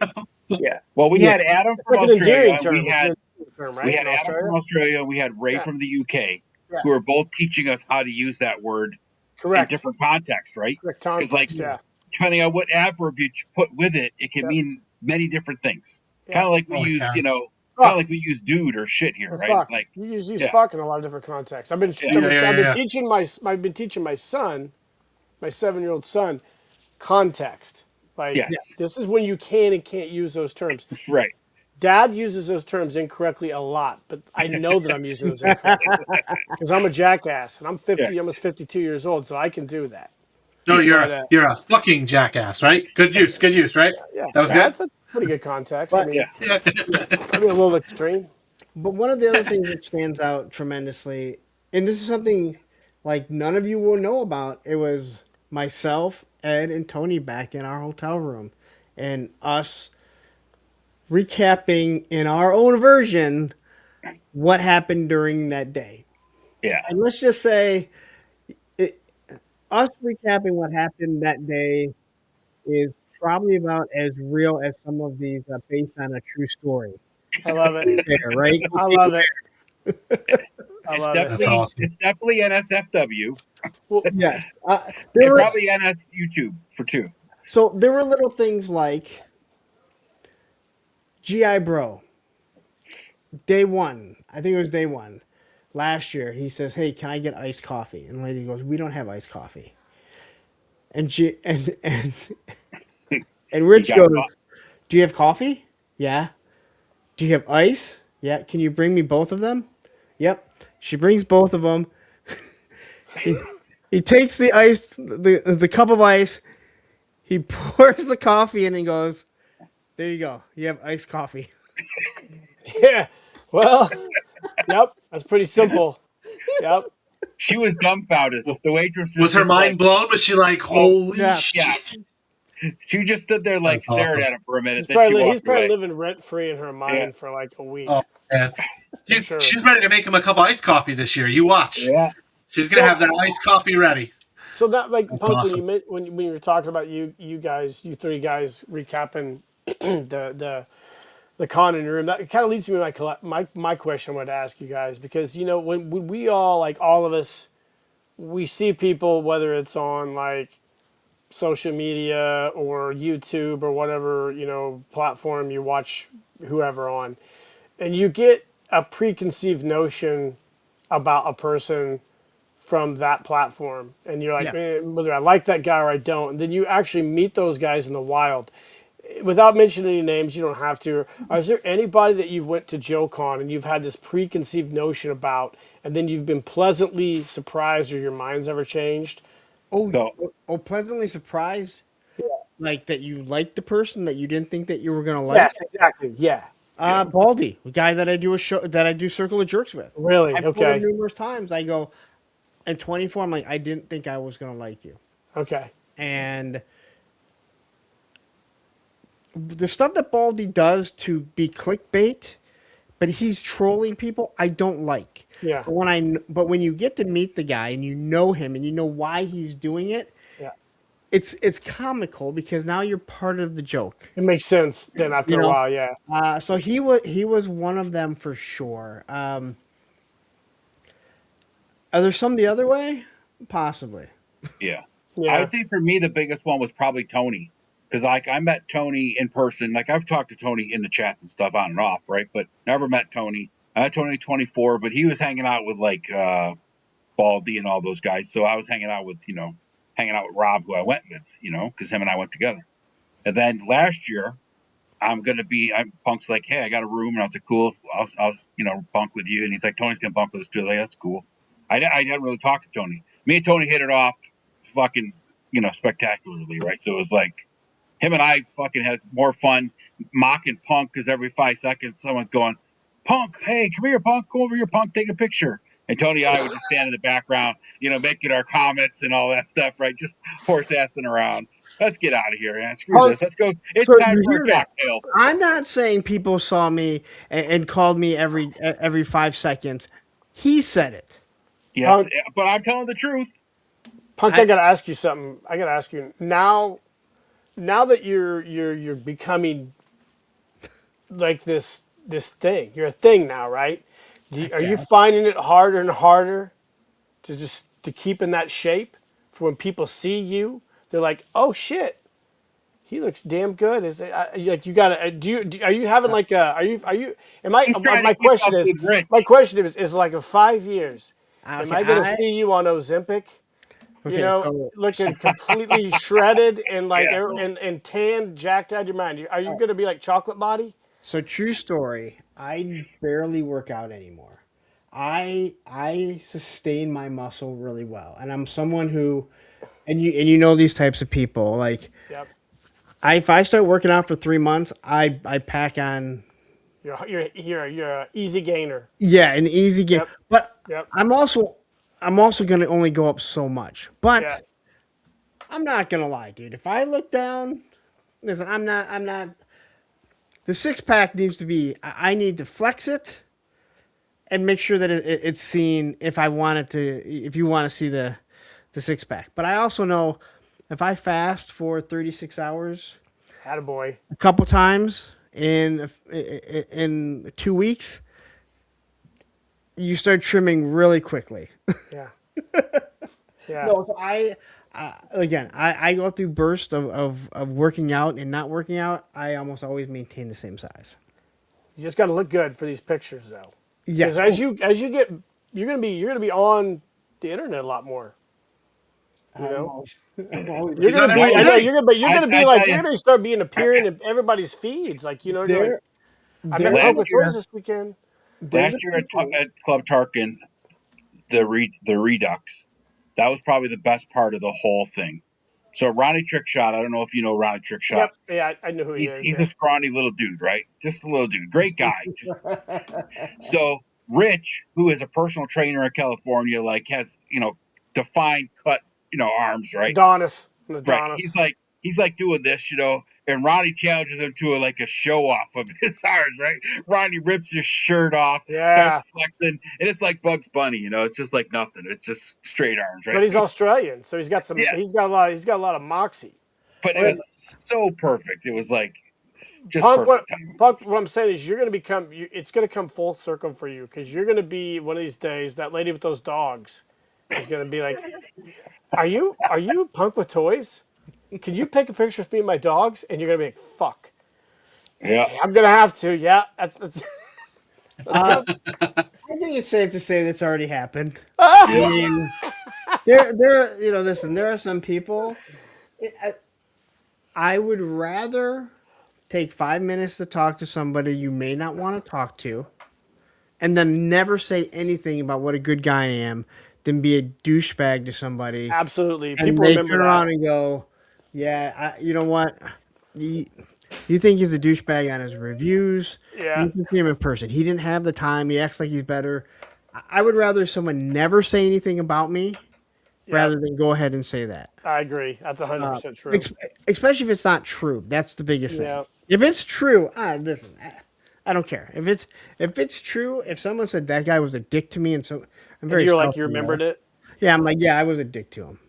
Yeah. Well, we had Adam It's from like an Australia. endearing term. We It's had an endearing term, right? we had In Adam Australia? from Australia. We had Ray Yeah. from the UK, Yeah. who are both teaching us how to use that word in Correct. different contexts, right? Correct Because like context, yeah. depending on what adverb you put with it, it can Yep. mean many different things. Yeah. Kind of like we Oh, use, yeah. kind of like we use dude or shit here, Or right? fuck. It's like, You use yeah, fuck in a lot of different contexts. I've been Yeah. teaching my 7-year-old son, context. Like, yes, this is when you can and can't use those terms. right. Dad uses those terms incorrectly a lot, but I know that I'm using those incorrectly because I'm a jackass and I'm Yeah. almost 52 years old, so I can do that. No, But you're a fucking jackass, right? Good use, right? yeah, That was good. that's a pretty good context. I But mean, Yeah. I mean a little extreme. But one of the other things that stands out tremendously, and this is something like none of you will know about, it was myself, Ed, and Tony back in our hotel room, and us recapping in our own version what happened during that day. Yeah. And let's just say, it, us recapping what happened that day is probably about as real as some of these based on a true story. I love it. There, right? I love it. I It's love it. definitely, That's awesome. it's definitely NSFW Well, Yes. and There were, probably NS YouTube for two. so there were little things like GI Bro. Day one, I think it was day one, last year. He says, "Hey, can I get iced coffee?" And the lady goes, "We don't have iced coffee." And and Rich You goes, got "Do you have coffee? Yeah. Do you have ice? Yeah. Can you bring me both of them?" Yep. She brings both of them. He takes the ice, the cup of ice. He pours the coffee in and goes, "There you go. You have iced coffee." yeah. Well, yep. That's pretty simple. Yep. She was dumbfounded. The waitress Was her just mind blown? Was she like, holy yeah. shit? Yeah. She just stood there like That's staring awesome. at him for a minute. He's Then she probably walked away. living rent free in her mind Yeah. for like a week. Oh man, Sure. she's ready to make him a cup of iced coffee this year. You watch. Yeah. She's gonna So- have that iced coffee ready. So that like That's Punk, awesome. when you were talking about you three guys recapping the con in your room, that kind of leads me to my question I wanted to ask you guys, because when we all, like all of us, we see people, whether it's on like social media or YouTube or whatever platform you watch whoever on, and you get a preconceived notion about a person from that platform, and you're like, Yeah. whether I like that guy or I don't, and then you actually meet those guys in the wild. Without mentioning any names, you don't have to. Is there anybody that you've went to JoeCon and you've had this preconceived notion about, and then you've been pleasantly surprised or your mind's ever changed? Oh, pleasantly surprised. Like that you liked the person that you didn't think that you were gonna like. Yes, exactly. Yeah. Baldy, the guy that I do Circle of Jerks with. Really? I've told Okay. him numerous times. I go, at 24, I'm like, I didn't think I was gonna like you. Okay. And the stuff that Baldy does to be clickbait, but he's trolling people, I don't like. Yeah. But when you get to meet the guy and you know him and you know why he's doing it, Yeah. it's comical because now you're part of the joke. It makes sense then after a while. Yeah. So he was one of them for sure. Are there some the other way? Possibly. Yeah. Yeah. I would think for me the biggest one was probably Tony, because like I met Tony in person. Like I've talked to Tony in the chats and stuff on and off, right? But never met Tony. I met Tony 24, but he was hanging out with like Baldy and all those guys. So I was hanging out with Rob, who I went with, because him and I went together. And then last year, Punk's like, hey, I got a room, and I was like, cool, I'll bunk with you. And he's like, Tony's gonna bunk with us too. Like, that's cool. I didn't really talk to Tony. Me and Tony hit it off, fucking, spectacularly, right? So it was like him and I fucking had more fun mocking Punk, because every 5 seconds someone's going, Punk, hey, come here, Punk, go over here, Punk, take a picture. And Tony and I would just stand in the background, making our comments and all that stuff, right? Just horse assing around. Let's get out of here, man. Screw this. Let's go. It's time for a cocktail. I'm not saying people saw me and called me every 5 seconds. He said it. Yes, but I'm telling the truth. Punk, I gotta ask you something. I gotta ask you now that you're becoming like this thing. You're a thing now, right? Are you guess. finding it harder and harder to keep in that shape? For when people see you, they're like, "Oh shit, he looks damn good." Is it like you gotta? Are you having like a? Are you? Am I? He's trying to My keep question up is. with Rich. My question is like in 5 years, am Okay, I gonna see you on Ozempic? You okay. know, So looking completely shredded and like Yeah. and tan, jacked out of your mind. Are you gonna be like chocolate body? So true story. I barely work out anymore. I sustain my muscle really well, and I'm someone who, and you know these types of people. Like Yep. if I start working out for 3 months, I pack on, You're a easy gainer. yeah, an easy game. Yep. But Yep. I'm also gonna only go up so much. Yeah. But I'm not gonna lie, dude. If I look down, listen, I'm not. The six pack needs to be. I need to flex it and make sure that it's seen if I want it to. If you want to see the six pack, but I also know if I fast for 36 hours Attaboy. a couple times in 2 weeks, you start trimming really quickly. Yeah. Yeah. No, so I go through bursts of working out and not working out. I almost always maintain the same size. You just got to look good for these pictures, though. Yes. Because as you get, you're gonna be on the internet a lot more. You know, I'm always- you're gonna be. every I know day. you're gonna. But you're I- gonna be I like tell you're you- gonna start being appearing in everybody's feeds. Like you know, you're like, I met there- Cobra Last year- Toys this weekend. there's Last a year at, people- at Club Tarkin, the Redux, that was probably the best part of the whole thing. So Ronnie Trickshot, I don't know if you know Ronnie Trickshot. Yep. Yeah, I know who he is. He's Yeah. a scrawny little dude, right? Just a little dude. Great guy. So Rich, who is a personal trainer in California, like has, defined cut, arms, right? Adonis. Right. Adonis. He's like doing this, and Ronnie challenges him to like a show off of his arms, right? Ronnie rips his shirt off, Yeah. starts flexing, and it's like Bugs Bunny, it's just like nothing. It's just straight arms, right? But he's Australian, so he's got some. Yeah. He's got a lot of moxie. But it was so perfect. It was like just Punk, perfect time. Punk, what I'm saying is you're going to become, it's going to come full circle for you because you're going to be one of these days, that lady with those dogs is going to be like, are you Punk with Toys? Can you take a picture of me and my dogs? And you're going to be like, fuck. Yeah. I'm going to have to. Yeah. That's I think it's safe to say that's already happened. Ah! I mean, listen, there are some people. I would rather take 5 minutes to talk to somebody you may not want to talk to, and then never say anything about what a good guy I am, than be a douchebag to somebody. Absolutely. And People they remember turn that. around and go, "Yeah, you know what? You think he's a douchebag on his reviews? Yeah. You can see him in person. He didn't have the time. He acts like he's better." I would rather someone never say anything about me rather than go ahead and say that. I agree. That's 100% true. Especially if it's not true. That's the biggest Yeah. thing. If it's true, listen, I don't care. If it's true, if someone said that guy was a dick to me, and so I'm very You're like, self-aware. you remembered it? Yeah, I'm like, yeah, I was a dick to him.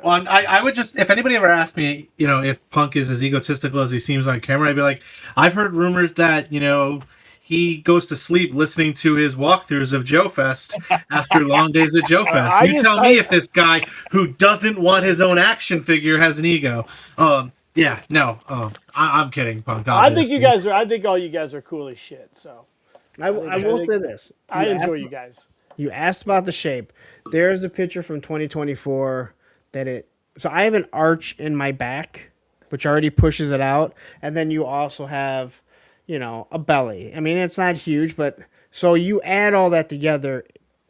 Well, I would just, if anybody ever asked me, if Punk is as egotistical as he seems on camera, I'd be like, I've heard rumors that, he goes to sleep listening to his walkthroughs of JoeFest after long days at JoeFest. You tell me if this guy who doesn't want his own action figure has an ego. Yeah, no, I'm kidding, Punk. Obviously. I think all you guys are cool as shit. So I will say this. I enjoy you guys. You asked about the shape. There's a picture from 2024 so I have an arch in my back, which already pushes it out. And then you also have, a belly. I mean, it's not huge, but so you add all that together,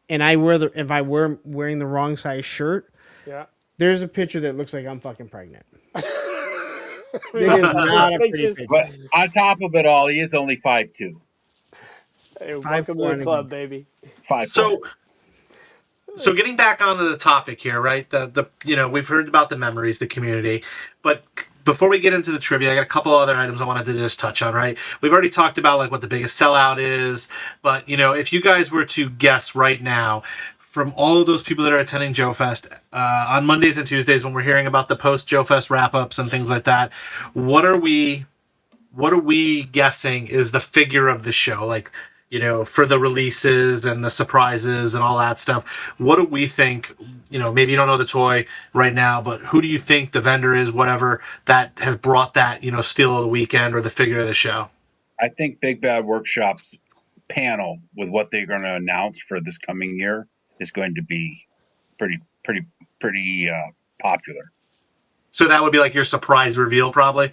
and if I were wearing the wrong size shirt, Yeah. there's a picture that looks like I'm fucking pregnant. It is not a pretty picture. But on top of it all, he is only 5'2". Hey, welcome to the club, baby. 5'4". So getting back onto the topic here, right? We've heard about the memories, the community, but before we get into the trivia, I got a couple other items I wanted to just touch on, right? We've already talked about like what the biggest sellout is, but if you guys were to guess right now, from all of those people that are attending JoeFest on Mondays and Tuesdays when we're hearing about the post JoeFest wrap-ups and things like that, what are we what are we guessing is the figure of the show? Like, for the releases and the surprises and all that stuff. What do we think? Maybe you don't know the toy right now, but who do you think the vendor is, whatever, that has brought that, steal of the weekend or the figure of the show? I think Big Bad Workshop's panel with what they're going to announce for this coming year is going to be pretty popular. So that would be like your surprise reveal, probably?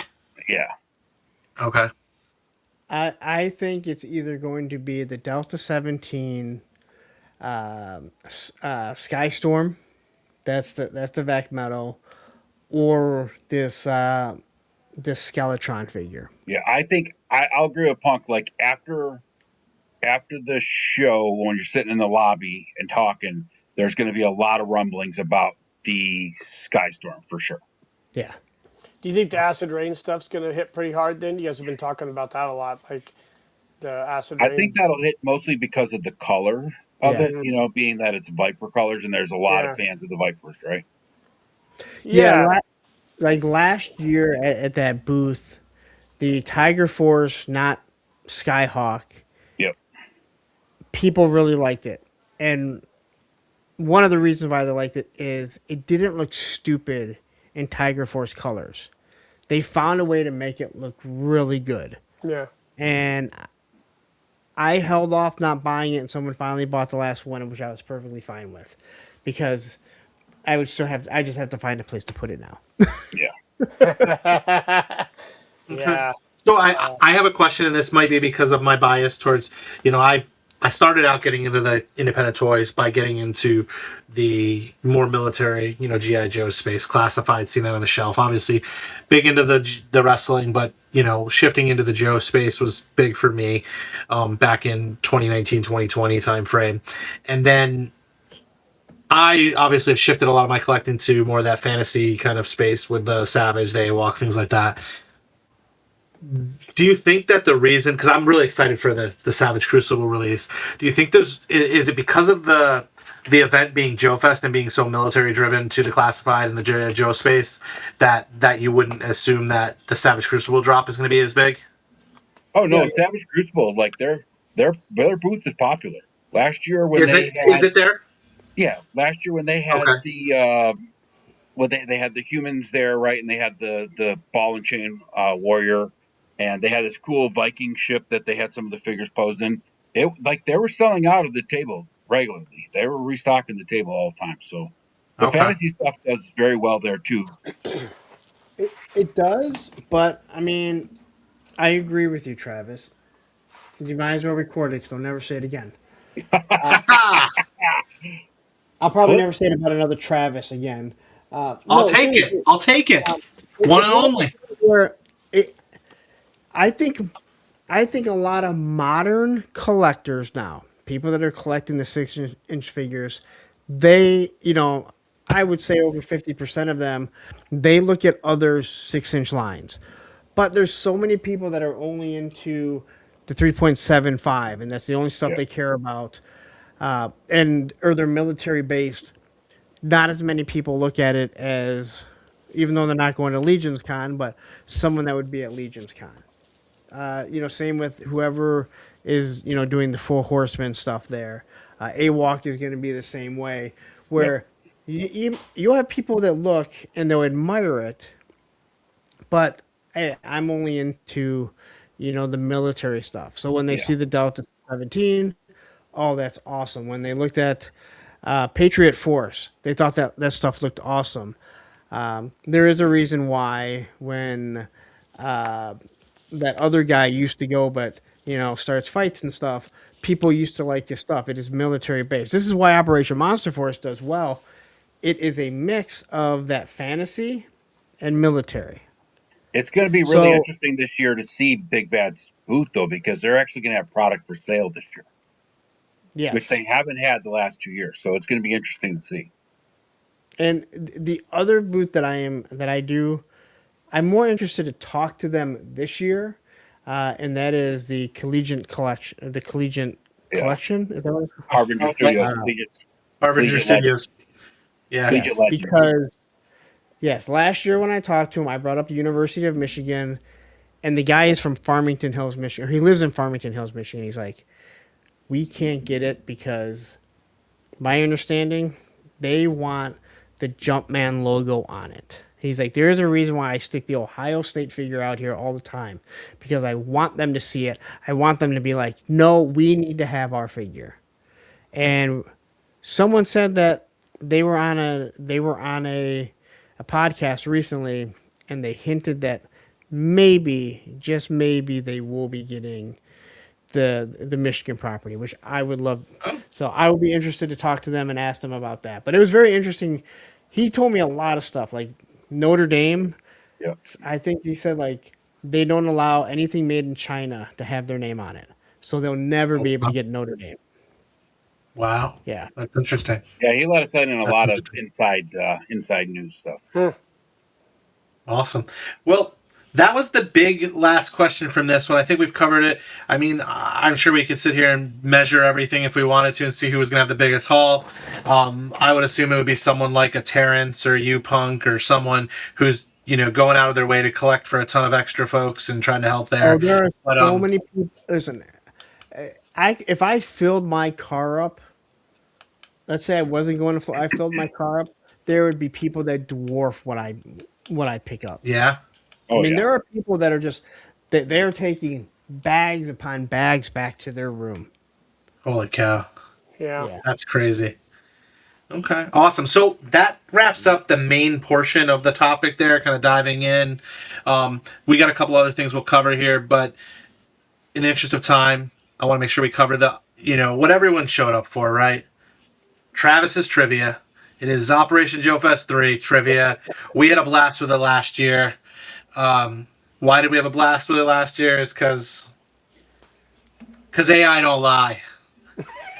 Yeah. Okay. I think it's either going to be the Delta 17 Skystorm, that's the Vac Metal, or this Skeletron figure. Yeah, I think I'll agree with Punk. Like after the show, when you're sitting in the lobby and talking, there's going to be a lot of rumblings about the Skystorm for sure. Yeah. Do you think the acid rain stuff's going to hit pretty hard then? You guys have been talking about that a lot, like the acid rain. I think that'll hit mostly because of the color of it, being that it's Viper colors, and there's a lot of fans of the Vipers, right? Yeah. Like last year at that booth, the Tiger Force, not Skyhawk. Yep. People really liked it. And one of the reasons why they liked it is it didn't look stupid in Tiger Force colors. They found a way to make it look really good. Yeah. And I held off not buying it, and someone finally bought the last one, which I was perfectly fine with, because I just have to find a place to put it now. Yeah. Yeah. So I have a question, and this might be because of my bias towards, I started out getting into the independent toys by getting into the more military, G.I. Joe space, classified, seeing that on the shelf. Obviously, big into the wrestling, but, shifting into the Joe space was big for me back in 2019, 2020 timeframe. And then I obviously have shifted a lot of my collecting to more of that fantasy kind of space with the Savage, the AWOC, things like that. Do you think that the reason, because I'm really excited for the Savage Crucible release, do you think is it because of the event being JoeFest and being so military driven to the classified and the Joe space that you wouldn't assume that the Savage Crucible drop is going to be as big? Oh no, Savage Crucible, like their booth is popular. Last year when is it there? Yeah, last year when they had they had the humans there, right, and they had the ball and chain warrior. And they had this cool Viking ship that they had some of the figures posed in. It they were selling out of the table regularly. They were restocking the table all the time. So the fantasy stuff does very well there too. It does, but I mean, I agree with you, Travis. You might as well record it because I'll never say it again. I'll probably never say it about another Travis again. I'll take it. One and only. I think a lot of modern collectors now, people that are collecting the 6-inch figures, they, I would say over 50% of them, they look at other 6-inch lines. But there's so many people that are only into the 3.75, and that's the only stuff they care about. Or they're military based. Not as many people look at it as, even though they're not going to Legion's Con, but someone that would be at Legion's Con. Same with whoever is, doing the Four Horsemen stuff there. AWOC is going to be the same way, where you have people that look and they'll admire it, but hey, I'm only into, the military stuff. So when they see the Delta 17, oh, that's awesome. When they looked at Patriot Force, they thought that stuff looked awesome. There is a reason why when that other guy used to go, but starts fights and stuff, people used to like his stuff. It is military based. This is why Operation Monster Force does well. It is a mix of that fantasy and military. It's going to be really interesting this year to see Big Bad's booth, though, because they're actually going to have product for sale this year. Yes. Which they haven't had the last 2 years. So it's going to be interesting to see. And the other booth that I'm more interested to talk to them this year, and that is the Collegiant Collection. The Collegiant Collection? Is that what it's called? Harbinger Studios. Harbinger Studios. Yeah. Because, last year when I talked to him, I brought up the University of Michigan, And the guy is from Farmington Hills, Michigan. Or he lives in Farmington Hills, Michigan. He's like, we can't get it because, my understanding, they want the Jumpman logo on it. He's like, there's a reason why I stick the Ohio State figure out here all the time, because I want them to see it. I want them to be like, no, we need to have our figure. And someone said that they were on a podcast recently, and they hinted that maybe, just maybe, they will be getting the Michigan property, which I would love. So I would be interested to talk to them and ask them about that. But it was very interesting. He told me a lot of stuff, like Notre Dame. Yep. I think he said like they don't allow anything made in China to have their name on it, so they'll never be able to get Notre Dame. Wow. Yeah, That's interesting. Yeah, he let us in a lot of inside news stuff. Awesome. Well, that was the big last question from this one. I think we've covered it. I mean, I'm sure we could sit here and measure everything if we wanted to and see who was going to have the biggest haul. I would assume it would be someone like a Terrence or APunk or someone who's going out of their way to collect for a ton of extra folks and trying to help there. Oh, there are so many people. Listen, if I filled my car up, let's say I wasn't going to, I filled my car up, there would be people that dwarf what I pick up. Yeah. Oh, I mean, yeah. there are people that are just they're taking bags upon bags back to their room. Holy cow. Yeah. That's crazy. Okay, awesome. So that wraps up the main portion of the topic there, kind of diving in. We got a couple other things we'll cover here, but in the interest of time, I want to make sure we cover what everyone showed up for, right? Travis's trivia. It is Operation JoeFest III trivia. We had a blast with it last year. Why did we have a blast with it last year? Is because AI don't lie.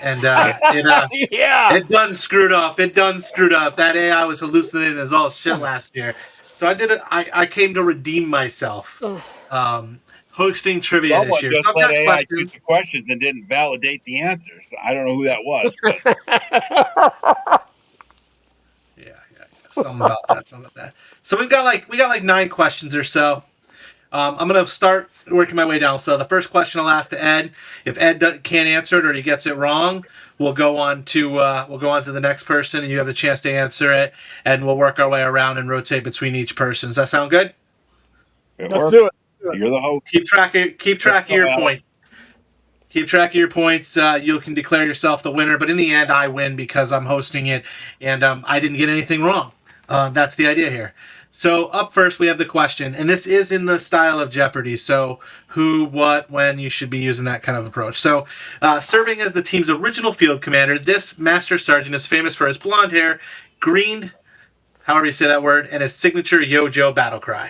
And it done screwed up. That AI was hallucinating as all shit last year. So I did it. I came to redeem myself. Hosting trivia this year. Just let AI choose the questions and didn't validate the answers. I don't know who that was. But. Yeah. Something about that. So we got like 9 questions or so. I'm gonna start working my way down. So the first question I'll ask to Ed. If Ed can't answer it or he gets it wrong, we'll go on to the next person, and you have the chance to answer it, and we'll work our way around and rotate between each person. Does that sound good? Let's do it. You're the host. Keep track of your points. Keep track of your points. You can declare yourself the winner, but in the end, I win because I'm hosting it, and I didn't get anything wrong. That's the idea here. So up first, we have the question, and this is in the style of Jeopardy. So who, what, when, you should be using that kind of approach. So serving as the team's original field commander, this Master Sergeant is famous for his blonde hair, green, however you say that word, and his signature Yo Joe battle cry.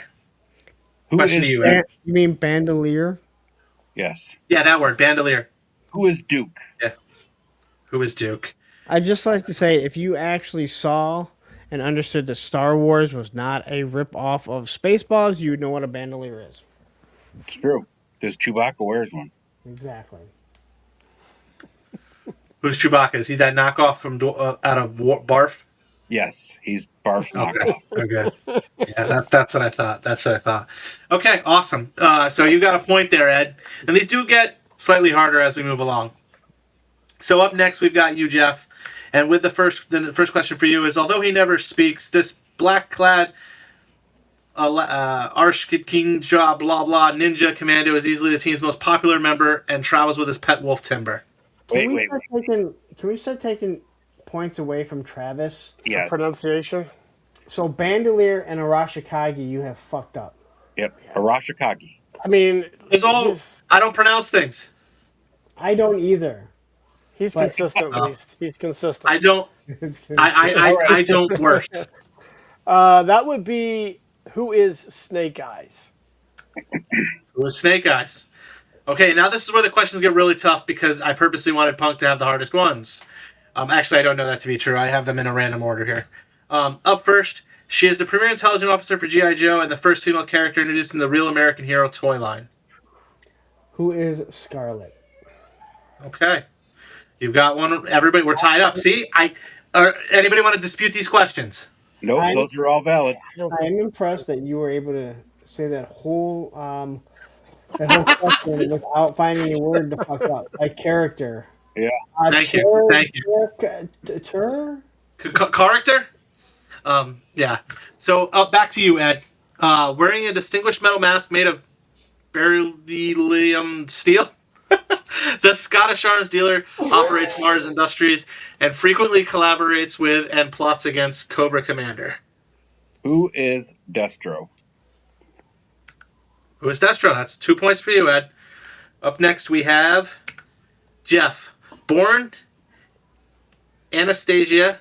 Question to you, Ed. You mean bandolier? Yes. Yeah, that word, bandolier. Who is Duke? Yeah. Who is Duke? I'd just like to say, if you actually saw and understood that Star Wars was not a rip-off of Spaceballs, you would know what a bandolier is. It's true. Because Chewbacca wears one. Exactly. Who's Chewbacca? Is he that knockoff from out of Barf? Yes, he's Barf's knockoff. Okay. Yeah, that's what I thought. Okay, awesome. So you got a point there, Ed. And these do get slightly harder as we move along. So up next, we've got you, Jeff. And with the first question for you is, although he never speaks, this black-clad Arshkinja blah blah ninja commando is easily the team's most popular member and travels with his pet wolf Timber. Can we start taking points away from Travis? Yeah. Pronunciation. So bandolier and Arashikage, you have fucked up. Yep. Arashikage. I mean, I don't pronounce things. I don't either. He's consistent. He's consistent. I don't. I don't worse. That would be who is Snake Eyes? Who is Snake Eyes? Okay, now this is where the questions get really tough because I purposely wanted Punk to have the hardest ones. Actually, I don't know that to be true. I have them in a random order here. Up first, she is the premier intelligence officer for G.I. Joe and the first female character introduced in the Real American Hero toy line. Who is Scarlet? Okay. You've got one. Everybody, we're tied up. See? Anybody want to dispute these questions? Nope, those are all valid. I am impressed that you were able to say that whole That whole question without finding a word to fuck up. A character. Yeah. Thank you. Thank you. Character? Yeah. So back to you, Ed. Wearing a distinguished metal mask made of beryllium steel. The Scottish arms dealer operates Mars Industries and frequently collaborates with and plots against Cobra Commander. Who is Destro? Who is Destro? That's 2 points for you, Ed. Up next, we have Jeff. Born Anastasia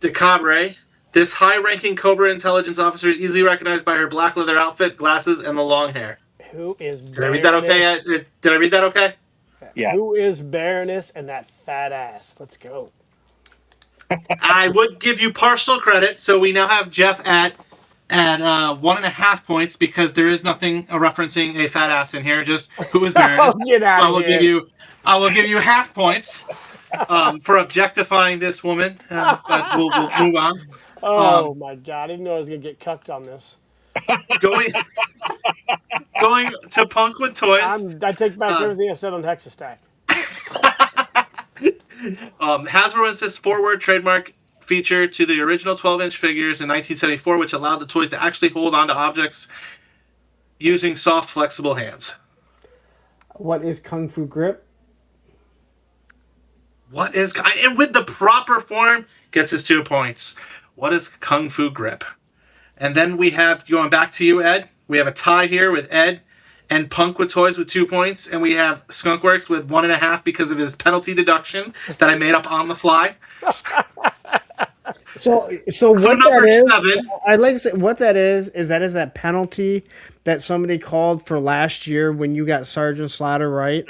de Cobra. This high-ranking Cobra intelligence officer is easily recognized by her black leather outfit, glasses, and the long hair. Who is Did I read that okay? Did I read that okay? Yeah. Who is Baroness and that fat ass? Let's go. I would give you partial credit, so we now have Jeff at 1.5 points because there is nothing referencing a fat ass in here. Just who is Baroness? Oh, get out of here. I will give you half points for objectifying this woman, but we'll move on. Oh my god! I didn't know I was gonna get cucked on this. Going to Punk with Toys. I take back everything I said on Hexastack. Hasbro insists forward trademark feature to the original 12-inch figures in 1974, which allowed the toys to actually hold onto objects using soft, flexible hands. What is Kung Fu Grip? And with the proper form, gets us 2 points. What is Kung Fu Grip? And then we have, going back to you, Ed, we have a tie here with Ed and Punk with Toys with 2 points, and we have Skunkworks with 1.5 because of his penalty deduction that I made up on the fly. So what number that is, 7. I'd like to say what that is that penalty that somebody called for last year when you got Sergeant Slaughter right.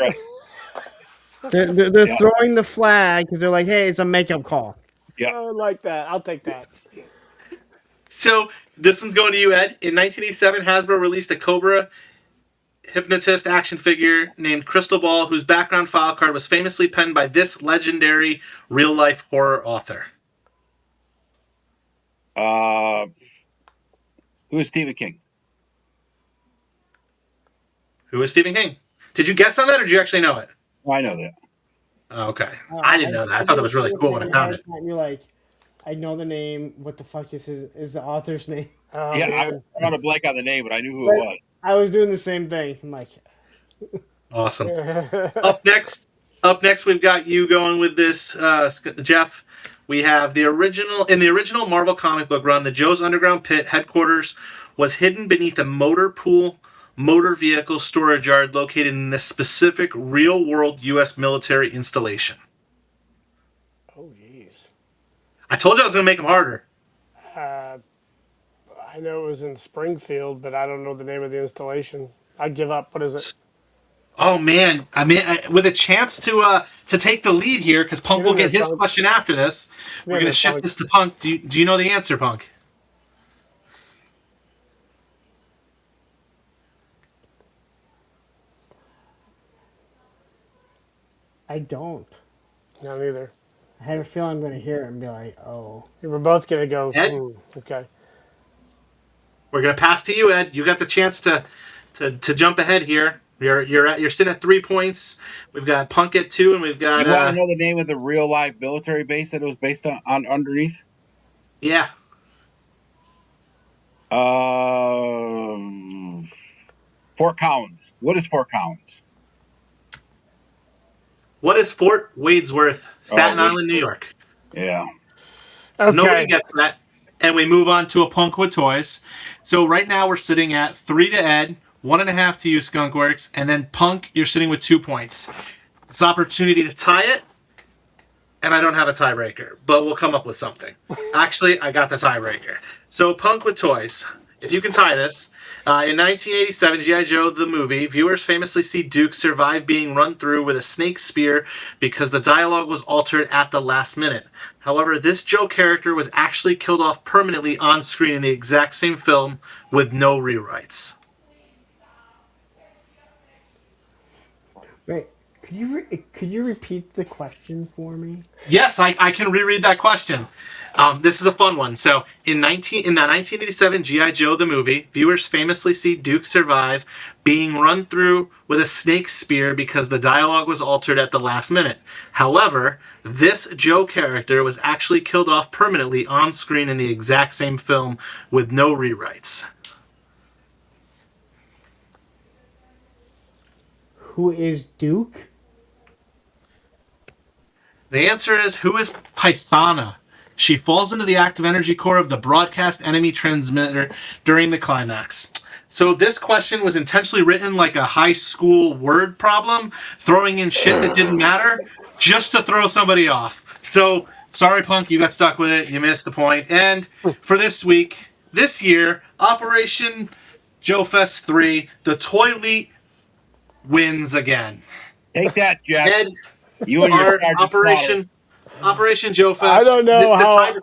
They're throwing the flag because they're like, hey, it's a makeup call. Yeah. I like that. I'll take that. So this one's going to you, Ed. In 1987, Hasbro released a Cobra hypnotist action figure named Crystal Ball, whose background file card was famously penned by this legendary real-life horror author. Who is Stephen King? Who is Stephen King? Did you guess on that, or did you actually know it? Oh, I know that. Oh, okay. I didn't know that. I thought that was really cool when I found it. And you're like, I know the name. What the fuck is the author's name? I got a blank on the name, but I knew who it was. I was doing the same thing. I'm like, awesome. Up next, we've got you going with this, Jeff. We have the original Marvel comic book run, the Joe's Underground Pit headquarters was hidden beneath a motor vehicle storage yard located in this specific real-world U.S. military installation. Oh, jeez. I told you I was going to make them harder. I know it was in Springfield, but I don't know the name of the installation. I'd give up. What is it? Oh man! I mean, with a chance to take the lead here, because Punk will get his question after this. We're going to shift this to Punk. Do you know the answer, Punk? I don't. No, neither. I have a feeling I'm going to hear it and be like, oh. We're both going to go, Ed? Okay. We're going to pass to you, Ed. You got the chance to jump ahead here. You're sitting at 3 points. We've got Punk at 2, and we've got. You want to know the name of the real life military base that it was based on underneath? Yeah. Fort Collins. What is Fort Collins? What is Fort Wadesworth, Staten Island, New York? Yeah. Okay. Nobody gets that. And we move on to a Punk with Toys. So right now we're sitting at 3 to Ed, 1.5 to you, Skunkworks, and then Punk, you're sitting with 2 points. It's an opportunity to tie it, and I don't have a tiebreaker, but we'll come up with something. Actually, I got the tiebreaker. So Punk with Toys, if you can tie this. In 1987, G.I. Joe the movie, viewers famously see Duke survive being run through with a snake spear because the dialogue was altered at the last minute. However, this Joe character was actually killed off permanently on screen in the exact same film with no rewrites. Wait, could you repeat the question for me? Yes, I can reread that question. This is a fun one. So in the 1987 GI Joe the movie, viewers famously see Duke survive being run through with a snake spear because the dialogue was altered at the last minute. However, this Joe character was actually killed off permanently on screen in the exact same film with no rewrites. Who is Duke? The answer is, who is Pythona? She falls into the active energy core of the broadcast enemy transmitter during the climax. So this question was intentionally written like a high school word problem, throwing in shit that didn't matter just to throw somebody off. So, sorry, Punk, you got stuck with it. You missed the point. And for this year, Operation JoeFest III, the ToyLeet wins again. Take that, Jeff. Ed, You and your Operation JoeFest. I don't know how.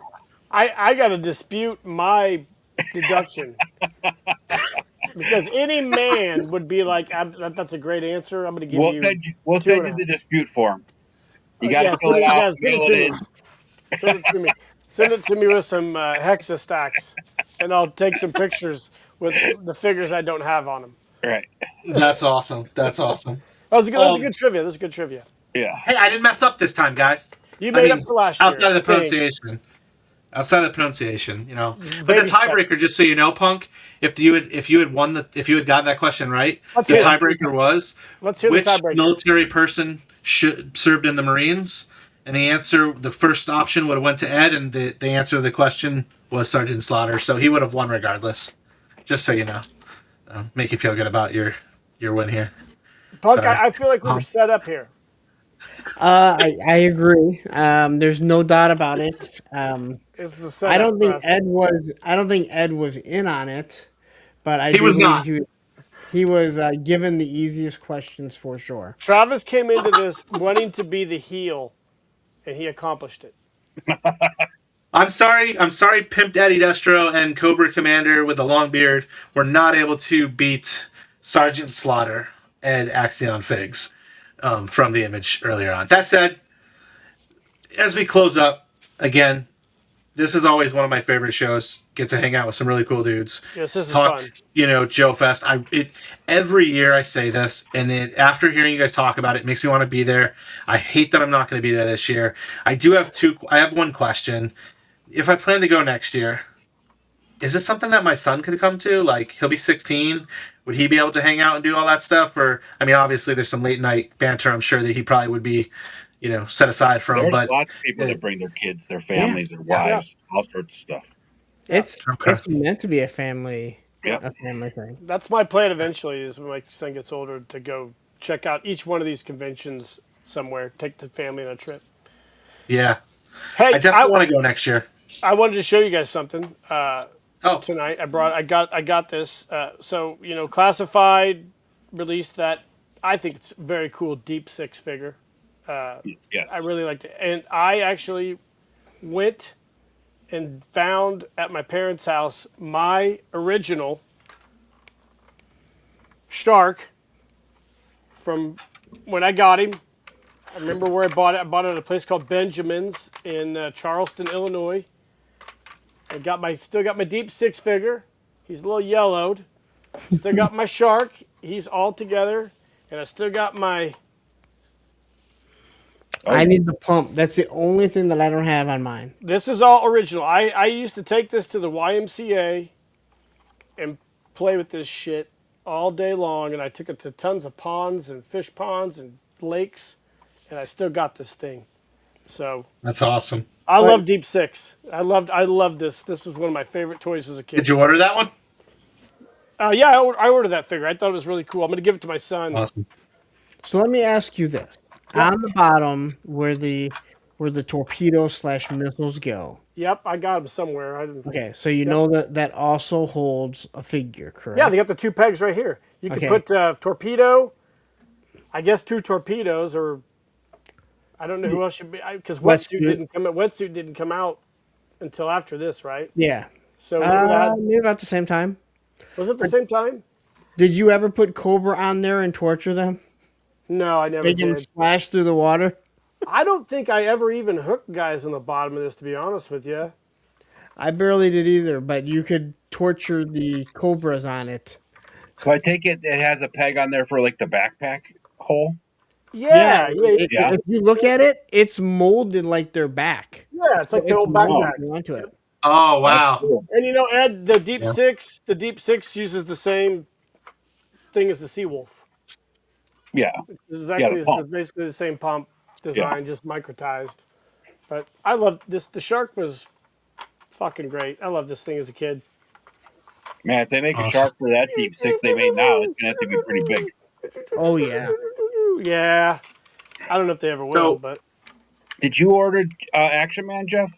I got to dispute my deduction. Because any man would be like, that's a great answer. I'm going to give you. We'll send you the dispute form. You got to fill it out. Send it to me. Send it to me with some hexa stacks, and I'll take some pictures with the figures I don't have on them. Right. That's awesome. That's awesome. That was good trivia. That was good trivia. Yeah. Hey, I didn't mess up this time, guys. You made up for last year. Outside of the pronunciation. But the tiebreaker, just so you know, Punk, if you had gotten that question right, the tiebreaker was which military person served in the Marines, and the first option would have went to Ed, and the answer to the question was Sergeant Slaughter, so he would have won regardless. Just so you know, make you feel good about your win here. Punk, I feel like we were set up here. I agree. There's no doubt about it. I don't think Ed was in on it, but he was not. He was given the easiest questions for sure. Travis came into this wanting to be the heel, and he accomplished it. I'm sorry, Pimped Eddie Destro and Cobra Commander with the long beard were not able to beat Sergeant Slaughter and Axion Figs from the image earlier on. That said, as we close up, again, this is always one of my favorite shows. Get to hang out with some really cool dudes. Yes, this is fun. Joe Fest. Every year I say this, and after hearing you guys talk about it, it makes me want to be there. I hate that I'm not going to be there this year. I have one question. If I plan to go next year, is it something that my son could come to? Like, he'll be 16. Would he be able to hang out and do all that stuff? Or, I mean, obviously there's some late night banter I'm sure that he probably would be, set aside from. There's but lots of people that bring their kids, their families, their wives, all sorts of stuff. It's meant to be a family thing. That's my plan eventually, is when my son gets older, to go check out each one of these conventions somewhere, take the family on a trip. Yeah. Hey, I definitely want to go next year. I wanted to show you guys something tonight. I got this. So, Classified released that. I think it's a very cool Deep Six figure. Yes. I really liked it. And I actually went and found at my parents' house my original Shark from when I got him. I remember where I bought it. I bought it at a place called Benjamin's in Charleston, Illinois. Still got my Deep Six figure. He's a little yellowed. Still got my Shark. He's all together. And I still got my... I need the pump. That's the only thing that I don't have on mine. This is all original. I used to take this to the YMCA and play with this shit all day long. And I took it to tons of ponds and fish ponds and lakes. And I still got this thing. So that's awesome. I love Deep Six. I loved this. This was one of my favorite toys as a kid. Did you order that one? Yeah, I ordered that figure. I thought it was really cool. I'm going to give it to my son. Awesome. So let me ask you this: on the bottom, where the torpedo/missiles go. Yep, I got them somewhere. Okay, so know that also holds a figure, correct? Yeah, they got the two pegs right here. You can put torpedo. I guess 2 torpedoes, or I don't know who else should be, because Wetsuit didn't come out until after this, right? Yeah. So maybe about the same time. Was it the same time? Did you ever put Cobra on there and torture them? No, I never did. Make them splash through the water? I don't think I ever even hooked guys on the bottom of this, to be honest with you. I barely did either, but you could torture the cobras on it. So I take it has a peg on there for like the backpack hole. Yeah, Yeah, yeah, Yeah. if you look at it, it's molded like their back. yeah. It's So like the it's old molded backpacks. onto it. Oh That's wow. cool. And Ed, the Deep Yeah. Six, uses the same thing as the Seawolf. Yeah. It's The pump. basically the same pump Yeah. design, just microtized. But I love this. The shark was fucking great. I loved this thing as a kid. Man, if they make a Awesome. shark for that deep six they made now, it's gonna have to be pretty big. Oh yeah. Yeah. I don't know if they ever will, So- but Did you order Action Man, Jeff?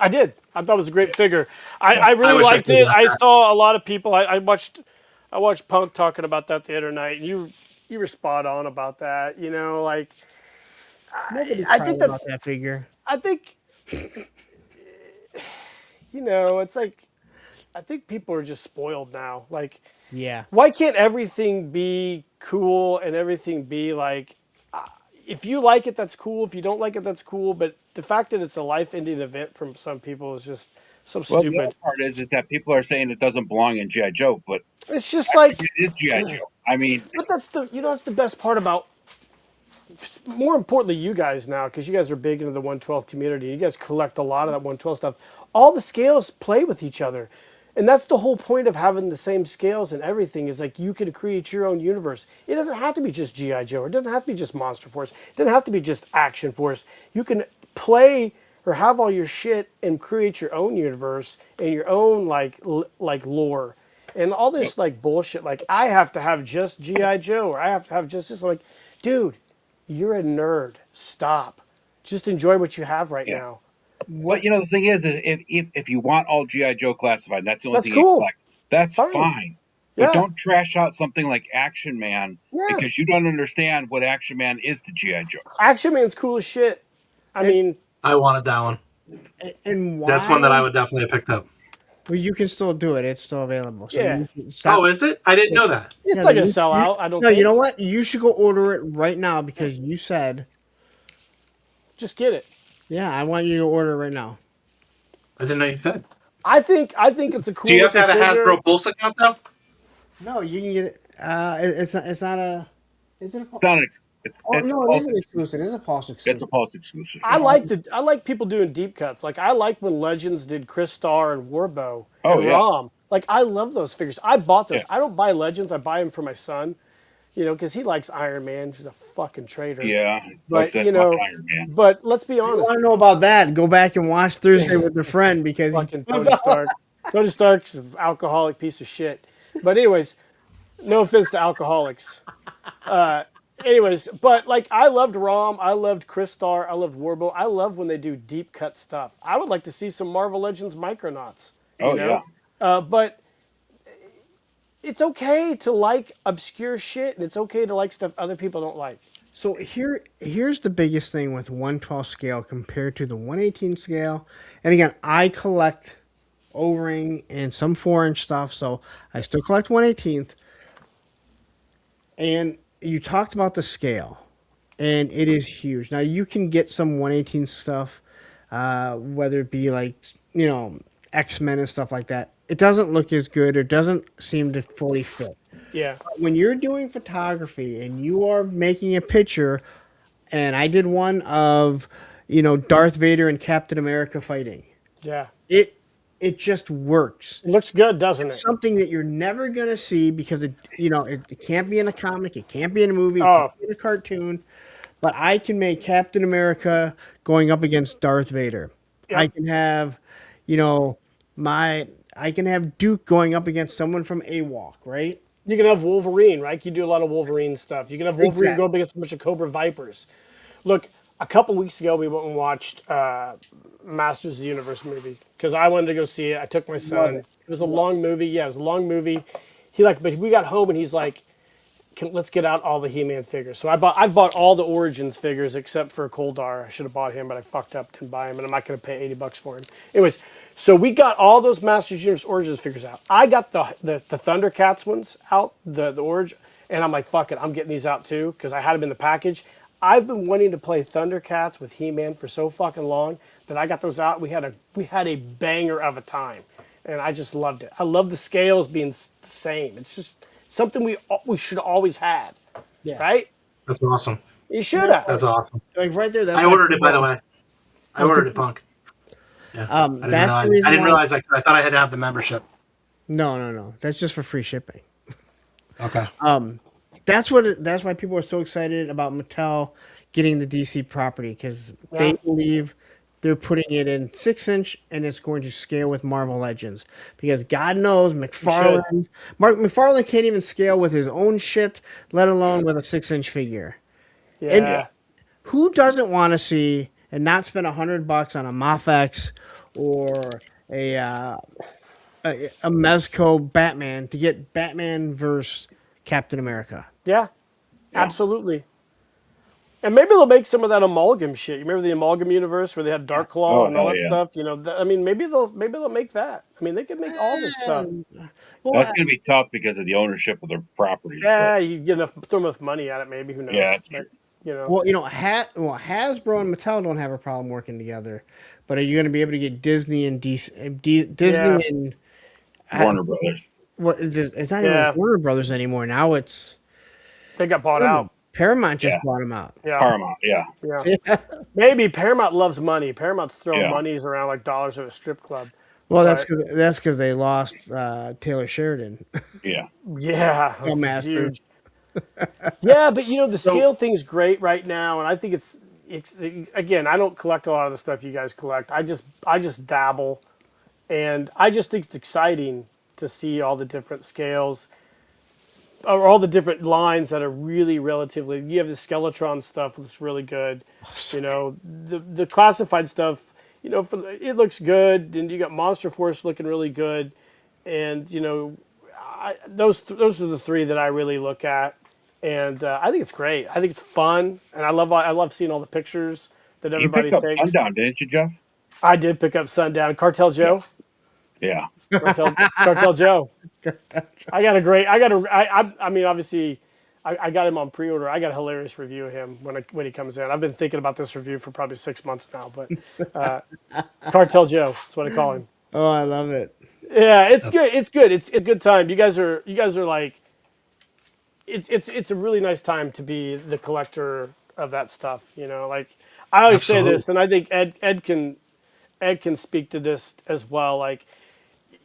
I did. I thought it was a great figure. I really wish I liked could it. have I that. saw a lot of people. I watched Punk talking about that the other night. You were spot on about that. You know, like Nobody's I proud think about that's. that figure. I think. You know, it's like. I think people are just spoiled now. Like, Yeah. why can't everything be cool and everything be like? If you like it, that's cool. If you don't like it, that's cool. But the fact that it's a life-ending event from some people is just so Well, the stupid. other part is that people are saying it doesn't belong in G.I. Joe, but It's just like, it is G.I. Joe. I mean, but that's the best part about. More importantly, you guys now, because you guys are big into the 112 community. You guys collect a lot of that 112 stuff. All the scales play with each other. And that's the whole point of having the same scales and everything is like you can create your own universe. It doesn't have to be just G.I. Joe. It doesn't have to be just Monster Force. It doesn't have to be just Action Force. You can play or have all your shit and create your own universe and your own like lore. And all this like bullshit, like I have to have just G.I. Joe or I have to have just this. Like, dude, you're a nerd. Stop. Just enjoy what you have right Yeah. now. but you know the thing is, if you want all GI Joe classified, that's the only That's thing cool. you collect. That's Fine. fine. Yeah. But don't trash out something like Action Man Yeah. because you don't understand what Action Man is to GI Joe. Action Man's cool as shit. I mean, I wanted that one. And why? That's one that I would definitely have picked up. Well, you can still do it. It's still available. So Yeah. you can stop. Oh, is it? I didn't know that. it's Yeah, not you- gonna sell out. I don't No, think. you know what? You should go order it right now because you said, Just get it. yeah, I want you to order it right now. I didn't know you could. I think it's a cool. Do you have to have a looking figure. Hasbro Pulse account though? No, you can get it. It's not a. Is it a? It's not. It's, Oh, it's, no, a it Pulse, is an exclusive. It is a Pulse it's exclusive. a Pulse exclusive. I like people doing deep cuts. Like I like when Legends did Crystar and Warbow Oh, and yeah. Rom. Like I love those figures. I bought those. Yeah. I don't buy Legends. I buy them for my son. You know, because he likes Iron Man. He's a fucking traitor. Yeah, But like that you know, Iron Man. but let's be If you honest. want to know about that? Go back and watch Thursday with a friend because Fucking Tony Stark. Tony Stark's an alcoholic piece of shit. But anyways, no offense to alcoholics. Anyways, but like I loved Rom, I loved Crystar, I loved Warbow. I love when they do deep cut stuff. I would like to see some Marvel Legends Micronauts. Oh, know? But it's okay to like obscure shit, and it's okay to like stuff other people don't like. So here's the biggest thing with 112 scale compared to the 118 scale. And again, I collect O-ring and some 4-inch stuff, so I still collect 118th. And you talked about the scale, and it is huge. Now you can get some 118 stuff, whether it be like X-Men and stuff like that. It doesn't look as good or doesn't seem to fully fit. Yeah. When you're doing photography and you are making a picture, and I did one of, Darth Vader and Captain America fighting. Yeah. It just works. It looks good, doesn't it? Something that you're never gonna see because it can't be in a comic, it can't be in a movie, it Oh. can't be in a cartoon. But I can make Captain America going up against Darth Vader. Yep. I can have, I can have Duke going up against someone from AWOC, right? You can have Wolverine, right? You do a lot of Wolverine stuff. You can have Wolverine Exactly. go up against a bunch of Cobra Vipers. Look, a couple weeks ago, we went and watched Masters of the Universe movie because I wanted to go see it. I took my son. It was a long movie. Yeah, it was a long movie. But we got home and he's like, let's get out all the He-Man figures. So I bought all the Origins figures except for Koldar. I should have bought him, but I fucked up, didn't buy him, and I'm not going to pay $80 for him. Anyways, so we got all those Masters of the Universe Origins figures out. I got the Thundercats ones out, the Origin, and I'm like, fuck it, I'm getting these out too because I had them in the package. I've been wanting to play Thundercats with He-Man for so fucking long. that I got those out, we had a banger of a time, and I just loved it. I love the scales being the same. It's just something we should always had, Yeah. right? That's awesome. You should have. That's awesome. Like right there. That's I why ordered it, by the people- way. I ordered it, Punk. Yeah. I didn't that's the realize. reason I didn't why- realize. I thought I had to have the membership. No. That's just for free shipping. Okay. That's why people are so excited about Mattel getting the DC property, because they believe they're putting it in 6-inch and it's going to scale with Marvel Legends. Because God knows McFarlane can't even scale with his own shit, let alone with a 6-inch figure. Yeah. And who doesn't want to see and not spend $100 on a Mafex or a Mezco Batman to get Batman versus Captain America? Yeah, absolutely. And maybe they'll make some of that amalgam shit. You remember the amalgam universe where they had Dark Claw and all that stuff? You know, I mean, maybe they'll make that. I mean, they could make all this stuff. Well, That's going to be tough because of the ownership of the property. Yeah, you get throw enough money at it, maybe. Who knows? Yeah, But, you know. well, Hasbro and Mattel don't have a problem working together, but are you going to be able to get Disney and Disney and Warner Brothers. what? It's not even Warner Brothers anymore. Now it's They got bought out. Paramount just bought them out. Yeah. Paramount, yeah. Maybe Paramount loves money. Paramount's throwing monies around like dollars at a strip club. Well, that's because they lost Taylor Sheridan. Yeah. Yeah, Well, that's huge. Yeah, but you know the scale thing's great right now, and I think it's again. I don't collect a lot of the stuff you guys collect. I just dabble, and I just think it's exciting to see all the different scales, or all the different lines that are really relatively. You have the Skeletron stuff that's really good. You know the classified stuff. You know it looks good, and you got Monster Force looking really good, and you know. Those are the three that I really look at, and I think it's great. I think it's fun, and I love seeing all the pictures that everybody you picked takes. up Sundown, didn't you, Jeff? I did pick up Sundown. Cartel Joe. Yeah. Cartel Joe. I mean, obviously, I got him on pre-order. I got a hilarious review of him when he comes in. I've been thinking about this review for probably 6 months now, but Cartel Joe, that's what I call him. Oh, I love it. Yeah, it's good. It's good. It's a good time. You guys are like, it's a really nice time to be the collector of that stuff. You know, like I always say this, and I think Ed can speak to this as well. Like,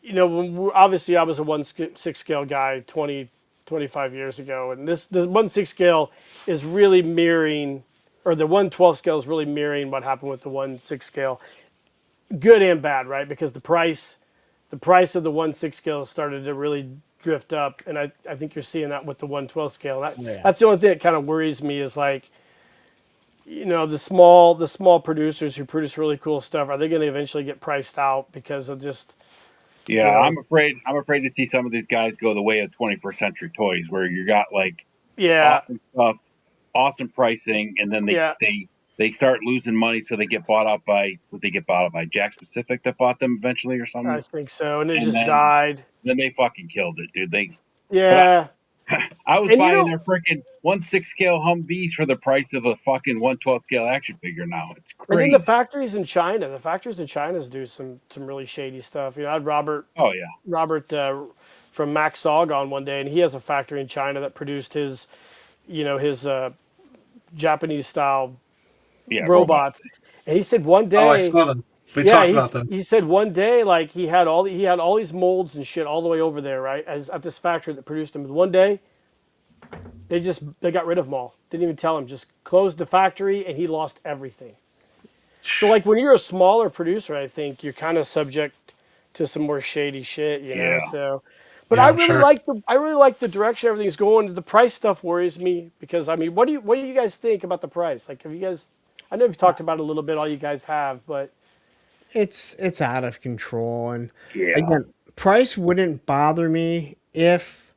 you know, obviously I was a 1/6 scale guy 25 years ago, and the 1/6 scale is really mirroring, or the 1/12 scale is really mirroring what happened with the 1/6 scale, good and bad, right? Because the price of the 1/6 scale started to really drift up, and I think you're seeing that with the 1/12 scale. That's the only thing that kind of worries me is like, you know, the small producers who produce really cool stuff, are they going to eventually get priced out because of just? Yeah, I'm afraid to see some of these guys go the way of 21st Century Toys, where you got like awesome stuff, awesome pricing, and then they start losing money, so they get bought out by Jack Pacific that bought them eventually or something. I think so, and it just died. Then they fucking killed it, dude. I was buying their freaking 1/6 scale Humvees for the price of a fucking 1/12 scale action figure now. It's crazy. And then the factories in China do some really shady stuff. You know, I had Robert from Max Zog on one day, and he has a factory in China that produced his Japanese style robots. And he said one day, I saw them. We talked about them. He said one day, like he had all these molds and shit all the way over there, right? At this factory that produced them. And one day, they got rid of them all. Didn't even tell him. Just closed the factory, and he lost everything. So, like when you're a smaller producer, I think you're kind of subject to some more shady shit, you know. So, but I really like the direction everything's going. The price stuff worries me because I mean, what do you guys think about the price? Like, have you guys? I know you've talked about it a little bit. All you guys have, but. It's out of control, and again, price wouldn't bother me if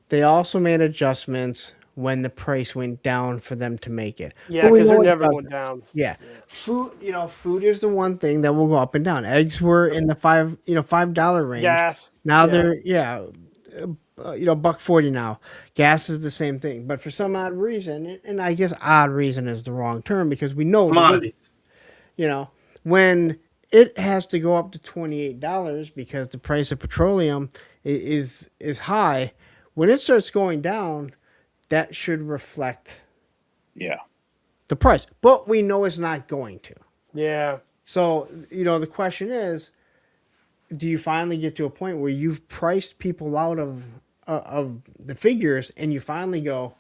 they also made adjustments when the price went down for them to make it. Yeah, because it never went down. Yeah, food is the one thing that will go up and down. Eggs were in the $5 range. Gas. Now they're $1.40 now. Gas is the same thing, but for some odd reason, and I guess odd reason is the wrong term because we know commodities. when it has to go up to $28 because the price of petroleum is high. When it starts going down, that should reflect the price. But we know it's not going to. Yeah. So, the question is, do you finally get to a point where you've priced people out of the figures and you finally go,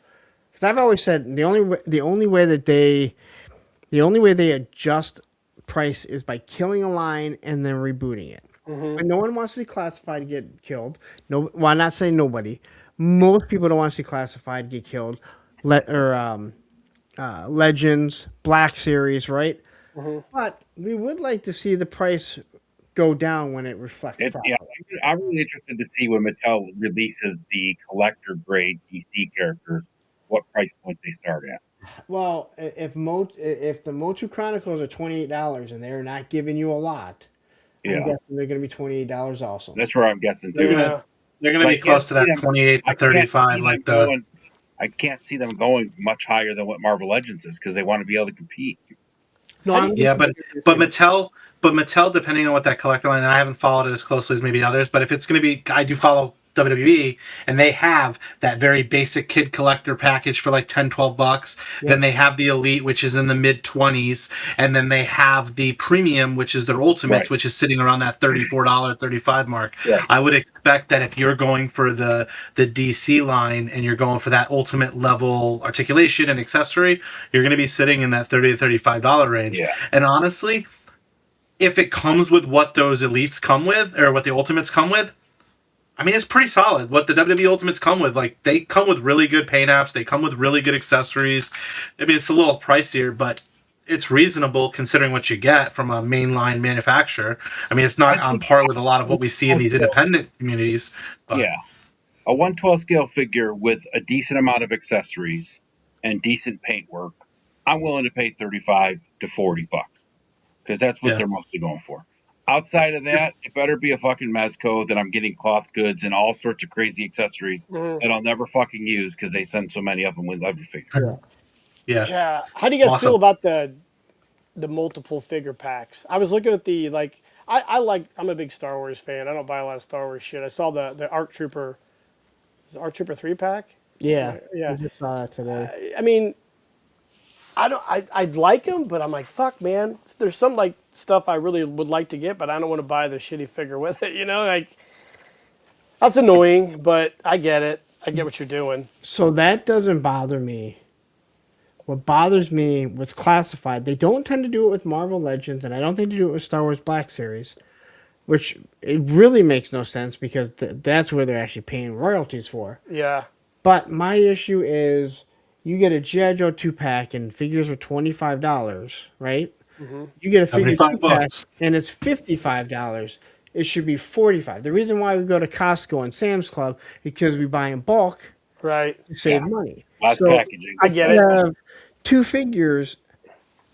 because I've always said the only way they adjust price is by killing a line and then rebooting it. But no one wants to see classified get killed. No, well, I'm not saying nobody. Most people don't want to see classified get killed. Legends, Black Series, right? But we would like to see the price go down when it reflects properly. Yeah, I'm really interested to see when Mattel releases the collector grade DC characters, what price point they start at. Well, if the Motu Chronicles are $28 and they're not giving you a lot, I'm guessing they're going to be $28 also. That's where I'm guessing too. They're going to be close to that 28 to 35. I can't see them going much higher than what Marvel Legends is because they want to be able to compete. But Mattel, depending on what that collector line, and I haven't followed it as closely as maybe others, but if it's going to be, I do follow WWE, and they have that very basic kid collector package for like $10-12. Then they have the Elite, which is in the mid 20s, and then they have the Premium, which is their Ultimates, which is sitting around that $34, $35 mark. I would expect that if you're going for the DC line and you're going for that ultimate level articulation and accessory, you're going to be sitting in that $30 to $35 range. And honestly, if it comes with what those Elites come with, or what the Ultimates come with, I mean, it's pretty solid. What the WWE Ultimates come with, like, they come with really good paint apps. They come with really good accessories. I mean, it's a little pricier, but it's reasonable considering what you get from a mainline manufacturer. I mean, it's not on par with a lot of what we see in these independent communities. But. Yeah. A 1/12 scale figure with a decent amount of accessories and decent paint work, I'm willing to pay $35 to $40 because that's what they're mostly going for. Outside of that, it better be a fucking Mezco that I'm getting cloth goods and all sorts of crazy accessories that I'll never fucking use because they send so many of them with every figure. Yeah. How do you guys feel about the multiple figure packs? I was looking at the, like, I'm a big Star Wars fan. I don't buy a lot of Star Wars shit. I saw the ARC Trooper, is it ARC Trooper 3-pack? Yeah. I just saw that today. I mean, I'd like them, but I'm like, fuck, man. There's some, like, stuff I really would like to get, but I don't want to buy the shitty figure with it, like, that's annoying, but I get it. I get what you're doing. So that doesn't bother me. What bothers me with classified, they don't tend to do it with Marvel Legends, and I don't think they do it with Star Wars Black Series, which it really makes no sense because that's where they're actually paying royalties for. Yeah. But my issue is you get a G.I. Joe 2-pack and figures are $25, right? You get a figure 2-pack and it's $55. It should be $45. The reason why we go to Costco and Sam's Club is because we buy in bulk, right? To save money. Less packaging. I get it. You have 2 figures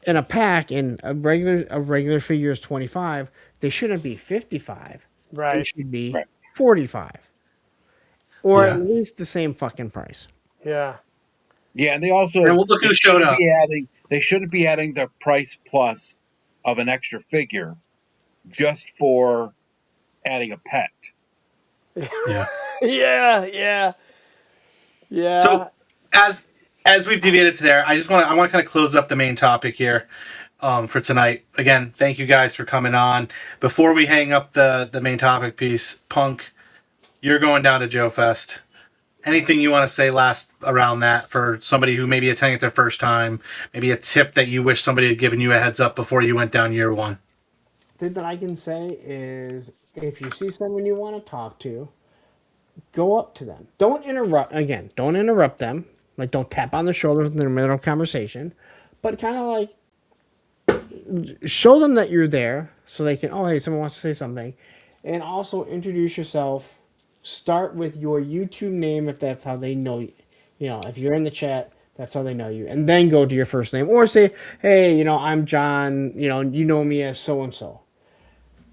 in a pack, and a regular figure is $25. They shouldn't be $55. Right. They should be $45, or at least the same fucking price. Yeah. Yeah, and they also we'll look at showdown. They shouldn't be adding the price plus of an extra figure just for adding a pet. Yeah. So as we've deviated to there, I want to kind of close up the main topic here for tonight. Again, thank you guys for coming on. Before we hang up the main topic piece, Punk, you're going down to JoeFest. Anything you want to say last around that for somebody who may be attending it their first time? Maybe a tip that you wish somebody had given you a heads up before you went down year one? The thing that I can say is if you see someone you want to talk to, go up to them. Don't interrupt them. Like, don't tap on their shoulders in the middle of conversation. But kind of like show them that you're there so they can, oh, hey, someone wants to say something. And also introduce yourself. Start with your YouTube name if that's how they know you. If you're in the chat, that's how they know you. And then go to your first name. Or say, hey, I'm John. You know me as so-and-so.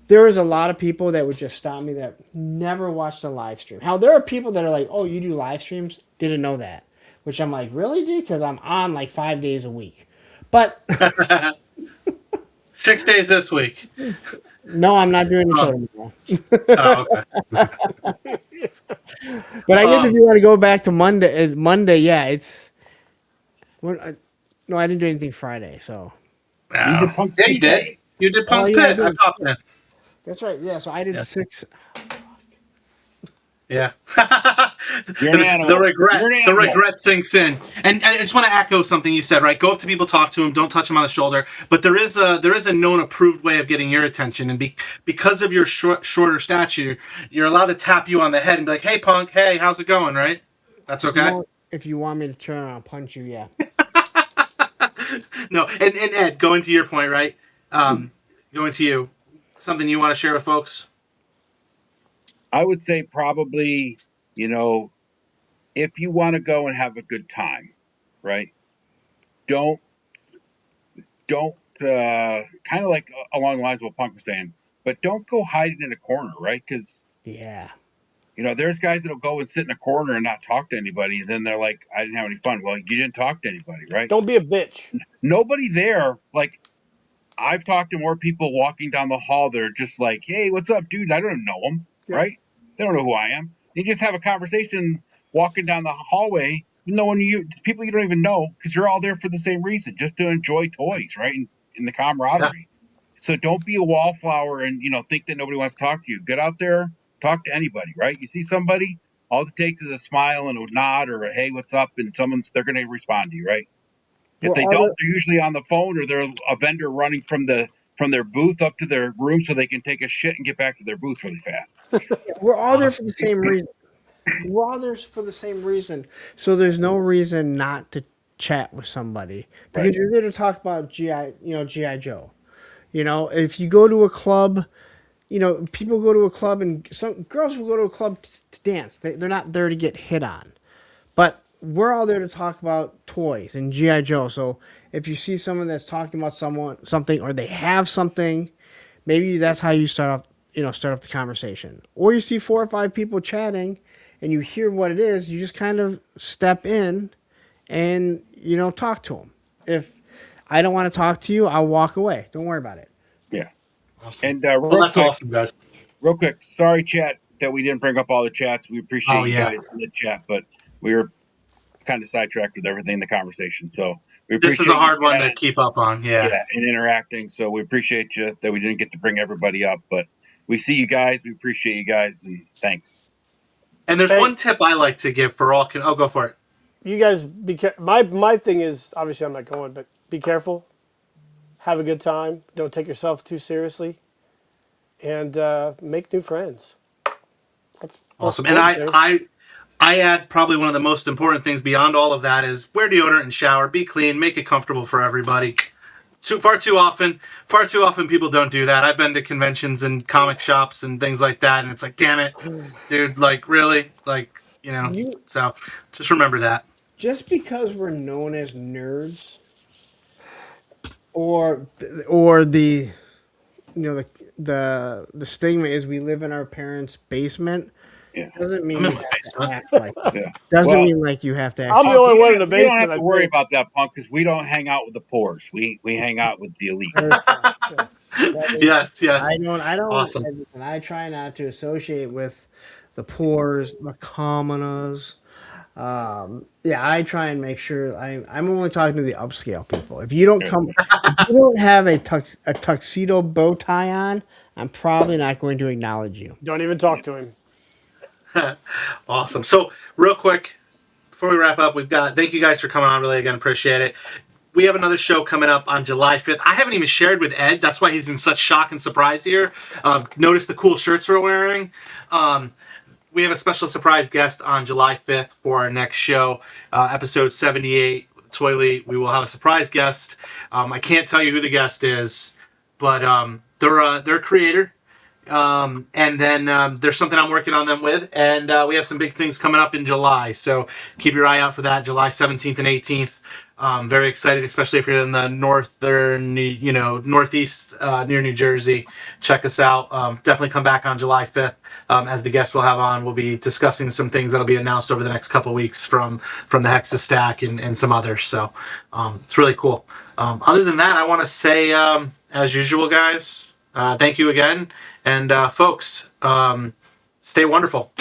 There is a lot of people that would just stop me that never watched a live stream. How there are people that are like, oh, you do live streams? Didn't know that. Which I'm like, really, dude? Because I'm on like 5 days a week. But 6 days this week. No, I'm not doing the show tomorrow. Oh, okay. But I guess if you want to go back to Monday, yeah, it's. No, I didn't do anything Friday, so. You did Punk's Yeah, Pit you did. Day. You did Punk's yeah, I Pit. I did. popped in. That's right. Yeah, so I did 6. Yeah. You're an animal. The regret. You're an The animal. regret sinks in. And I just want to echo something you said. Right. Go up to people, talk to them. Don't touch them on the shoulder. But there is a known approved way of getting your attention. And because of your shorter stature, you're allowed to tap you on the head and be like, "Hey, punk. Hey, how's it going?" Right. That's okay. If you want me to turn around and punch you, yeah. No. And Ed, going to your point, right? Going to you. Something you want to share with folks? I would say probably, if you want to go and have a good time, right? Don't kind of like along the lines of what Punk was saying, but don't go hiding in a corner, right? Because there's guys that'll go and sit in a corner and not talk to anybody, and then they're like, "I didn't have any fun." Well, you didn't talk to anybody, right? Don't be a bitch. Nobody there. Like, I've talked to more people walking down the hall that are just like, "Hey, what's up, dude?" I don't know them, right? They don't know who I am. You just have a conversation walking down the hallway, people you don't even know, because you're all there for the same reason, just to enjoy toys, right? In the camaraderie. Yeah. So don't be a wallflower and think that nobody wants to talk to you. Get out there, talk to anybody, right? You see somebody, all it takes is a smile and a nod or a "Hey, what's up?" and they're going to respond to you, right? If they don't, they're usually on the phone or they're a vendor running from their booth up to their room so they can take a shit and get back to their booth really fast. We're all there for the same reason. We're all there for the same reason. So there's no reason not to chat with somebody because you're there to talk about GI Joe. If you go to a club, people go to a club and some girls will go to a club to dance. They're not there to get hit on. But we're all there to talk about toys and GI Joe. So if you see someone that's talking about something or they have something, maybe that's how you start up the conversation. Or you see 4 or 5 people chatting and you hear what it is, you just kind of step in and talk to them. If I don't want to talk to you, I'll walk away. Don't worry about it. Yeah. And that's awesome, guys. Real quick, sorry, chat, that we didn't bring up all the chats. We appreciate you guys in the chat, but we were kind of sidetracked with everything in the conversation. So we appreciate this is a hard one to keep up on. Yeah, and interacting. So we appreciate you that we didn't get to bring everybody up, but we see you guys. We appreciate you guys, and thanks. And there's one tip I like to give for all. Go for it. You guys be careful. My thing is, obviously I'm not going, but be careful. Have a good time. Don't take yourself too seriously, and make new friends. That's awesome. And I add probably one of the most important things beyond all of that is wear deodorant and shower, be clean, make it comfortable for everybody. Far too often people don't do that. I've been to conventions and comic shops and things like that, and it's like, damn it, dude, like really, like so just remember that. Just because we're known as nerds, or the the stigma is we live in our parents' basement. Doesn't mean you have to act like that. Doesn't mean like you have to act. I'm the only one in the basement. You don't have to worry about that, Punk, because we don't hang out with the poors. We hang out with the elites. Yes. I don't. Awesome. And I try not to associate with the poors, the commoners. I try and make sure I'm only talking to the upscale people. If you don't if you don't have a tuxedo bow tie on, I'm probably not going to acknowledge you. Don't even talk to him. Awesome. So real quick, before we wrap up, thank you guys for coming on. Really, again, appreciate it. We have another show coming up on July 5th. I haven't even shared with Ed. That's why he's in such shock and surprise here. Notice the cool shirts we're wearing. We have a special surprise guest on July 5th for our next show, episode 78, ToyLeet. We will have a surprise guest. I can't tell you who the guest is, but they're a creator. And then there's something I'm working on them with, and we have some big things coming up in July. So keep your eye out for that, July 17th and 18th. Very excited, especially if you're in the northeast near New Jersey. Check us out. Definitely come back on July 5th. As the guest we'll have on, we'll be discussing some things that'll be announced over the next couple of weeks from the Hexa Stack and some others. So it's really cool. Other than that, I want to say as usual, guys, thank you again. And folks, stay wonderful.